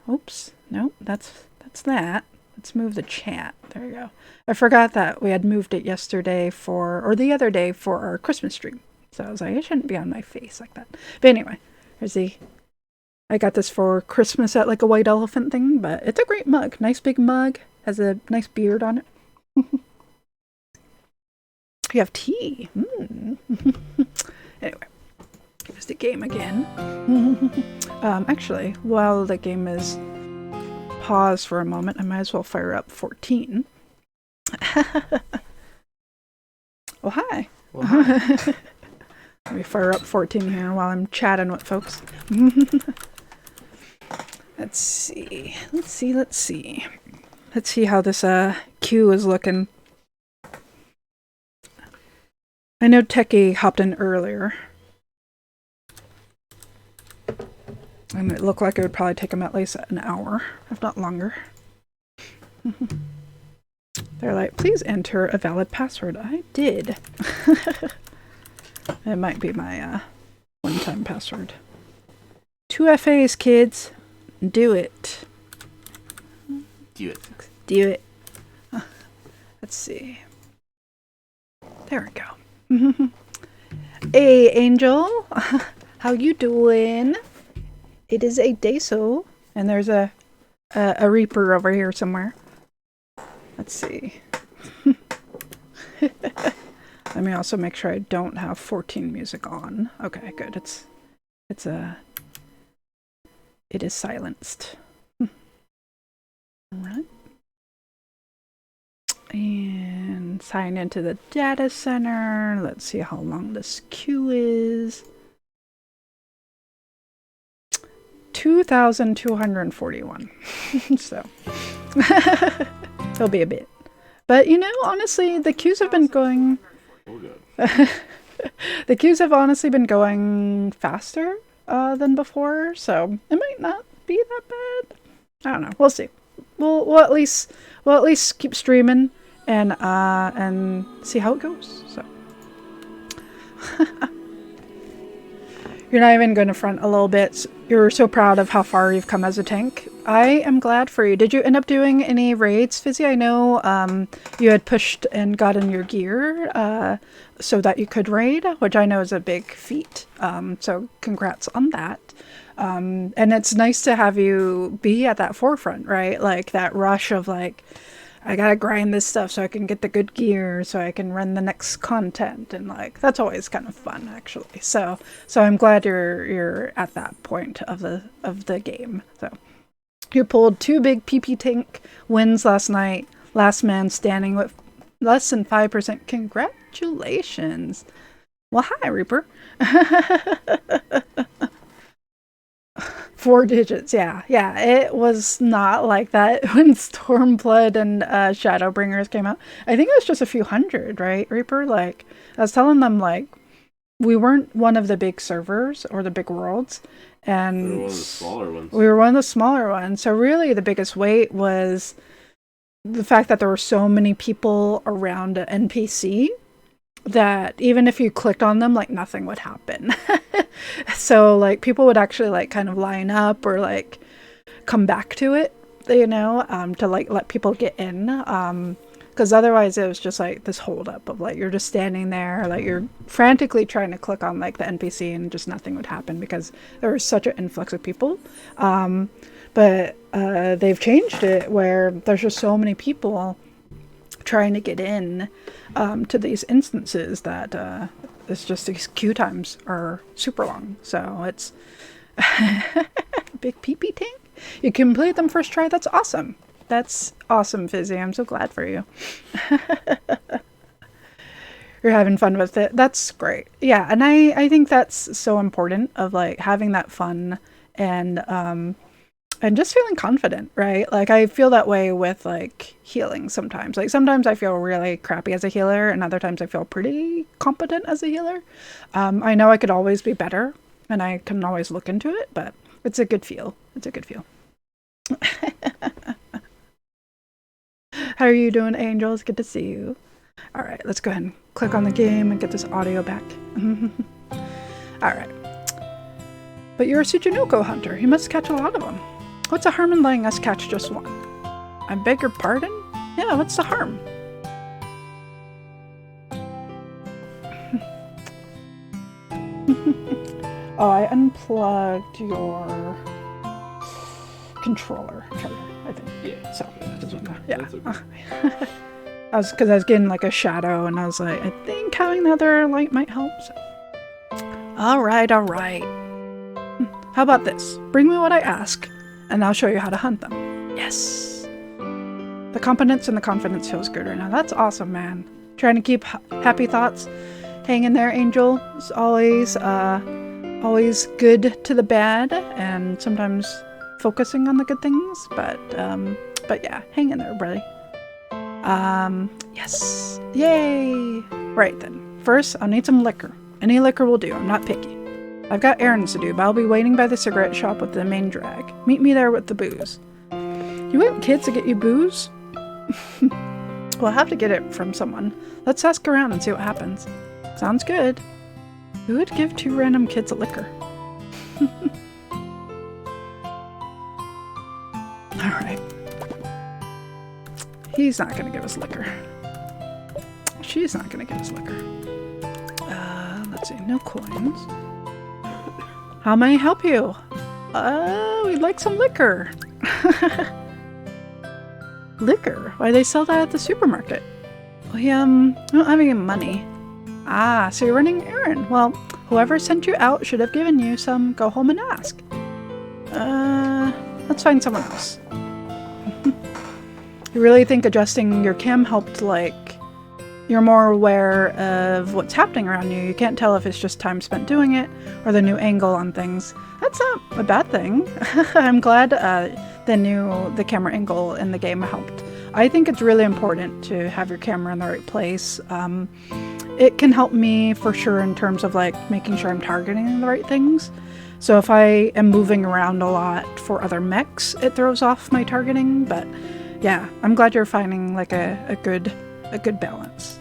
Oops. Nope. That's that. Let's move the chat. There we go. I forgot that we had moved it yesterday the other day for our Christmas stream. So I was like, it shouldn't be on my face like that. But anyway, here's I got this for Christmas at like a white elephant thing, but it's a great mug. Nice big mug. Has a nice beard on it. You have tea. Anyway, here's the game again. Actually, while the game is paused for a moment, I might as well fire up 14. Oh, hi. Well, hi. Let me fire up 14 here while I'm chatting with folks. Let's see. Let's see how this queue is looking. I know Techie hopped in earlier. And it looked like it would probably take him at least an hour, if not longer. They're like, please enter a valid password. I did. It might be my one-time password. 2 FAs, kids. Do it. Do it. Do it. Let's see. There we go. Hey, Angel. How you doing? It is a day so. And there's a Reaper over here somewhere. Let's see. Let me also make sure I don't have 14 music on. Okay, good. It is silenced. Alright. And sign into the data center. Let's see how long this queue is. 2,241. So it'll be a bit. But you know, honestly, the queues have been going. The queues have honestly been going faster than before, so it might not be that bad. I don't know. We'll see. We'll at least keep streaming and see how it goes. So you're not even going to front a little bit. You're so proud of how far you've come as a tank. I am glad for you. Did you end up doing any raids, Fizzy? I know you had pushed and gotten your gear so that you could raid, which I know is a big feat. So congrats on that. And it's nice to have you be at that forefront, right? Like that rush of like, I gotta grind this stuff so I can get the good gear, so I can run the next content, and like that's always kind of fun, actually. So I'm glad you're at that point of the game. So you pulled 2 big PP tank wins last night. Last man standing with less than 5%. Congratulations. Well, hi, Reaper. 4 digits, yeah. It was not like that when Stormblood and Shadowbringers came out. I think it was just a few hundred, right, Reaper? Like, I was telling them, like, we weren't one of the big servers or the big worlds, and we were one of the smaller ones. We were one of the smaller ones. So really, the biggest weight was the fact that there were so many people around an NPC that even if you clicked on them, like nothing would happen. So like people would actually like kind of line up or like come back to it, you know, to like let people get in. Because otherwise it was just like this hold up of like you're just standing there, like you're frantically trying to click on like the NPC and just nothing would happen because there was such an influx of people. But they've changed it where there's just so many people trying to get in to these instances that it's just these queue times are super long. So it's big PP tank. You complete them first try. That's awesome. That's awesome, Fizzy. I'm so glad for you. You're having fun with it. That's great. Yeah, and I think that's so important of like having that fun and just feeling confident, right? Like I feel that way with like healing sometimes. Like sometimes I feel really crappy as a healer, and other times I feel pretty competent as a healer. I know I could always be better, and I can always look into it, but it's a good feel. It's a good feel. How are you doing, Angel? It's good to see you. All right, let's go ahead and click on the game and get this audio back. All right. But you're a Tsuchinoko hunter. You must catch a lot of them. What's the harm in letting us catch just one? I beg your pardon? Yeah, what's the harm? Oh, I unplugged your controller charger, I think. Yeah. So, yeah. Okay. Because I was getting like a shadow, and I was like, I think having the other light might help. So. All right. How about this? Bring me what I ask, and I'll show you how to hunt them. Yes. The competence and the confidence feels good right now. That's awesome, man. Trying to keep happy thoughts. Hang in there, Angel. It's always good to the bad, and sometimes focusing on the good things. But yeah, hang in there, buddy. Yes. Yay! Right then. First, I'll need some liquor. Any liquor will do. I'm not picky. I've got errands to do, but I'll be waiting by the cigarette shop with the main drag. Meet me there with the booze. You want kids to get you booze? Well, I'll have to get it from someone. Let's ask around and see what happens. Sounds good. Who would give 2 random kids a liquor? Alright. He's not gonna give us liquor. She's not gonna give us liquor. Let's see. No coins. How may I help you? We'd like some liquor. Liquor? Why, they sell that at the supermarket. We don't have any money. Ah, so you're running an errand. Well, whoever sent you out should have given you some. Go home and ask. Let's find someone else. You really think adjusting your cam helped, like, you're more aware of what's happening around you. You can't tell if it's just time spent doing it or the new angle on things. That's not a bad thing. I'm glad the camera angle in the game helped. I think it's really important to have your camera in the right place. It can help me for sure in terms of like making sure I'm targeting the right things. So if I am moving around a lot for other mechs, it throws off my targeting. But yeah, I'm glad you're finding like a good balance.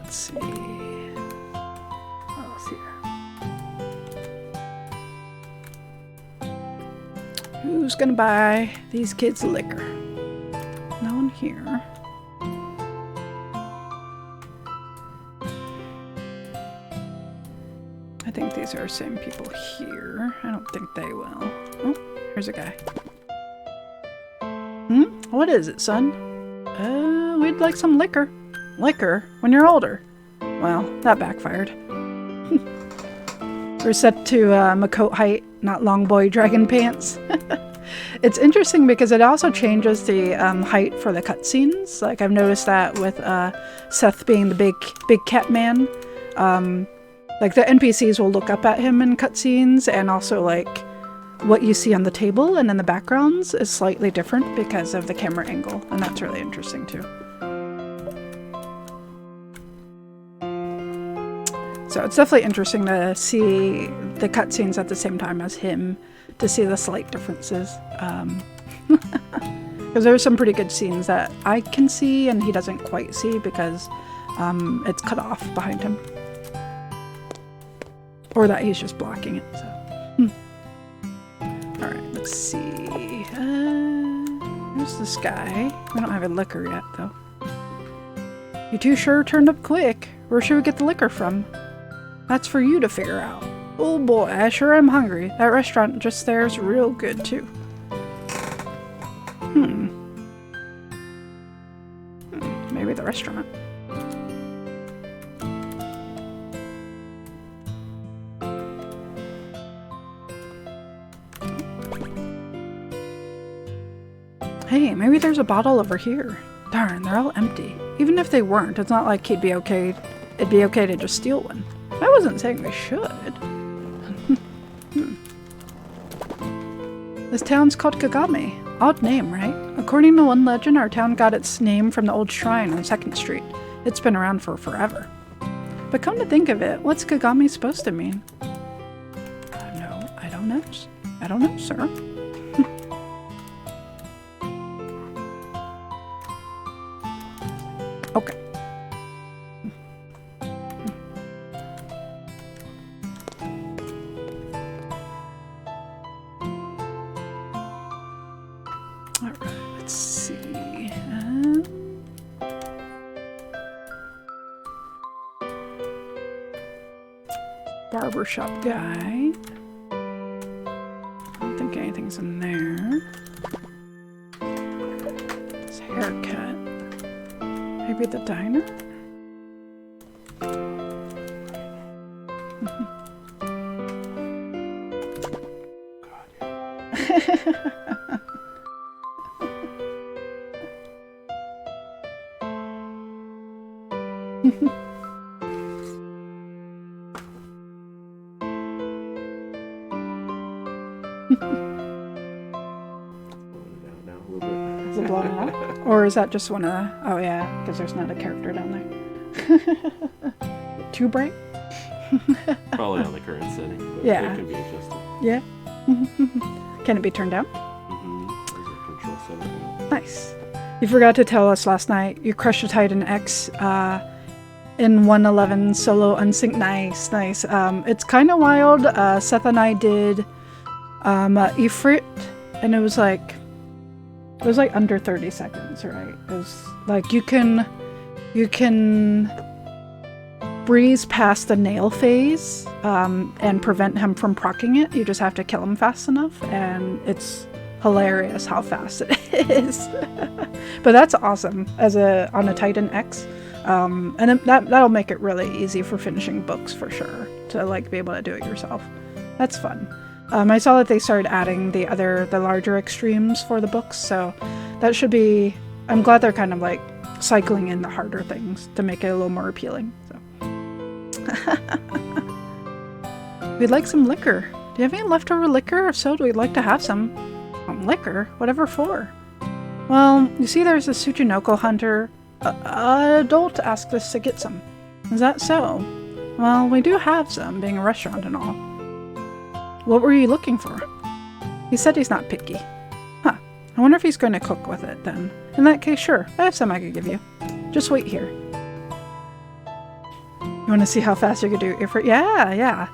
Let's see. What else here? Who's gonna buy these kids liquor? No one here. I think these are the same people here. I don't think they will. Oh, here's a guy. What is it, son? We'd like some liquor. Liquor? When you're older? Well, that backfired. We're set to Makote height, not long boy dragon pants. It's interesting because it also changes the height for the cutscenes. Like I've noticed that with Seth being the big cat man. Like the NPCs will look up at him in cutscenes, and also like what you see on the table and in the backgrounds is slightly different because of the camera angle, and that's really interesting too. So it's definitely interesting to see the cutscenes at the same time as him, to see the slight differences. Because there are some pretty good scenes that I can see and he doesn't quite see because it's cut off behind him. Or that he's just blocking it. So. Alright, let's see. There's this guy. We don't have a liquor yet, though. You two sure turned up quick. Where should we get the liquor from? That's for you to figure out. Oh boy, I sure am hungry. That restaurant just there is real good, too. Maybe the restaurant. Hey, maybe there's a bottle over here. Darn, they're all empty. Even if they weren't, it's not like it'd be okay to just steal one. I wasn't saying we should. This town's called Kagame. Odd name, right? According to one legend, our town got its name from the old shrine on 2nd Street. It's been around for forever. But come to think of it, what's Kagame supposed to mean? No, I don't know. I don't know, sir. Okay. Alright, let's see. Barbershop guy. I don't think anything's in there. His haircut. Maybe the diner? Is it blowing up? Or is that just one of the... Oh yeah, because there's not a character down there. Too bright? Probably on the current setting, but Yeah. it can be adjusted. Yeah. Can it be turned down? There's a control setting. Nice. You forgot to tell us last night you crushed a Titan X in 111 solo unsync. Nice. It's kind of wild. Seth and I did Ifrit, and it was like under 30 seconds, right? It was like you can breeze past the nail phase and prevent him from proccing it. You just have to kill him fast enough, and it's hilarious how fast it is. But that's awesome on a Titan X, and that'll make it really easy for finishing books for sure, to like be able to do it yourself. That's fun. I saw that they started adding the larger extremes for the books, so that should be... I'm glad they're kind of like cycling in the harder things to make it a little more appealing. So. We'd like some liquor. Do you have any leftover liquor? If so, we'd like to have some. Liquor? Whatever for? Well, you see there's a Tsuchinoko hunter. Adult asked us to get some. Is that so? Well, we do have some, being a restaurant and all. What were you looking for? He said he's not picky. Huh. I wonder if he's going to cook with it then. In that case, sure. I have some I could give you. Just wait here. You want to see how fast you could do Ifrit? Yeah.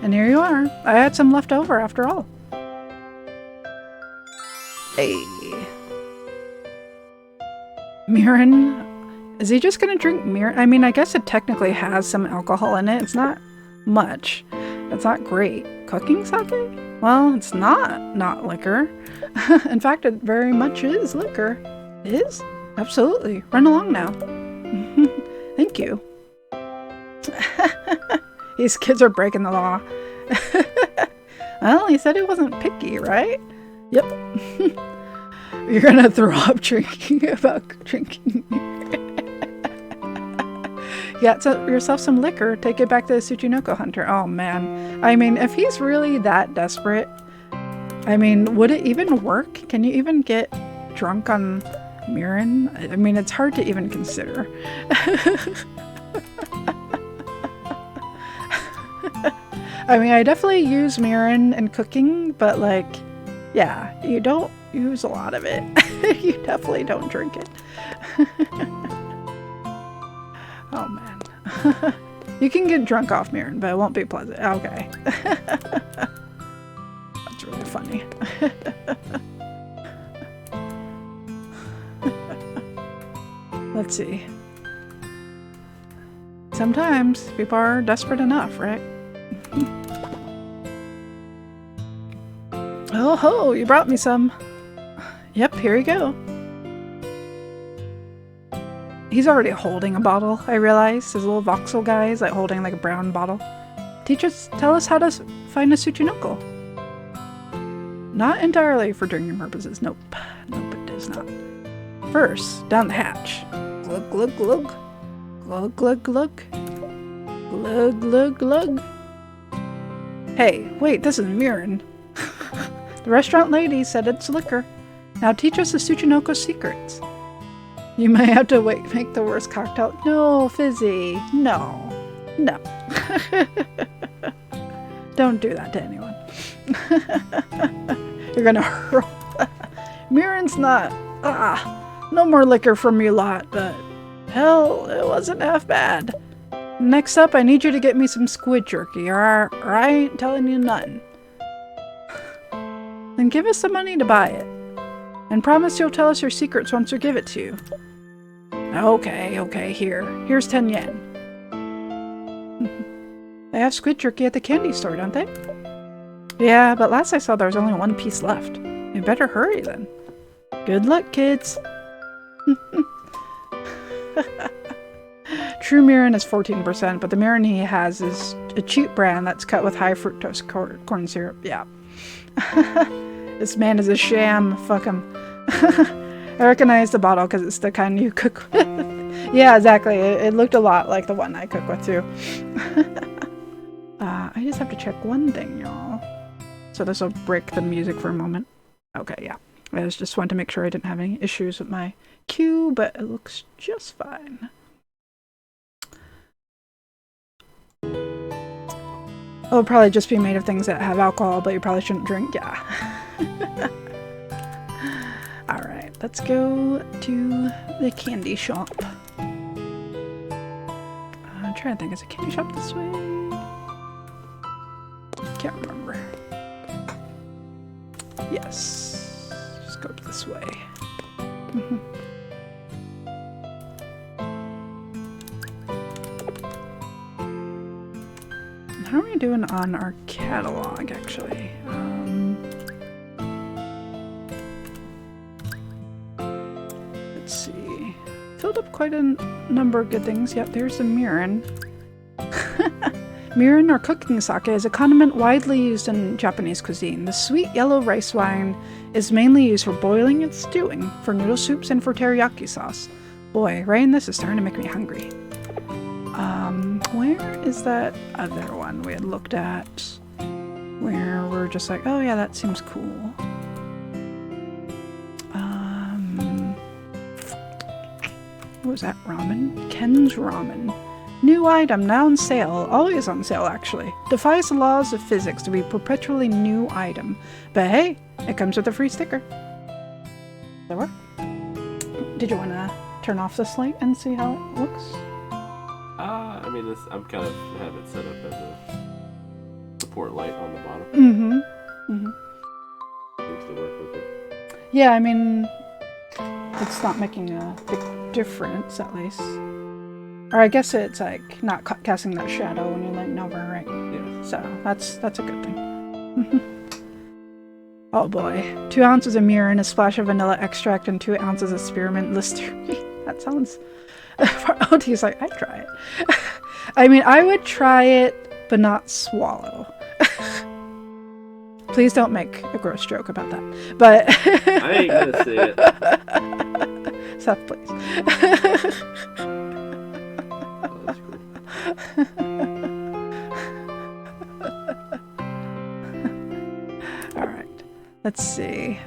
And here you are. I had some left over after all. Hey. Mirin. Is he just going to drink Mirin? I mean, I guess it technically has some alcohol in it. It's not much. It's not great. Cooking sake? Well, it's not liquor. In fact, it very much is liquor. It is? Absolutely. Run along now. Thank you. These kids are breaking the law. Well, he said he wasn't picky, right? Yep. You're gonna throw up drinking about drinking. Get yourself some liquor, take it back to the Tsuchinoko hunter. Oh man. I mean, if he's really that desperate, I mean, would it even work? Can you even get drunk on Mirin? I mean, it's hard to even consider. I mean, I definitely use Mirin in cooking, but like, yeah, you don't use a lot of it. You definitely don't drink it. Oh man. You can get drunk off Mirin, but it won't be pleasant. Okay. That's really funny. Let's see. Sometimes people are desperate enough, right? Oh ho, you brought me some. Yep, here you go. He's already holding a bottle, I realize. His little voxel guy is like holding like a brown bottle. Tell us how to find a Tsuchinoko. Not entirely for drinking purposes. Nope. Nope, it is not. First, down the hatch. Glug, glug, glug. Glug, glug, glug. Glug, glug, glug. Hey, wait, this is Mirren. The restaurant lady said it's liquor. Now teach us the Tsuchinoko secrets. You may have to make the worst cocktail. No, Fizzy. No. No. Don't do that to anyone. You're gonna hurl. Mirren's not. No more liquor from you lot, but hell, it wasn't half bad. Next up, I need you to get me some squid jerky, or I ain't telling you nothing. Then give us the money to buy it. And promise you'll tell us your secrets once we give it to you. Okay, here's 10 yen. They have squid jerky at the candy store, don't they? Yeah, but last I saw there was only one piece left. You better hurry then. Good luck, kids. True Mirren is 14%, but the Mirren he has is a cheap brand that's cut with high fructose corn syrup. Yeah. This man is a sham. Fuck him. I recognize the bottle because it's the kind you cook with. Yeah, exactly. It looked a lot like the one I cook with too. I just have to check one thing, y'all. So this will break the music for a moment. Okay, yeah. I just wanted to make sure I didn't have any issues with my cue, but it looks just fine. It'll probably just be made of things that have alcohol, but you probably shouldn't drink. Yeah. Alright, let's go to the candy shop. I'm trying to think, is a candy shop this way? Can't remember. Yes. Just go this way. How are we doing on our catalog, actually? Let's see. Filled up quite a number of good things. Yep, there's the Mirren. Mirren, or cooking sake, is a condiment widely used in Japanese cuisine. The sweet yellow rice wine is mainly used for boiling and stewing, for noodle soups, and for teriyaki sauce. Boy, writing this is starting to make me hungry. Where is that other one we had looked at? Where we're just like, oh yeah, that seems cool. What was that? Ramen? Ken's Ramen. New item, now on sale. Always on sale, actually. Defies the laws of physics to be perpetually new item. But hey, it comes with a free sticker. Does that work? Did you want to turn off this light and see how it looks? I mean, I'm kind of have it set up as a support light on the bottom. Seems to work with it. Yeah, I mean, it's not making a big difference, at least. Or I guess it's like not casting that shadow when you're leaning over, right? Yeah. So that's a good thing. Oh boy. 2 ounces of Mirren, a splash of vanilla extract, and 2 ounces of spearmint Listerine. That sounds... Oh, he's like, I'd try it. I mean, I would try it, but not swallow. Please don't make a gross joke about that. But... I ain't gonna say it. Seth, please. That's cool. Alright, let's see.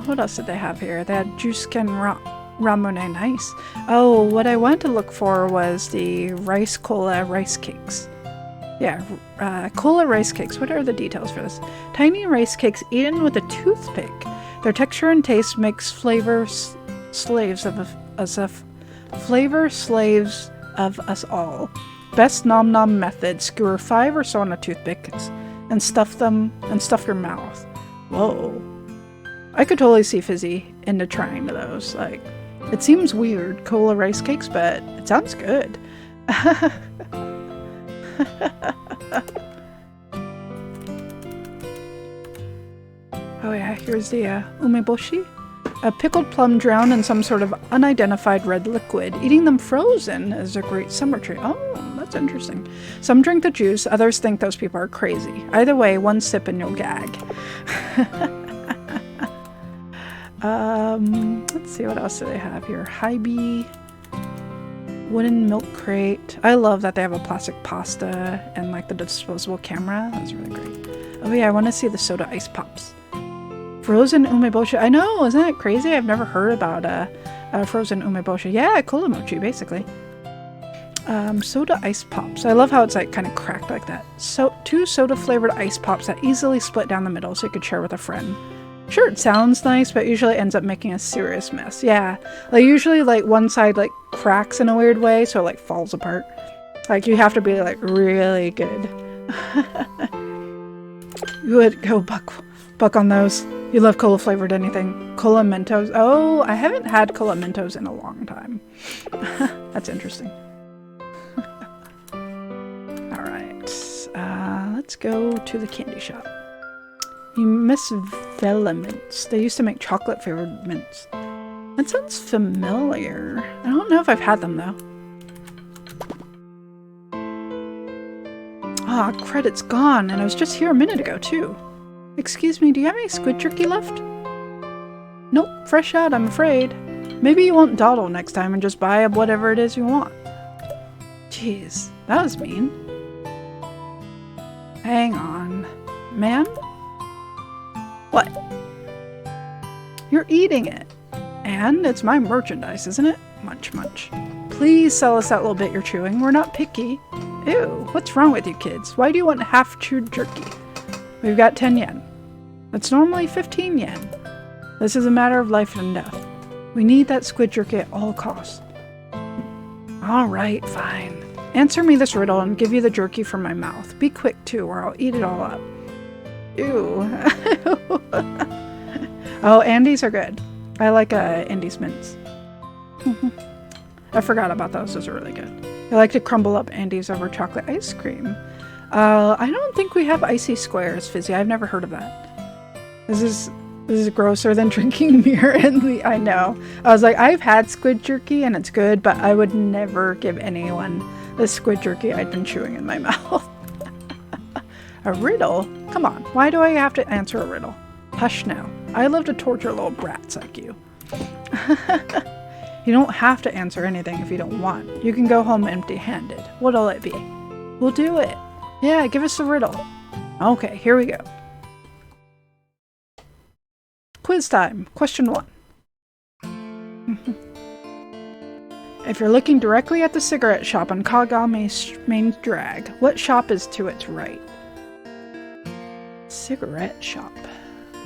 What else did they have here? They had Jusken Ramune, nice. Oh, what I wanted to look for was the rice cola rice cakes. Yeah, cola rice cakes. What are the details for this? Tiny rice cakes eaten with a toothpick. Their texture and taste makes flavor slaves of us all. Best nom nom method: skewer 5 or so on a toothpick and stuff your mouth. Whoa. I could totally see Fizzy into trying those. Like, it seems weird, cola rice cakes, but it sounds good. Oh yeah, here's the umeboshi. A pickled plum drowned in some sort of unidentified red liquid. Eating them frozen is a great summer treat. Oh, That's interesting. Some drink the juice, others think those people are crazy. Either way, one sip and you'll gag. Let's see, what else do they have here? Hy-Vee, wooden milk crate. I love that they have a plastic pasta and like the disposable camera. That's really great. Oh yeah, I want to see the soda ice pops. Frozen umeboshi. I know, isn't that crazy? I've never heard about frozen umeboshi. Yeah, cola mochi, basically. Soda ice pops. I love how it's like kind of cracked like that. So 2 soda flavored ice pops that easily split down the middle so you could share with a friend. Sure, it sounds nice, but usually ends up making a serious mess. Yeah, like usually like one side like cracks in a weird way, so it like falls apart. Like you have to be like really good. You would go buck on those. You love cola flavored anything. Cola Mentos. Oh, I haven't had Cola Mentos in a long time. That's interesting. Alright. Let's go to the candy shop. You miss Vela mints. They used to make chocolate flavored mints. That sounds familiar. I don't know if I've had them though. Ah, credit's gone, and I was just here a minute ago too. Excuse me, do you have any squid jerky left? Nope, fresh out, I'm afraid. Maybe you won't dawdle next time and just buy whatever it is you want. Jeez, that was mean. Hang on. Man? What? You're eating it. And it's my merchandise, isn't it? Munch, munch. Please sell us that little bit you're chewing. We're not picky. Ew, what's wrong with you kids? Why do you want half-chewed jerky? We've got 10 yen. That's normally 15 yen. This is a matter of life and death. We need that squid jerky at all costs. Alright, fine. Answer me this riddle and give you the jerky from my mouth. Be quick too, or I'll eat it all up. Ew. Oh, Andes are good. I like Andes mints. I forgot about those. Those are really good. I like to crumble up Andes over chocolate ice cream. I don't think we have icy squares, Fizzy. I've never heard of that. This is grosser than drinking beer in the... I know. I was like, I've had squid jerky and it's good, but I would never give anyone the squid jerky I'd been chewing in my mouth. A riddle? Come on. Why do I have to answer a riddle? Hush now. I love to torture little brats like you. You don't have to answer anything if you don't want. You can go home empty-handed. What'll it be? We'll do it. Yeah, give us a riddle. Okay, here we go. Quiz time. Question 1. If you're looking directly at the cigarette shop on Kagame's main drag, what shop is to its right? Cigarette shop.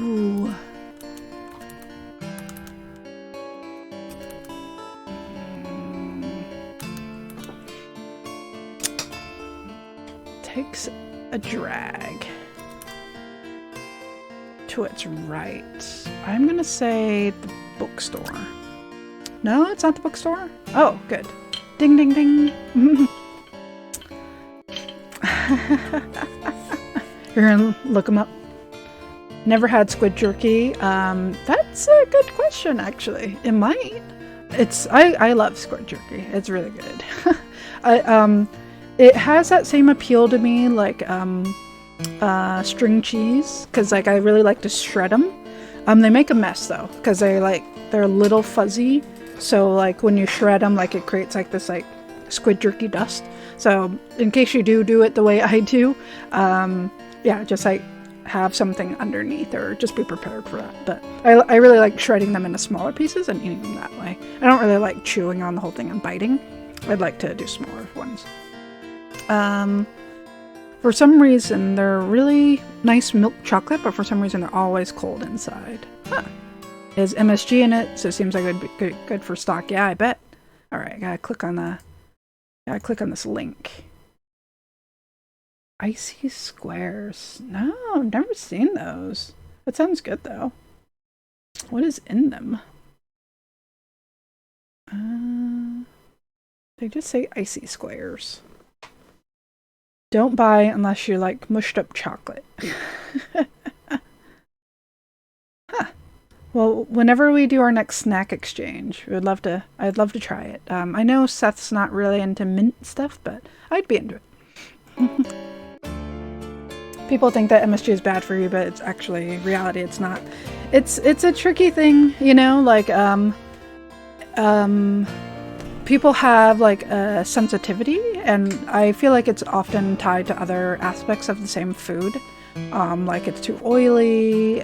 Ooh. Takes a drag to its right. I'm gonna say the bookstore. No, it's not the bookstore? Oh, good. Ding, ding, ding. You're gonna look them up. Never had squid jerky. That's a good question, actually. It might. I love squid jerky. It's really good. It has that same appeal to me, like string cheese, because like I really like to shred them. They make a mess though, because they're a little fuzzy. So like when you shred them, like it creates like this like squid jerky dust. So in case you do it the way I do, yeah, just like have something underneath or just be prepared for that. But I really like shredding them into smaller pieces and eating them that way. I don't really like chewing on the whole thing and biting. I'd like to do smaller ones. For some reason, they're really nice milk chocolate, but for some reason they're always cold inside. Huh. There's MSG in it, so it seems like it would be good for stock. Yeah, I bet. Alright, gotta click on this link. Icy squares. No, I've never seen those. That sounds good though. What is in them? They just say icy squares. Don't buy unless you like mushed up chocolate. Huh. Well, whenever we do our next snack exchange, I'd love to try it. I know Seth's not really into mint stuff, but I'd be into it. People think that MSG is bad for you, but it's actually reality. It's not. It's a tricky thing, you know. Like people have like a sensitivity, and I feel like it's often tied to other aspects of the same food. Like it's too oily,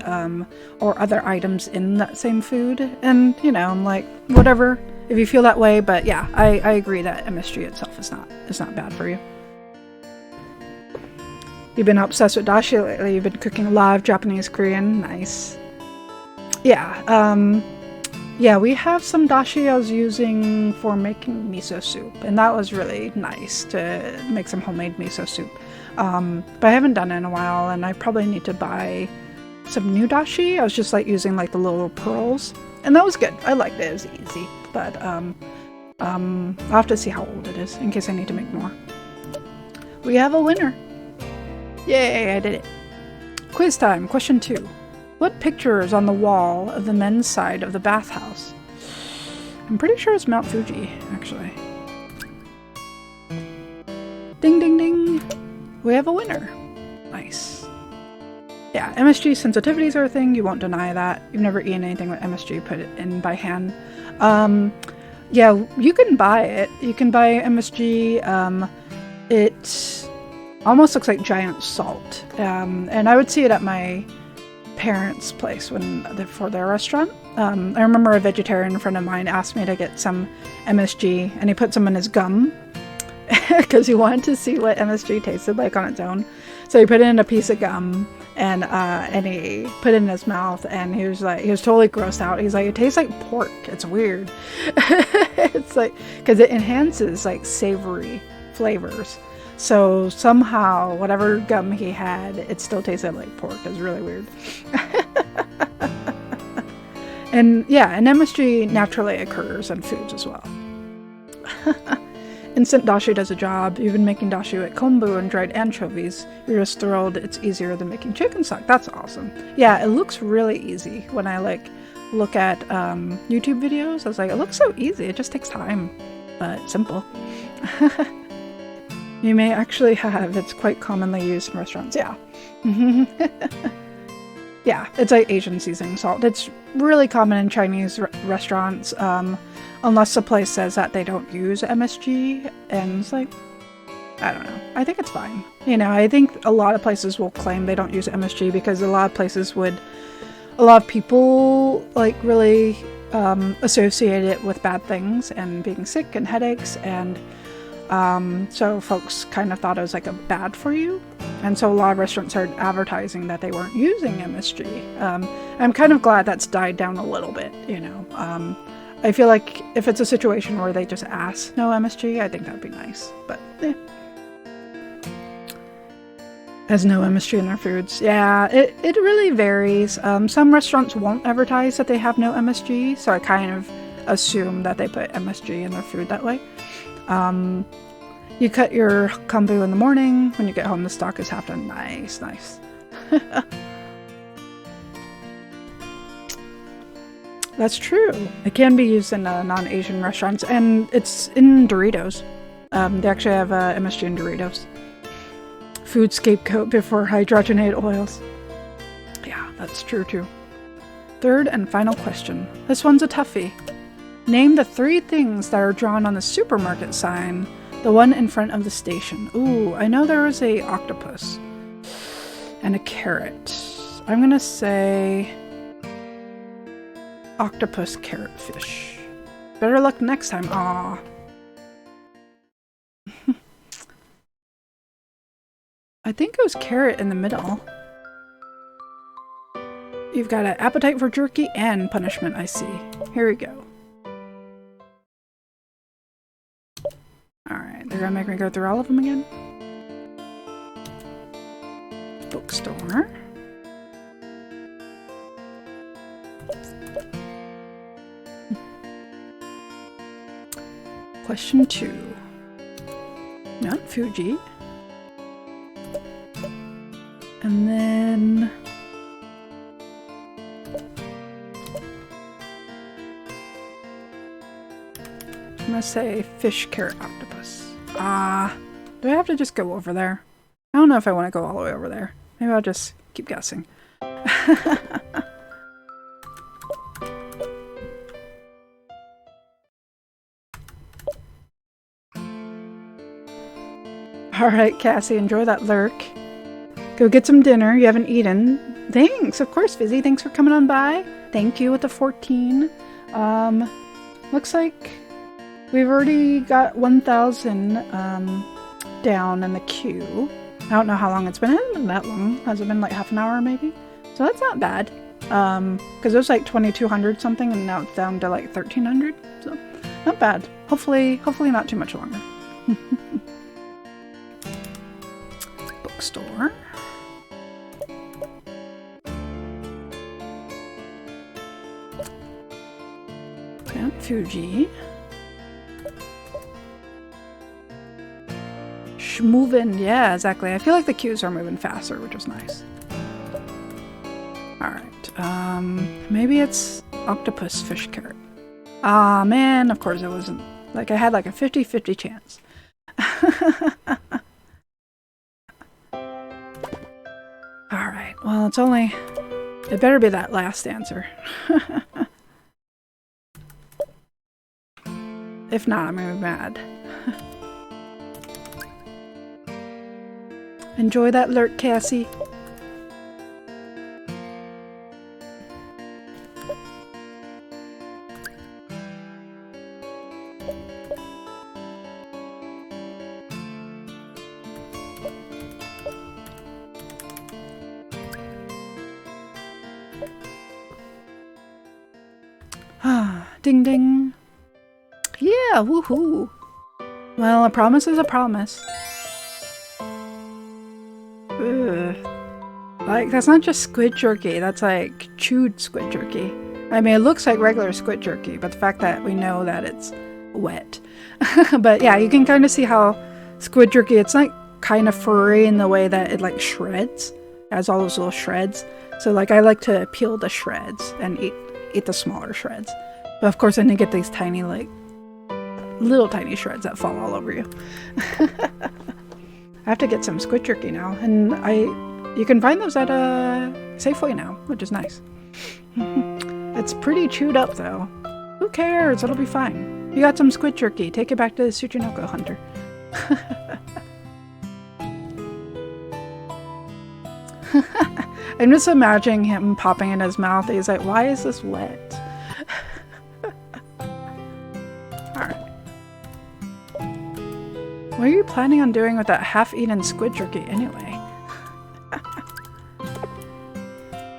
or other items in that same food. And, you know, I'm like, whatever, if you feel that way. But yeah, I agree that MSG itself is not bad for you. You've been obsessed with dashi lately. You've been cooking live Japanese, Korean. Nice. Yeah, yeah, we have some dashi I was using for making miso soup, and that was really nice to make some homemade miso soup. But I haven't done it in a while, and I probably need to buy some new dashi. I was just like using like the little pearls, and that was good. I liked it. It was easy, but I'll have to see how old it is in case I need to make more. We have a winner. Yay, I did it. Quiz time, question 2. What picture is on the wall of the men's side of the bathhouse? I'm pretty sure it's Mount Fuji, actually. Ding, ding, ding. We have a winner. Nice. Yeah, MSG sensitivities are a thing. You won't deny that. You've never eaten anything with MSG put it in by hand. Yeah, you can buy it. You can buy MSG. It almost looks like giant salt. And I would see it at my parents' place for their restaurant. I remember a vegetarian friend of mine asked me to get some MSG, and he put some in his gum because he wanted to see what MSG tasted like on its own. So he put it in a piece of gum, and he put it in his mouth, and he was totally grossed out. He's like, it tastes like pork. It's weird. It's like, because it enhances like savory flavors. So somehow, whatever gum he had, it still tasted like pork. It's really weird. And yeah, and MSG naturally occurs in foods as well. Instant dashi does a job. You've been making dashi with kombu and dried anchovies. You're just thrilled it's easier than making chicken stock. That's awesome. Yeah, it looks really easy when I like look at YouTube videos. I was like, it looks so easy. It just takes time, but simple. You may actually have. It's quite commonly used in restaurants. Yeah. Yeah, it's like Asian seasoning salt. It's really common in Chinese restaurants, unless the place says that they don't use MSG. And it's like, I don't know. I think it's fine. You know, I think a lot of places will claim they don't use MSG because a lot of people like really associate it with bad things and being sick and headaches, and so folks kind of thought it was like a bad for you, and so a lot of restaurants started advertising that they weren't using MSG. I'm kind of glad that's died down a little bit, you know. I feel like if it's a situation where they just ask no MSG, I think that'd be nice, but has no MSG in their foods. Yeah, it really varies. Some restaurants won't advertise that they have no MSG, so I kind of assume that they put MSG in their food that way. You cut your kombu in the morning. When you get home, the stock is half done. Nice. That's true. It can be used in non-Asian restaurants, and it's in Doritos. They actually have MSG in Doritos. Food scapegoat before hydrogenated oils. Yeah, that's true too. Third and final question. This one's a toughie. Name the 3 things that are drawn on the supermarket sign, the one in front of the station. Ooh, I know there was a octopus and a carrot. I'm gonna say octopus, carrot, fish. Better luck next time. Aww. I think it was carrot in the middle. You've got an appetite for jerky and punishment, I see. Here we go. Alright, they're gonna make me go through all of them again. Bookstore. Question 2. Mount Fuji. And then I'm gonna say fish, carrot, octopus. Do I have to just go over there? I don't know if I want to go all the way over there. Maybe I'll just keep guessing. Alright, Cassie, enjoy that lurk. Go get some dinner. You haven't eaten. Thanks, of course, Fizzy. Thanks for coming on by. Thank you with the 14. Looks like we've already got 1,000 down in the queue. I don't know how long it's been. It hasn't been that long. Has it been like half an hour maybe? So that's not bad. Because it was like 2,200 something and now it's down to like 1,300. So not bad. Hopefully not too much longer. Bookstore. Mount Fuji. Moving, yeah, exactly. I feel like the queues are moving faster, which is nice. Alright, maybe it's octopus, fish, carrot. Ah, man, of course it wasn't. Like, I had like a 50-50 chance. Alright, well, it's only... It better be that last answer. If not, I'm gonna be mad. Enjoy that lurk, Cassie. Ah, ding ding. Yeah, woohoo. Well, a promise is a promise. Ugh. Like, that's not just squid jerky, that's like chewed squid jerky. I mean, it looks like regular squid jerky, but the fact that we know that it's wet. But yeah, you can kind of see how squid jerky, it's like kind of furry in the way that it like shreds. It has all those little shreds. So like, I like to peel the shreds and eat the smaller shreds. But of course, then you get these tiny, like, little tiny shreds that fall all over you. I have to get some squid jerky now, and you can find those at Safeway now, which is nice. It's pretty chewed up though. Who cares? It'll be fine. You got some squid jerky. Take it back to the Tsuchinoko hunter. I'm just imagining him popping in his mouth. He's like, "Why is this wet?" What are you planning on doing with that half-eaten squid jerky anyway?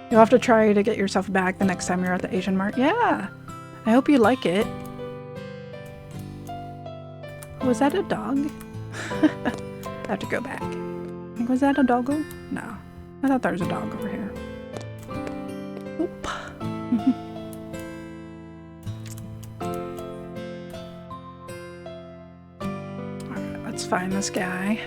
You'll have to try to get yourself a bag the next time you're at the Asian Mart. Yeah! I hope you like it. Was that a dog? I have to go back. Was that a doggo? No. I thought there was a dog over here. Oop. Let's find this guy.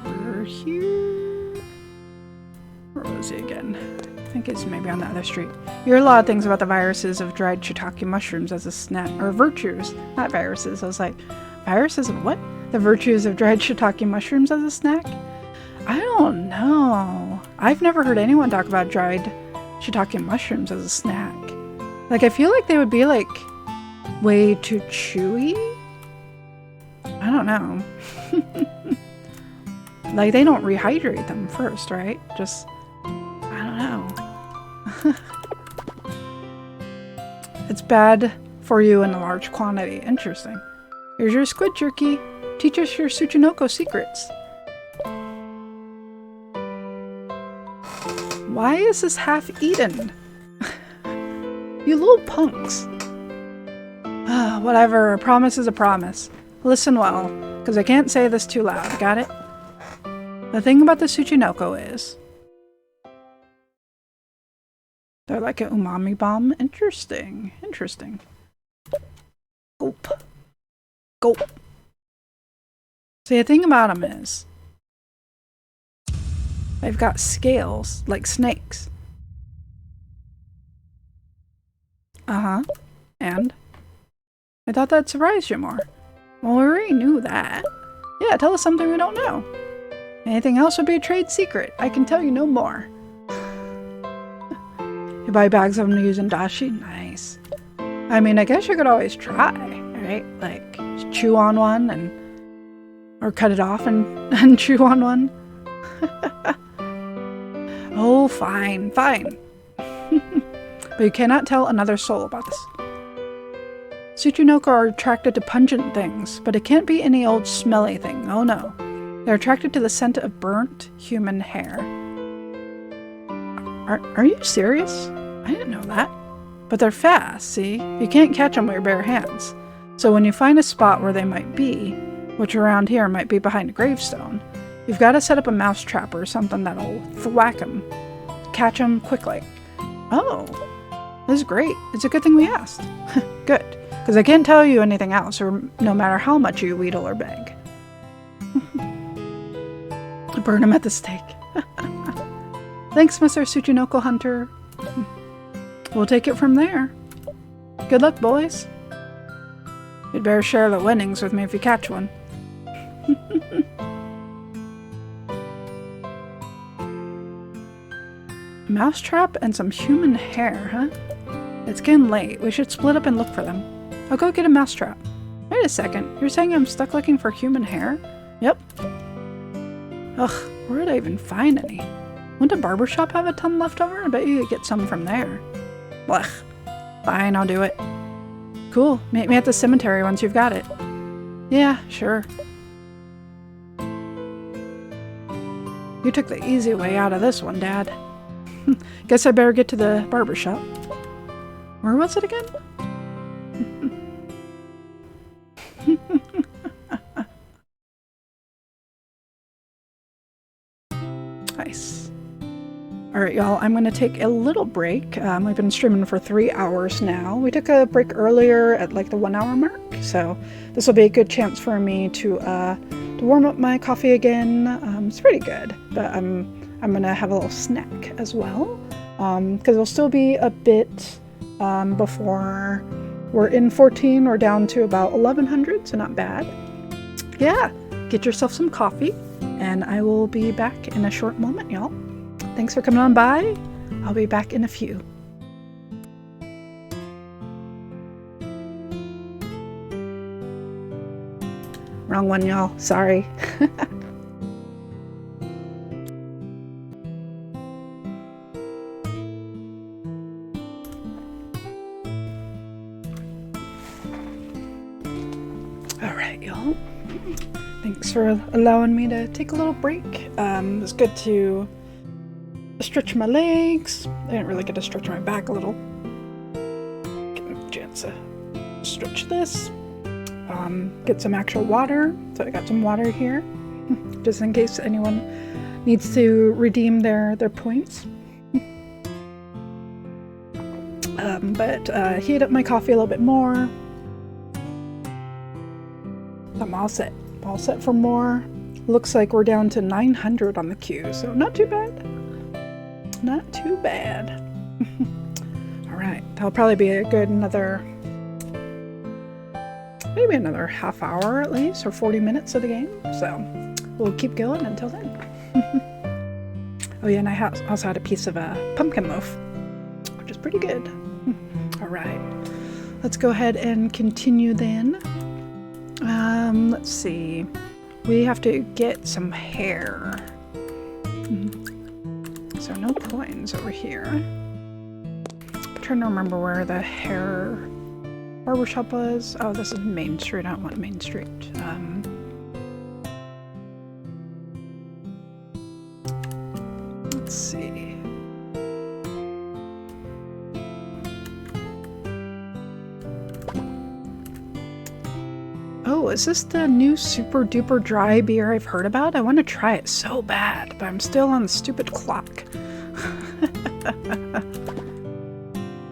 Over here. Where was he again? I think it's maybe on the other street. You hear a lot of things about the viruses of dried shiitake mushrooms as a snack, or virtues, not viruses. I was like, viruses of what? The virtues of dried shiitake mushrooms as a snack? I don't know. I've never heard anyone talk about dried shiitake mushrooms as a snack. Like, I feel like they would be, like, way too chewy? I don't know. Like, they don't rehydrate them first, right? Just, I don't know. It's bad for you in a large quantity. Interesting. Here's your squid jerky. Teach us your Tsuchinoko secrets. Why is this half-eaten? You little punks. Whatever, a promise is a promise. Listen well, because I can't say this too loud, got it? The thing about the Tsuchinoko is... they're like an umami bomb. Interesting, interesting. Gulp. Gulp. See, the thing about them is... They've got scales, like snakes. Uh-huh. And? I thought that'd surprise you more. Well, we already knew that. Yeah, tell us something we don't know. Anything else would be a trade secret. I can tell you no more. You buy bags of them to use in dashi? Nice. I mean, I guess you could always try, right? Like, chew on one or cut it off and chew on one. Oh, fine, fine. But you cannot tell another soul about this. Tsuchinoko are attracted to pungent things, but it can't be any old smelly thing. Oh no. They're attracted to the scent of burnt human hair. Are you serious? I didn't know that. But they're fast, see? You can't catch them with your bare hands. So when you find a spot where they might be, which around here might be behind a gravestone, you've got to set up a mouse trap or something that'll thwack them. Catch them quickly. Oh, this is great. It's a good thing we asked. Good. Because I can't tell you anything else, or no matter how much you wheedle or beg. Burn him at the stake. Thanks, Mr. Tsuchinoko Hunter. We'll take it from there. Good luck, boys. You'd better share the winnings with me if you catch one. Mousetrap and some human hair, huh? It's getting late. We should split up and look for them. I'll go get a mousetrap. Wait a second. You're saying I'm stuck looking for human hair? Yep. Ugh, where would I even find any? Wouldn't a barber shop have a ton left over? I bet you could get some from there. Blech. Fine, I'll do it. Cool. Meet me at the cemetery once you've got it. Yeah, sure. You took the easy way out of this one, Dad. Guess I better get to the barber shop. Where was it again? Nice. Alright, y'all, I'm going to take a little break. We've been streaming for 3 hours now. We took a break earlier at like the 1 hour mark, so this will be a good chance for me to warm up my coffee again. It's pretty good, but I'm going to have a little snack as well, because it'll still be a bit before we're in 14. We're down to about 1100, so not bad. Yeah, get yourself some coffee, and I will be back in a short moment, y'all. Thanks for coming on by. I'll be back in a few. Wrong one, y'all. Sorry. Alright, y'all. Thanks for allowing me to take a little break. It's good to stretch my legs. I didn't really get to stretch my back a little. Get a chance to stretch this. Get some actual water. So I got some water here, just in case anyone needs to redeem their points. But heat up my coffee a little bit more. I'm all set. All set for more. Looks like we're down to 900 on the queue, so not too bad. Not too bad. Alright, that'll probably be a good maybe another half hour at least, or 40 minutes of the game. So we'll keep going until then. Oh yeah, and I also had a piece of a pumpkin loaf, which is pretty good. Alright, let's go ahead and continue then. Let's see. We have to get some hair. So no coins over here. I'm trying to remember where the hair barbershop was. Oh, this is Main Street. I don't want Main Street. Let's see. Oh, is this the new super duper dry beer I've heard about? I want to try it so bad, but I'm still on the stupid clock.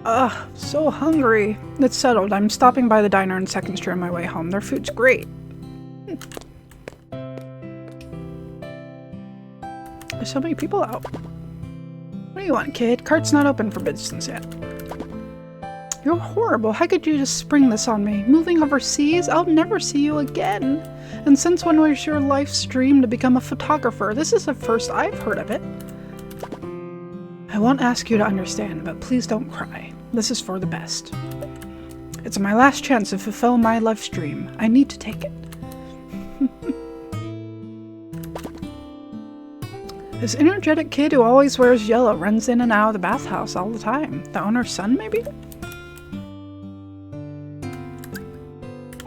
Ugh, so hungry. It's settled. I'm stopping by the diner in 2nd Street on my way home. Their food's great. There's so many people out. What do you want, kid? Cart's not open for business yet. You're horrible. How could you just spring this on me? Moving overseas? I'll never see you again. And since when was your life's dream to become a photographer? This is the first I've heard of it. I won't ask you to understand, but please don't cry. This is for the best. It's my last chance to fulfill my life's dream. I need to take it. This energetic kid who always wears yellow runs in and out of the bathhouse all the time. The owner's son, maybe?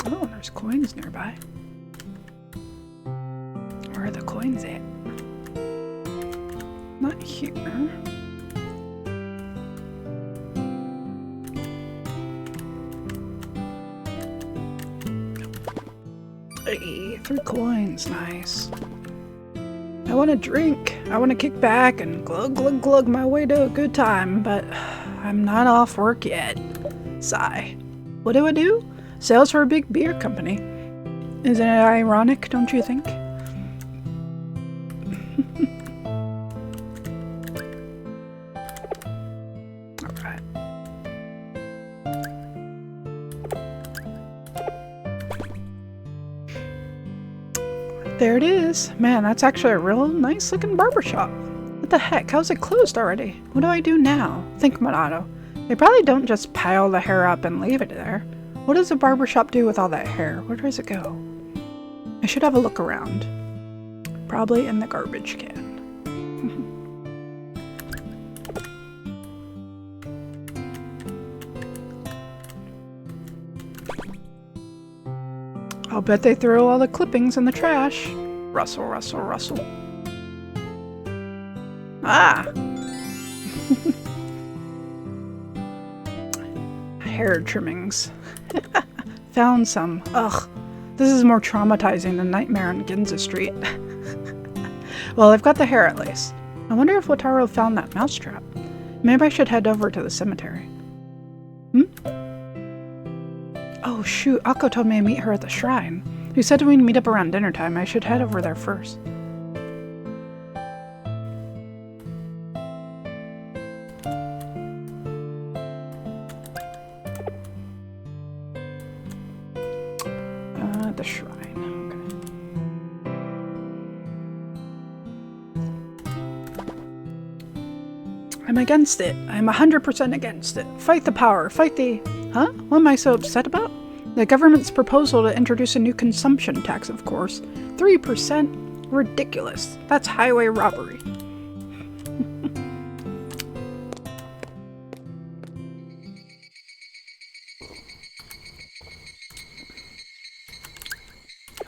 Oh, there's coins nearby. Where are the coins at? Not here. Hey, 3 coins, nice. I want to drink. I want to kick back and glug glug glug my way to a good time, but I'm not off work yet. Sigh. What do? Sales for a big beer company. Isn't it ironic, don't you think? Alright. There it is. Man, that's actually a real nice looking barbershop. What the heck? How's it closed already? What do I do now? Think, Monado. They probably don't just pile the hair up and leave it there. What does a barbershop do with all that hair? Where does it go? I should have a look around. Probably in the garbage can. I'll bet they throw all the clippings in the trash. Rustle, rustle, rustle. Ah! Hair trimmings. Found some. Ugh. This is more traumatizing than Nightmare on Ginza Street. Well, I've got the hair at least. I wonder if Wataru found that mousetrap. Maybe I should head over to the cemetery. Oh shoot, Akko told me to meet her at the shrine. He said we'd meet up around dinner time. I should head over there first. The shrine. Okay. I'm against it. I'm 100% against it. Fight the power. Fight the... Huh? What am I so upset about? The government's proposal to introduce a new consumption tax, of course. 3%? Ridiculous. That's highway robbery.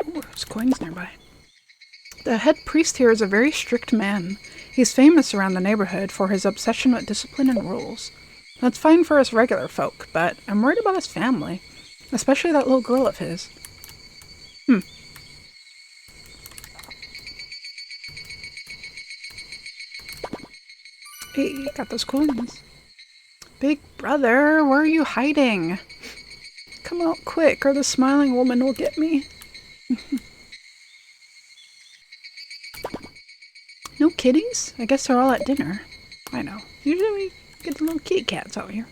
Oh, there's coins nearby. The head priest here is a very strict man. He's famous around the neighborhood for his obsession with discipline and rules. That's fine for us regular folk, but I'm worried about his family. Especially that little girl of his. Hey, got those coins. Big brother, where are you hiding? Come out quick, or the smiling woman will get me. No kitties? I guess they're all at dinner. I know. Usually we get the little kitty cats out here.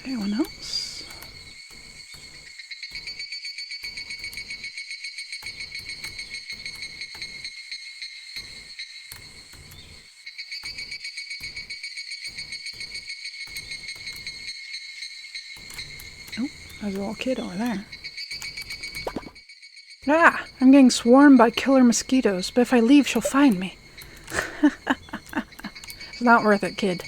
Anyone else? Oh, there's a little kid over there. Ah! I'm getting swarmed by killer mosquitoes, but if I leave, she'll find me. It's not worth it, kid.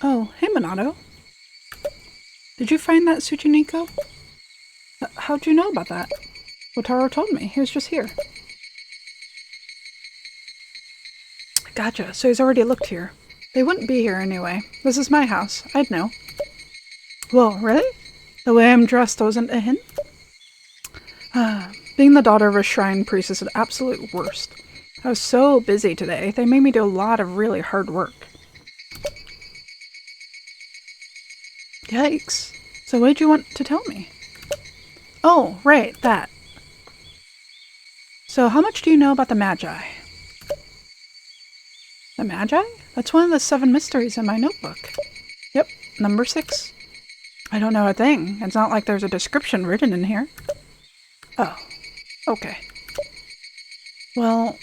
Oh, hey Monado. Did you find that Tsuchiniko? How'd you know about that? Wataru told me. He was just here. Gotcha, so he's already looked here. They wouldn't be here anyway. This is my house. I'd know. Whoa, really? The way I'm dressed wasn't a hint? Being the daughter of a shrine priest is the absolute worst. I was so busy today, they made me do a lot of really hard work. Yikes. So what did you want to tell me? Oh, right, that. So how much do you know about the Magi? The Magi? That's one of the 7 mysteries in my notebook. Yep, number 6. I don't know a thing. It's not like there's a description written in here. Oh, okay. Well,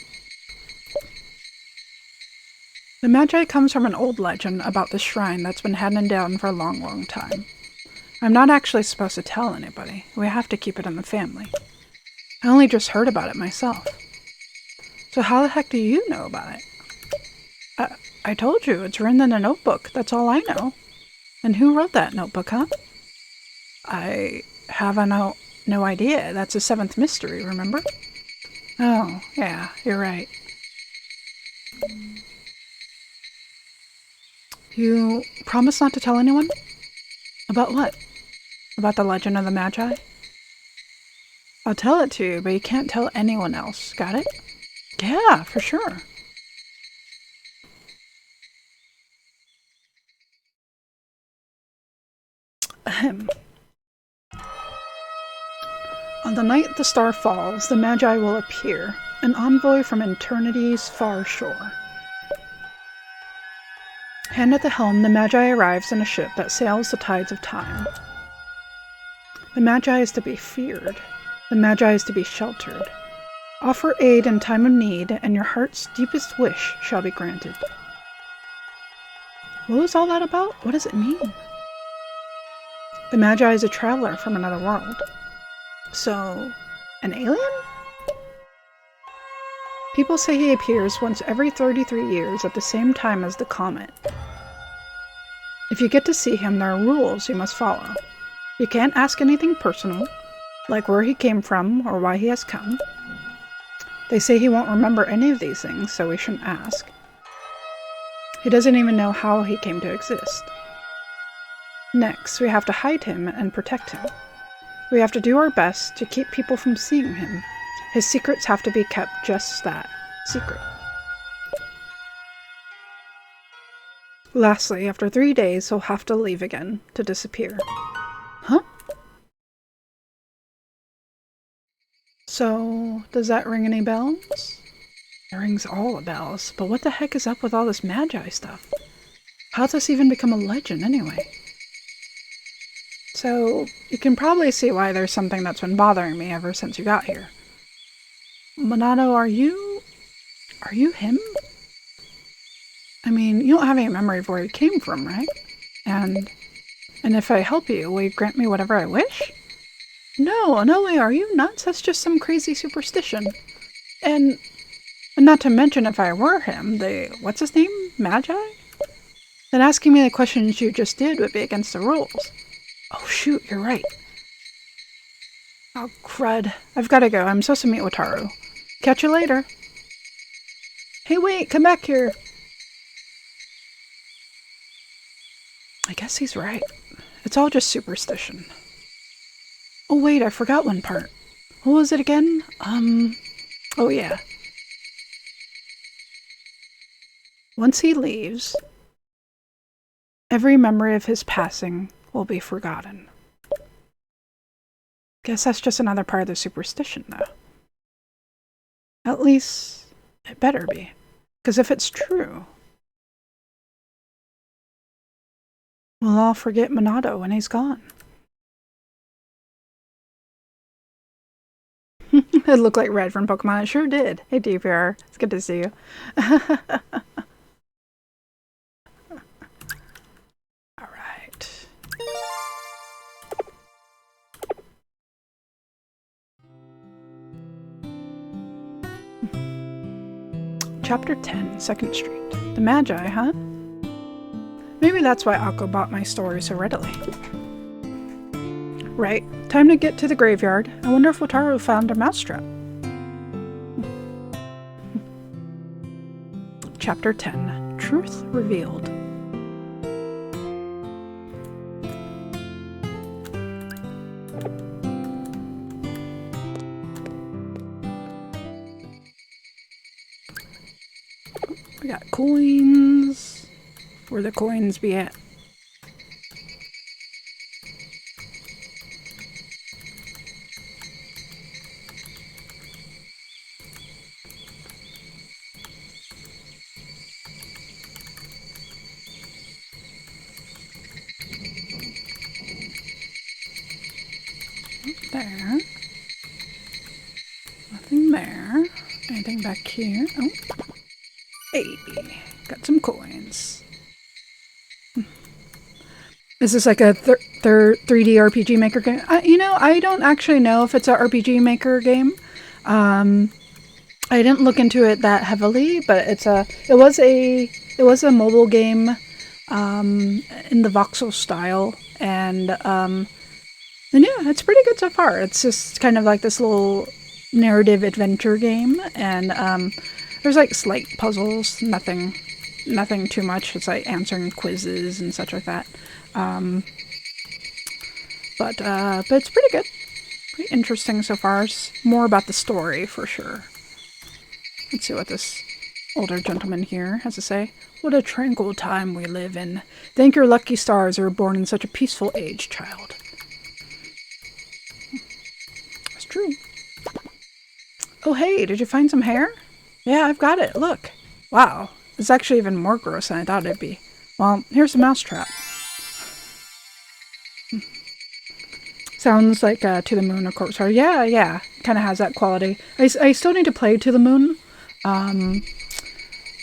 the Magi comes from an old legend about the shrine that's been handed down for a long, long time. I'm not actually supposed to tell anybody. We have to keep it in the family. I only just heard about it myself. So how the heck do you know about it? I told you, it's written in a notebook. That's all I know. And who wrote that notebook, huh? I have no idea. That's the 7th mystery, remember? Oh, yeah, you're right. You promise not to tell anyone? About what? About the legend of the Magi? I'll tell it to you, but you can't tell anyone else. Got it? Yeah, for sure. Ahem. On the night the star falls, the Magi will appear, an envoy from eternity's far shore. Hand at the helm, the Magi arrives in a ship that sails the tides of time. The Magi is to be feared. The Magi is to be sheltered. Offer aid in time of need, and your heart's deepest wish shall be granted. What was all that about? What does it mean? The Magi is a traveler from another world. So, an alien? People say he appears once every 33 years at the same time as the comet. If you get to see him, there are rules you must follow. You can't ask anything personal, like where he came from or why he has come. They say he won't remember any of these things, so we shouldn't ask. He doesn't even know how he came to exist. Next, we have to hide him and protect him. We have to do our best to keep people from seeing him. His secrets have to be kept just that, secret. Lastly, after 3 days, he'll have to leave again, to disappear. Huh? So, does that ring any bells? It rings all the bells, but what the heck is up with all this Magi stuff? How'd this even become a legend anyway? So, you can probably see why there's something that's been bothering me ever since you got here. Monado, are you him? I mean, you don't have any memory of where you came from, right? And if I help you, will you grant me whatever I wish? No way, are you nuts? That's just some crazy superstition. And not to mention if I were him, what's his name? Magi? Then asking me the questions you just did would be against the rules. Oh shoot, you're right. Oh crud. I've gotta go. I'm supposed to meet Wataru. Catch you later. Hey wait, come back here. I guess he's right. It's all just superstition. Oh wait, I forgot one part. What was it again? Oh yeah. Once he leaves, every memory of his passing will be forgotten. Guess that's just another part of the superstition, though. At least, it better be. Because if it's true, we'll all forget Monado when he's gone. It looked like Red from Pokemon. It sure did. Hey, DPR. It's good to see you. Alright. Chapter 10, 2nd Street. The Magi, huh? Maybe that's why Akko bought my story so readily. Right, time to get to the graveyard. I wonder if Wataru found a mousetrap. Chapter 10, Truth Revealed. got coins. Where the coins be at? There. Nothing there. Anything back here? Oh. Hey, got some coins. Is this like a 3D RPG Maker game? You know, I don't actually know if it's a RPG Maker game. I didn't look into it that heavily, but it was a mobile game in the voxel style, and yeah, it's pretty good so far. It's just kind of like this little narrative adventure game, and there's like slight puzzles, nothing too much. It's like answering quizzes and such like that. But it's pretty good, pretty interesting so far. It's more about the story for sure. Let's see what this older gentleman here has to say. What a tranquil time we live in. Thank your lucky stars you were born in such a peaceful age, child. It's true. Oh hey, did you find some hair? Yeah, I've got it, look. Wow, it's actually even more gross than I thought it'd be. Well, here's a mousetrap. Sounds like To the Moon or Corpse Heart. Yeah, kind of has that quality. I still need to play To the Moon.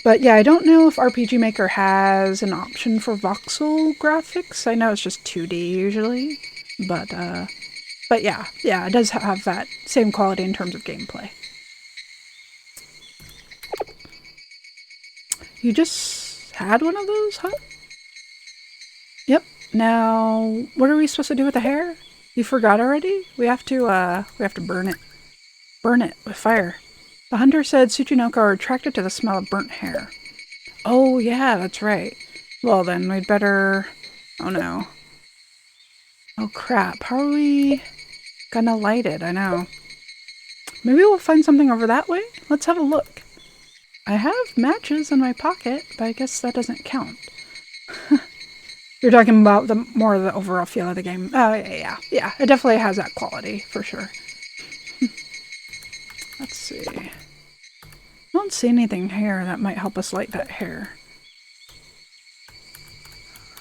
But yeah, I don't know if RPG Maker has an option for voxel graphics. I know it's just 2D usually. But yeah, it does have that same quality in terms of gameplay. You just had one of those, huh? Yep. Now, what are we supposed to do with the hair? You forgot already? We have to burn it. Burn it with fire. The hunter said Tsuchinoko are attracted to the smell of burnt hair. Oh yeah, that's right. Well then, we'd better... Oh no. Oh crap, how are we gonna light it? I know. Maybe we'll find something over that way? Let's have a look. I have matches in my pocket, but I guess that doesn't count. You're talking about more of the overall feel of the game. Oh, yeah. It definitely has that quality, for sure. Let's see. I don't see anything here that might help us light that hair.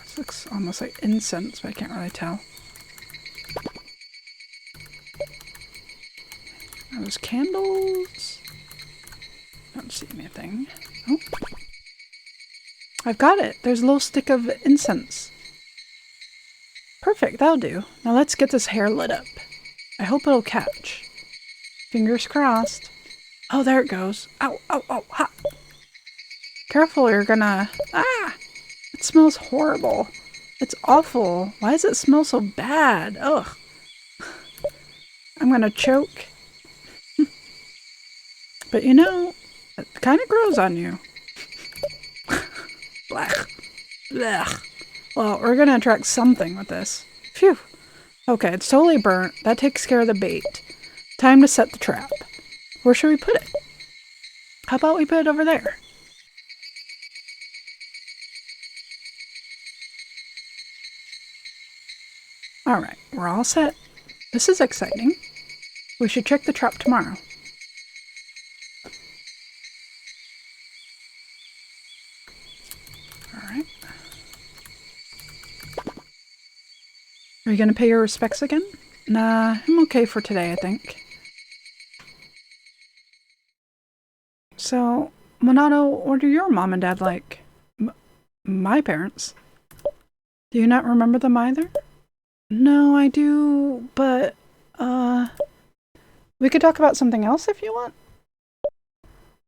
This looks almost like incense, but I can't really tell. Those candles? Don't see anything. Oh. I've got it. There's a little stick of incense. Perfect, that'll do. Now let's get this hair lit up. I hope it'll catch. Fingers crossed. Oh, there it goes. Ow, hot. Careful, you're gonna... Ah! It smells horrible. It's awful. Why does it smell so bad? Ugh. I'm gonna choke. But you know, it kind of grows on you. Blech. Blech. Well, we're gonna attract something with this. Phew. Okay, it's totally burnt. That takes care of the bait. Time to set the trap. Where should we put it? How about we put it over there? Alright, we're all set. This is exciting. We should check the trap tomorrow. Alright. Are you gonna pay your respects again? Nah, I'm okay for today, I think. So, Monado, what are your mom and dad like? My parents. Do you not remember them either? No, I do, but, we could talk about something else if you want.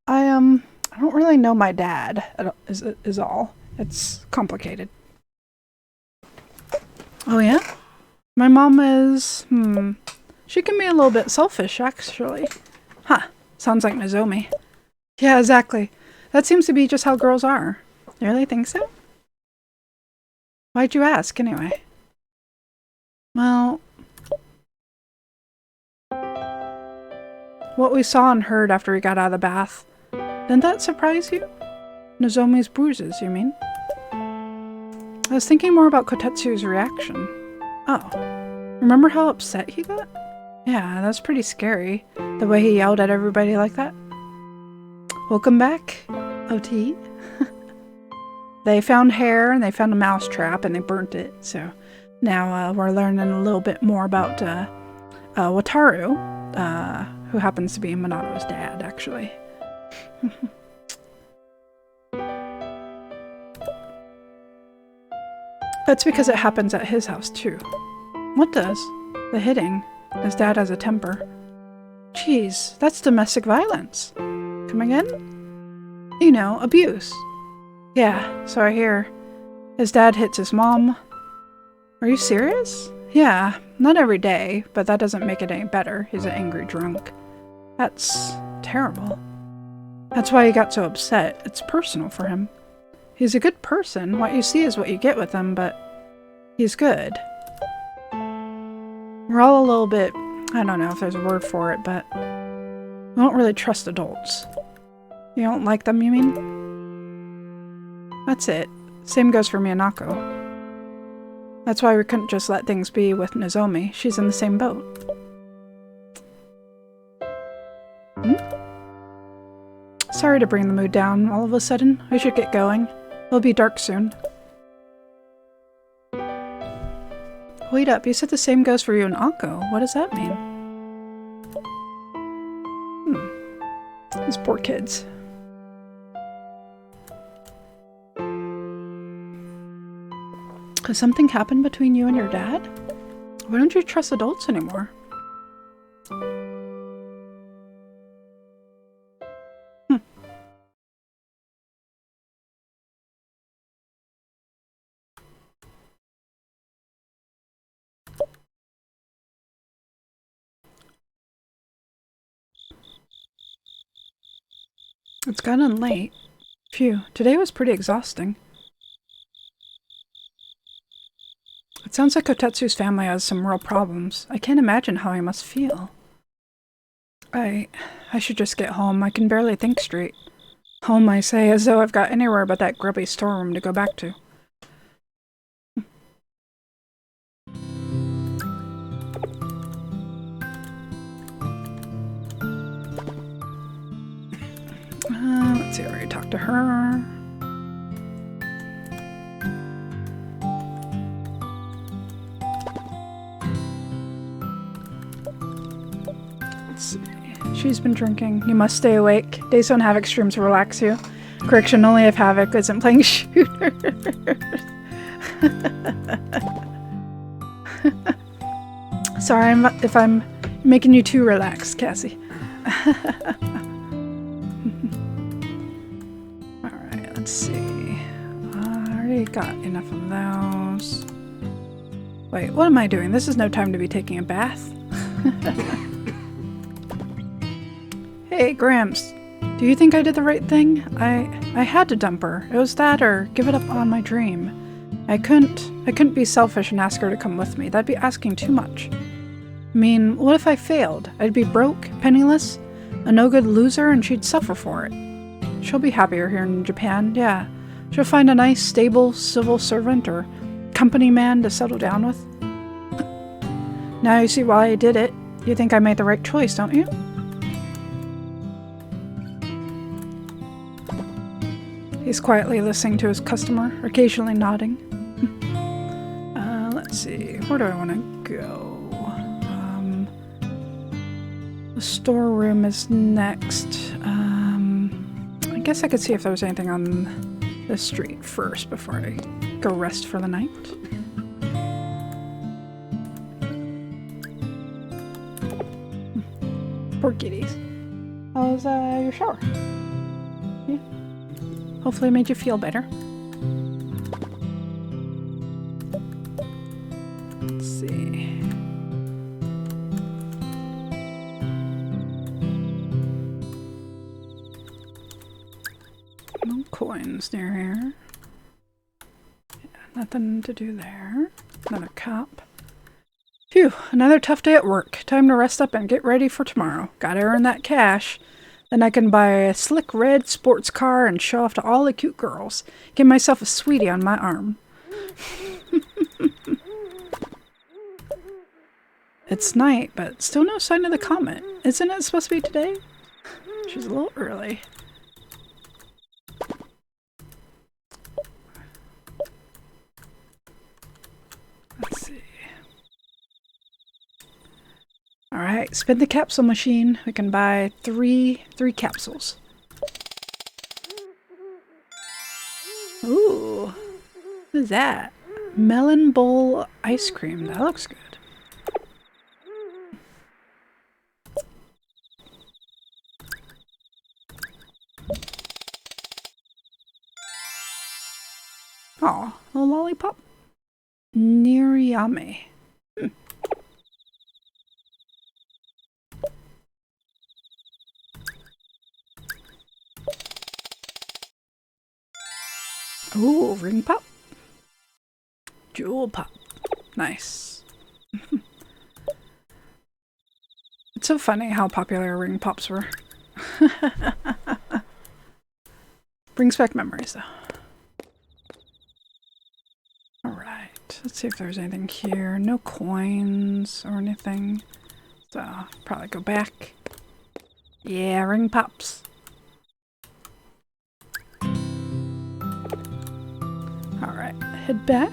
I don't really know my dad, is all. It's complicated. Oh yeah? My mom is, she can be a little bit selfish, actually. Huh, sounds like Nozomi. Yeah, exactly. That seems to be just how girls are. You really think so? Why'd you ask, anyway? Well... what we saw and heard after we got out of the bath, didn't that surprise you? Nozomi's bruises, you mean? I was thinking more about Kotetsu's reaction. Oh. Remember how upset he got? Yeah, that's pretty scary. The way he yelled at everybody like that. Welcome back, OT. They found hair and they found a mouse trap and they burnt it. So now we're learning a little bit more about Wataru, who happens to be Minato's dad, actually. That's because it happens at his house, too. What does? The hitting. His dad has a temper. Jeez, that's domestic violence. Come again? You know, abuse. Yeah, so I hear. His dad hits his mom. Are you serious? Yeah, not every day, but that doesn't make it any better. He's an angry drunk. That's terrible. That's why he got so upset. It's personal for him. He's a good person. What you see is what you get with him, but he's good. We're all a little bit, I don't know if there's a word for it, but we don't really trust adults. You don't like them, you mean? That's it. Same goes for Miyako. That's why we couldn't just let things be with Nozomi. She's in the same boat. Sorry to bring the mood down all of a sudden. We should get going. It'll be dark soon. Wait up, you said the same goes for you and Akko. What does that mean? These poor kids. Has something happened between you and your dad? Why don't you trust adults anymore? It's gotten late. Phew, today was pretty exhausting. It sounds like Kotetsu's family has some real problems. I can't imagine how he must feel. I should just get home. I can barely think straight. Home, I say, as though I've got anywhere but that grubby storeroom to go back to. Let's see, I already talked to her. Let's see. She's been drinking. You must stay awake. Days don't have extremes to relax you. Correction, only if Havoc isn't playing shooters. Sorry if I'm making you too relaxed, Cassie. Alright, let's see. I already got enough of those. Wait, what am I doing? This is no time to be taking a bath. Hey, Gramps. Do you think I did the right thing? I had to dump her. It was that or give it up on my dream. I couldn't be selfish and ask her to come with me. That'd be asking too much. I mean, what if I failed? I'd be broke, penniless, a no-good loser, and she'd suffer for it. She'll be happier here in Japan, yeah. She'll find a nice, stable civil servant or company man to settle down with. Now you see why I did it. You think I made the right choice, don't you? He's quietly listening to his customer, occasionally nodding. Let's see, where do I want to go? The storeroom is next. I guess I could see if there was anything on the street first before I go rest for the night. Poor kitties. How's your shower? Yeah. Hopefully it made you feel better. Let's see. No coins near here. Yeah, nothing to do there. Another cup. Phew, another tough day at work. Time to rest up and get ready for tomorrow. Gotta earn that cash. Then I can buy a slick red sports car and show off to all the cute girls. Give myself a sweetie on my arm. It's night, but still no sign of the comet. Isn't it supposed to be today? She's a little early. Let's see. Alright, spin the capsule machine. We can buy three capsules. Ooh. What is that? Melon bowl ice cream. That looks good. Oh, a lollipop. Niriyame. Ooh, ring pop. Jewel pop. Nice. It's so funny how popular ring pops were. Brings back memories though. Alright, let's see if there's anything here. No coins or anything. So, probably go back. Yeah, ring pops. Alright, head back.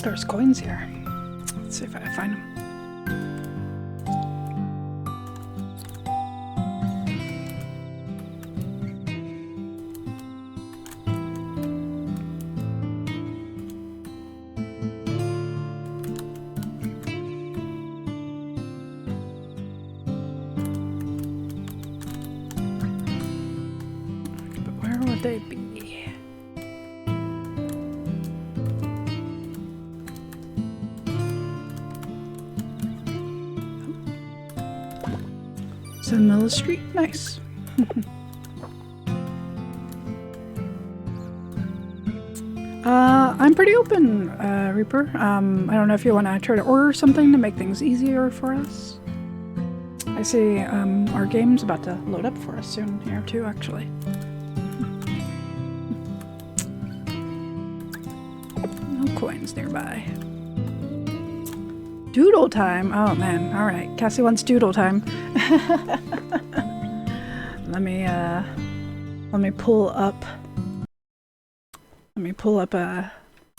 There's coins here. Let's see if I find them. But where would they be? Middle Street, nice. I'm pretty open, Reaper. I don't know if you want to try to order something to make things easier for us. I see our game's about to load up for us soon here too, actually. No coins nearby. Doodle time. Oh man. All right. Cassie wants doodle time. Let me pull up. Let me pull up a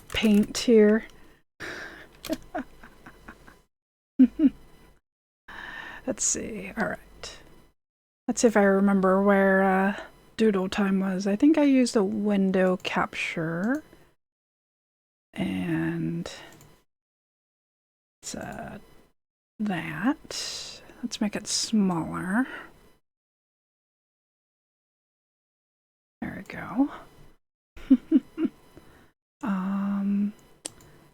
paint here. Let's see. All right. Let's see if I remember where doodle time was. I think I used a window capture. And it's that. Let's make it smaller. There we go.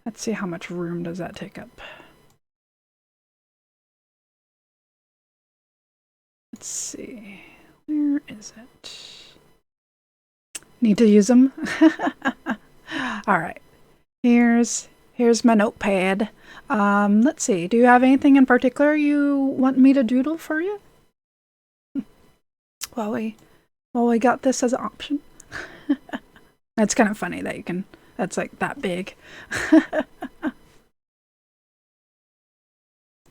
Let's see how much room does that take up. Let's see. Where is it? Need to use them? All right. Here's my notepad. Let's see. Do you have anything in particular you want me to doodle for you? Well, we got this as an option. That's kind of funny that you can. That's like that big.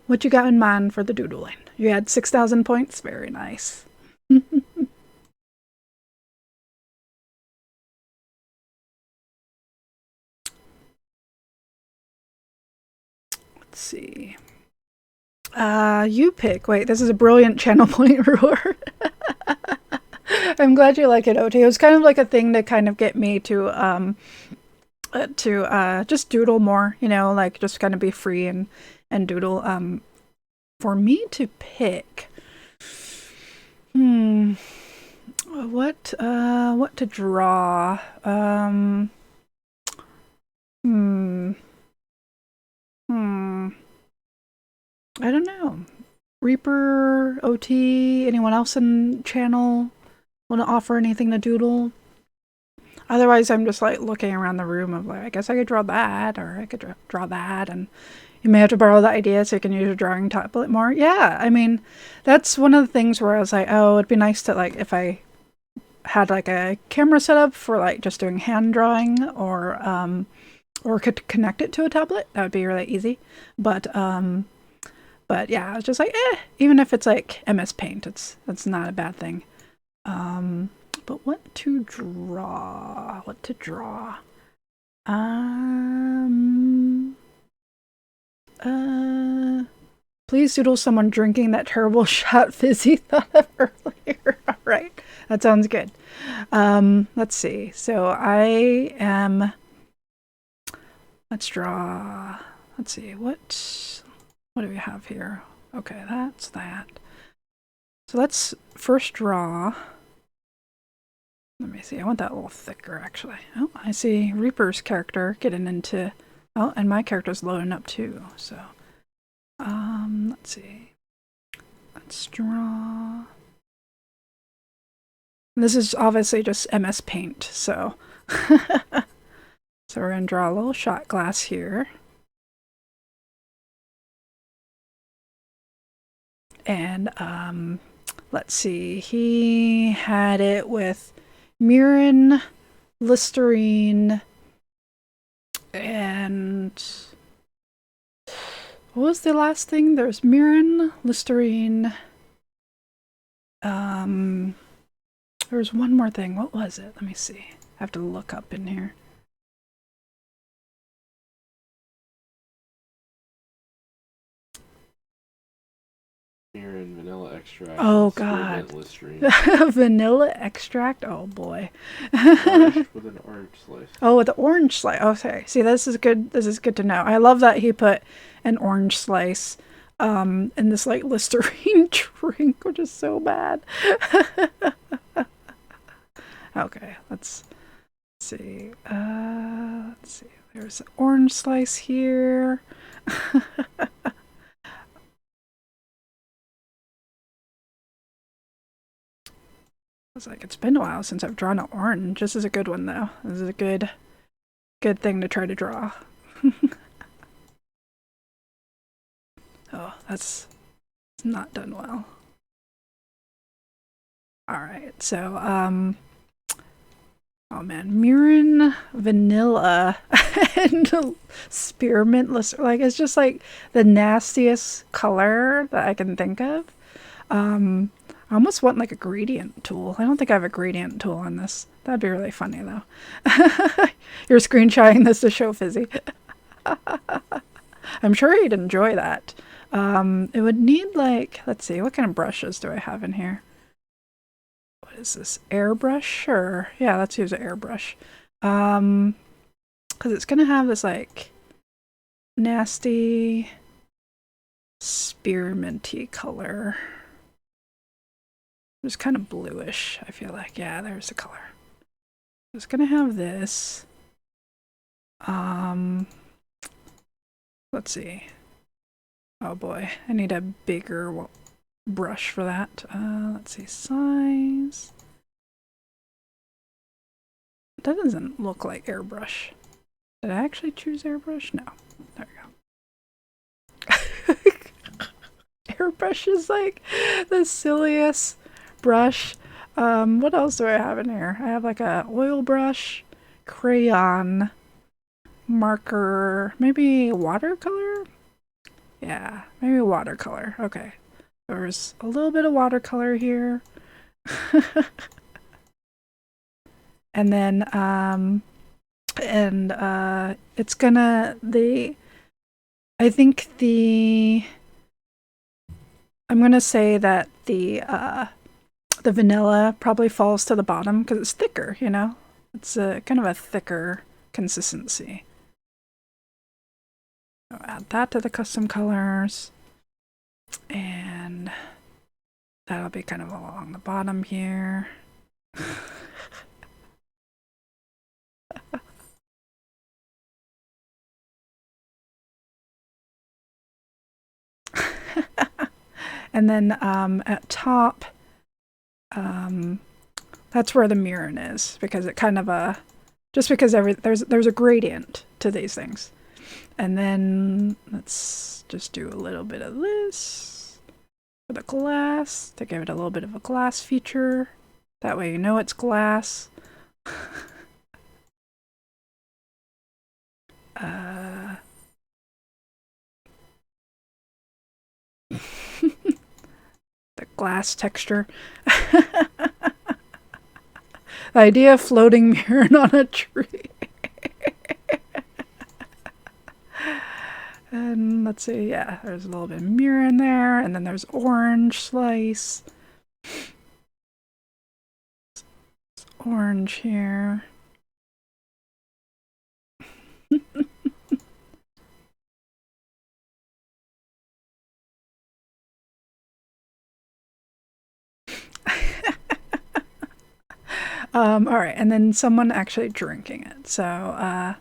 What you got in mind for the doodling? You had 6,000 points. Very nice. Let's see. You pick. Wait, this is a brilliant channel point reward. I'm glad you like it, OT. It was kind of like a thing to kind of get me to just doodle more, you know, like just kind of be free and doodle. For me to pick, what to draw? I don't know. Reaper, OT, anyone else in channel want to offer anything to doodle? Otherwise, I'm just like looking around the room of like, I guess I could draw that, or I could draw that, and you may have to borrow the idea so you can use your drawing tablet more. Yeah, I mean, that's one of the things where I was like, oh, it'd be nice to like if I had like a camera set up for like just doing hand drawing, or could connect it to a tablet. That would be really easy. But yeah, I was just like, even if it's like MS Paint, it's not a bad thing. But what to draw? What to draw? Please doodle someone drinking that terrible shot Fizzy thought of earlier. All right, that sounds good. Let's see. So I am. Let's draw. Let's see. What do we have here? Okay, that's that. So let's first draw. Let me see. I want that a little thicker, actually. Oh, I see Reaper's character getting into. Oh, and my character's loading up too. So, let's see. Let's draw. This is obviously just MS Paint, so. So we're gonna draw a little shot glass here. And let's see. He had it with Mirin, Listerine, and what was the last thing? There's Mirin, Listerine. There's one more thing. What was it? Let me see. I have to look up in here. Mirin, vanilla extract. Oh God. Listerine. Vanilla extract. Oh boy. With an orange slice. Oh, with the orange slice. Okay. See, this is good. This is good to know. I love that he put an orange slice in this like Listerine drink, which is so bad. Okay, let's see. Let's see. There's an orange slice here. It's like it's been a while since I've drawn an orange. This is a good one though. This is a good thing to try to draw. Oh, that's not done well. All right, so oh man, Mirin, vanilla, and spearmint. Like it's just like the nastiest color that I can think of. I almost want like a gradient tool. I don't think I have a gradient tool on this. That'd be really funny though. You're screenshotting this to show Fizzy. I'm sure he'd enjoy that. It would need like, let's see, what kind of brushes do I have in here? What is this? Airbrush? Sure. Yeah, let's use an airbrush. Because it's gonna have this like nasty spearminty color. It's kind of bluish, I feel like. Yeah, there's the color. It's gonna have this. Let's see. Oh boy, I need a bigger brush for that. Let's see, size. That doesn't look like airbrush. Did I actually choose airbrush? No. There we go. Airbrush is like the silliest brush. What else do I have in here? I have like a oil brush, crayon, marker, maybe watercolor? Yeah, maybe watercolor. Okay. There's a little bit of watercolor here. And then it's gonna I'm gonna say that the vanilla probably falls to the bottom because it's thicker, you know? It's a kind of a thicker consistency. I'll add that to the custom colors. And that'll be kind of along the bottom here. And then at top, that's where the mirroring is, because it kind of just because there's a gradient to these things. And then let's just do a little bit of this for the glass to give it a little bit of a glass feature. That way you know it's glass. The glass texture. The idea of floating mirroring on a tree. And let's see, yeah, there's a little bit of mirror in there, and then there's orange slice. Orange here. All right, and then someone actually drinking it. So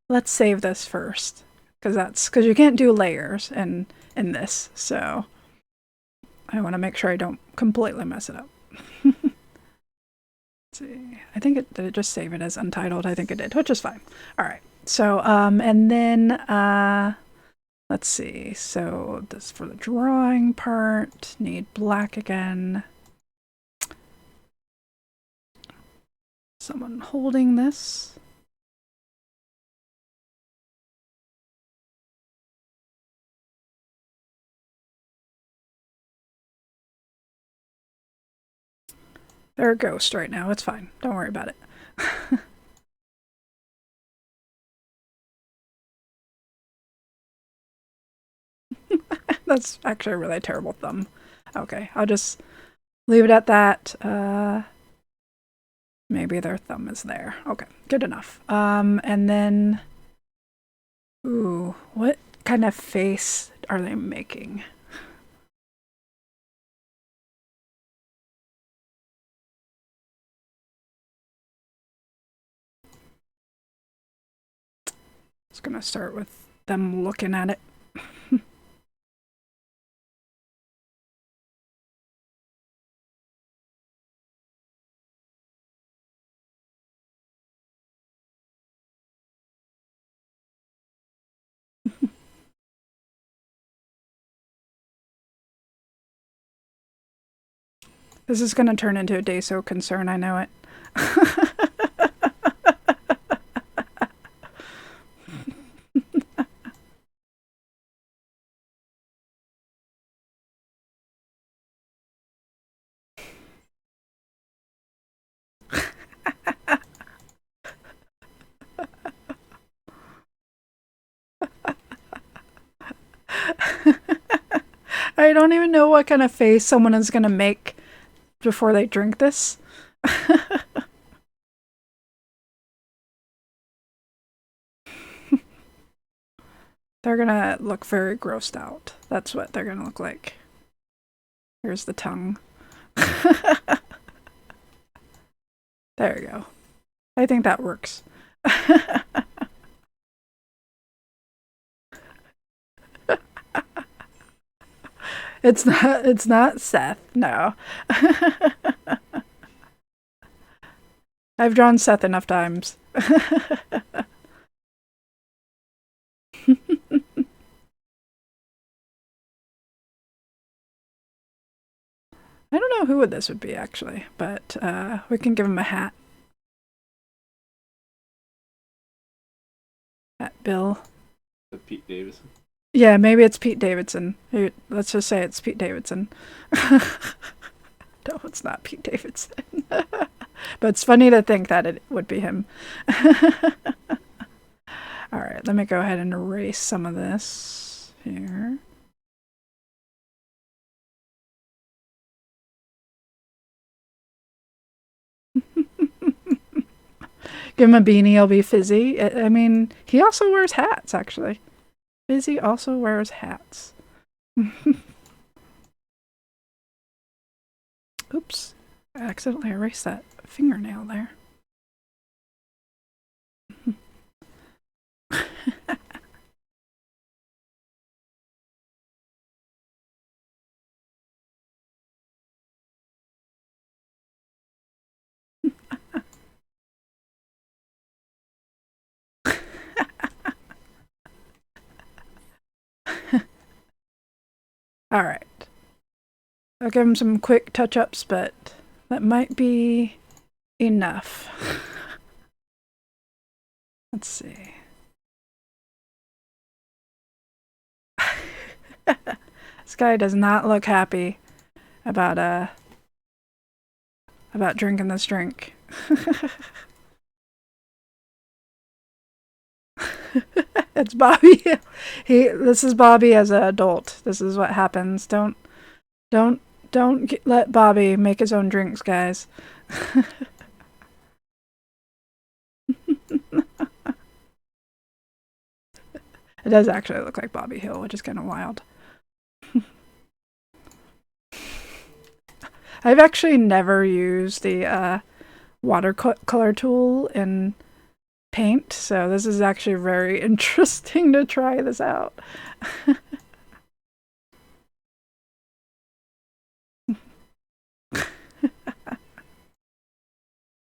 let's save this first, because you can't do layers in this. So I want to make sure I don't completely mess it up. Let's see, I think did it just save it as untitled? I think it did, which is fine. All right. So and then let's see. So this for the drawing part, need black again. Someone holding this. They're a ghost right now. It's fine. Don't worry about it. That's actually a really terrible thumb. Okay, I'll just leave it at that. Maybe their thumb is there. Okay, good enough. And then, ooh, what kind of face are they making? Just gonna start with them looking at it. This is gonna turn into a day so concern, I know it. I don't even know what kind of face someone is gonna make before they drink this. They're gonna look very grossed out. That's what they're gonna look like. Here's the tongue. There you go. I think that works. It's not Seth, no. I've drawn Seth enough times. I don't know who this would be actually, but we can give him a hat. Hat Bill. Pete Davidson. Yeah, maybe it's Pete Davidson. Let's just say it's Pete Davidson. No, it's not Pete Davidson. But it's funny to think that it would be him. All right, let me go ahead and erase some of this here. Give him a beanie, he'll be fizzy. I mean, he also wears hats, actually. Fizzy also wears hats. Oops, I accidentally erased that fingernail there. Alright. I'll give him some quick touch-ups, but that might be enough. Let's see. This guy does not look happy about drinking this drink. It's Bobby. This is Bobby as an adult. This is what happens. Don't let Bobby make his own drinks, guys. It does actually look like Bobby Hill, which is kind of wild. I've actually never used the watercolor tool in Paint, so this is actually very interesting to try this out.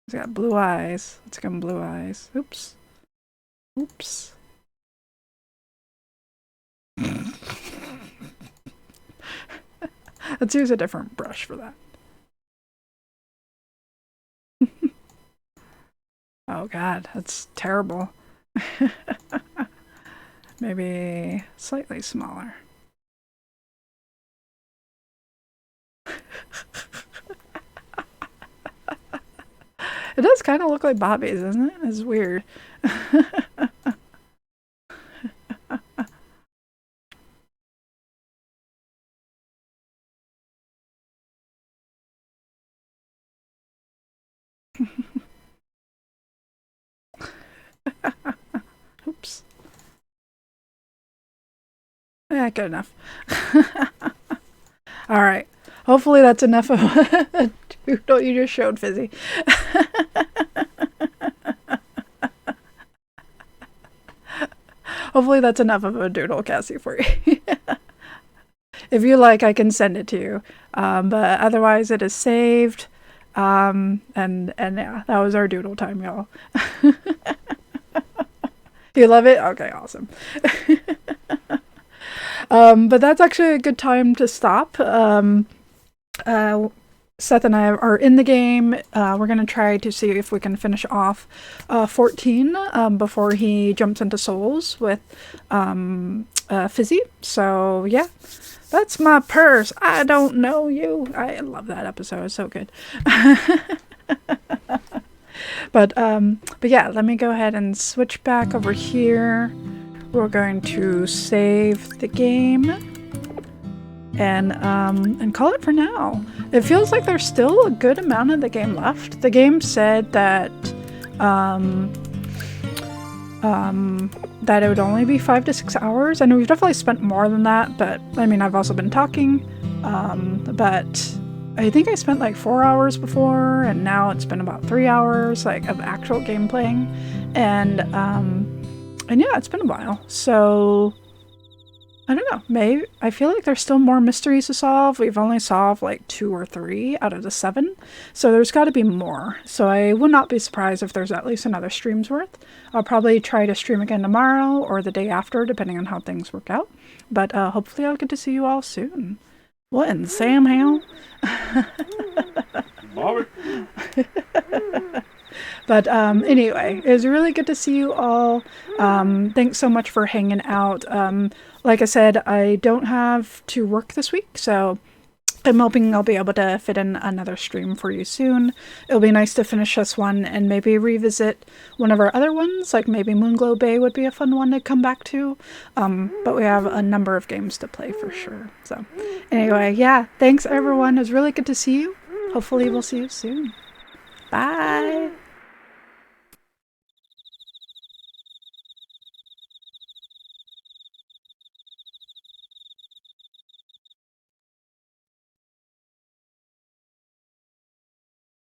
He's got blue eyes. Let's give him blue eyes. Oops. Oops. Let's use a different brush for that. Oh god, that's terrible. Maybe slightly smaller. It does kind of look like Bobby's, doesn't it? It's weird. Oops. Yeah, good enough. Alright. Hopefully that's enough of a doodle you just showed, Fizzy. Hopefully that's enough of a doodle, Cassie, for you. If you like, I can send it to you. But otherwise it is saved. And yeah, that was our doodle time, y'all. You love it? Okay, awesome. But that's actually a good time to stop. Seth and I are in the game. We're going to try to see if we can finish off 14 before he jumps into Souls with Fizzy. So, yeah. That's my purse. I don't know you. I love that episode. It's so good. But yeah, let me go ahead and switch back over here. We're going to save the game and call it for now. It feels like there's still a good amount of the game left. The game said that that it would only be 5 to 6 hours. I know we've definitely spent more than that, but I mean, I've also been talking. But I think I spent like 4 hours before, and now it's been about 3 hours like of actual game playing, and yeah, it's been a while. So I don't know. Maybe I feel like there's still more mysteries to solve. We've only solved like 2 or 3 out of the 7, so there's got to be more. So I would not be surprised if there's at least another stream's worth. I'll probably try to stream again tomorrow or the day after, depending on how things work out. But hopefully I'll get to see you all soon. What in Sam hell? But anyway, it was really good to see you all. Thanks so much for hanging out. Like I said, I don't have to work this week, so I'm hoping I'll be able to fit in another stream for you soon. It'll be nice to finish this one and maybe revisit one of our other ones, like maybe Moonglow Bay would be a fun one to come back to. But we have a number of games to play for sure. So anyway, yeah, thanks everyone. It was really good to see you. Hopefully we'll see you soon. Bye!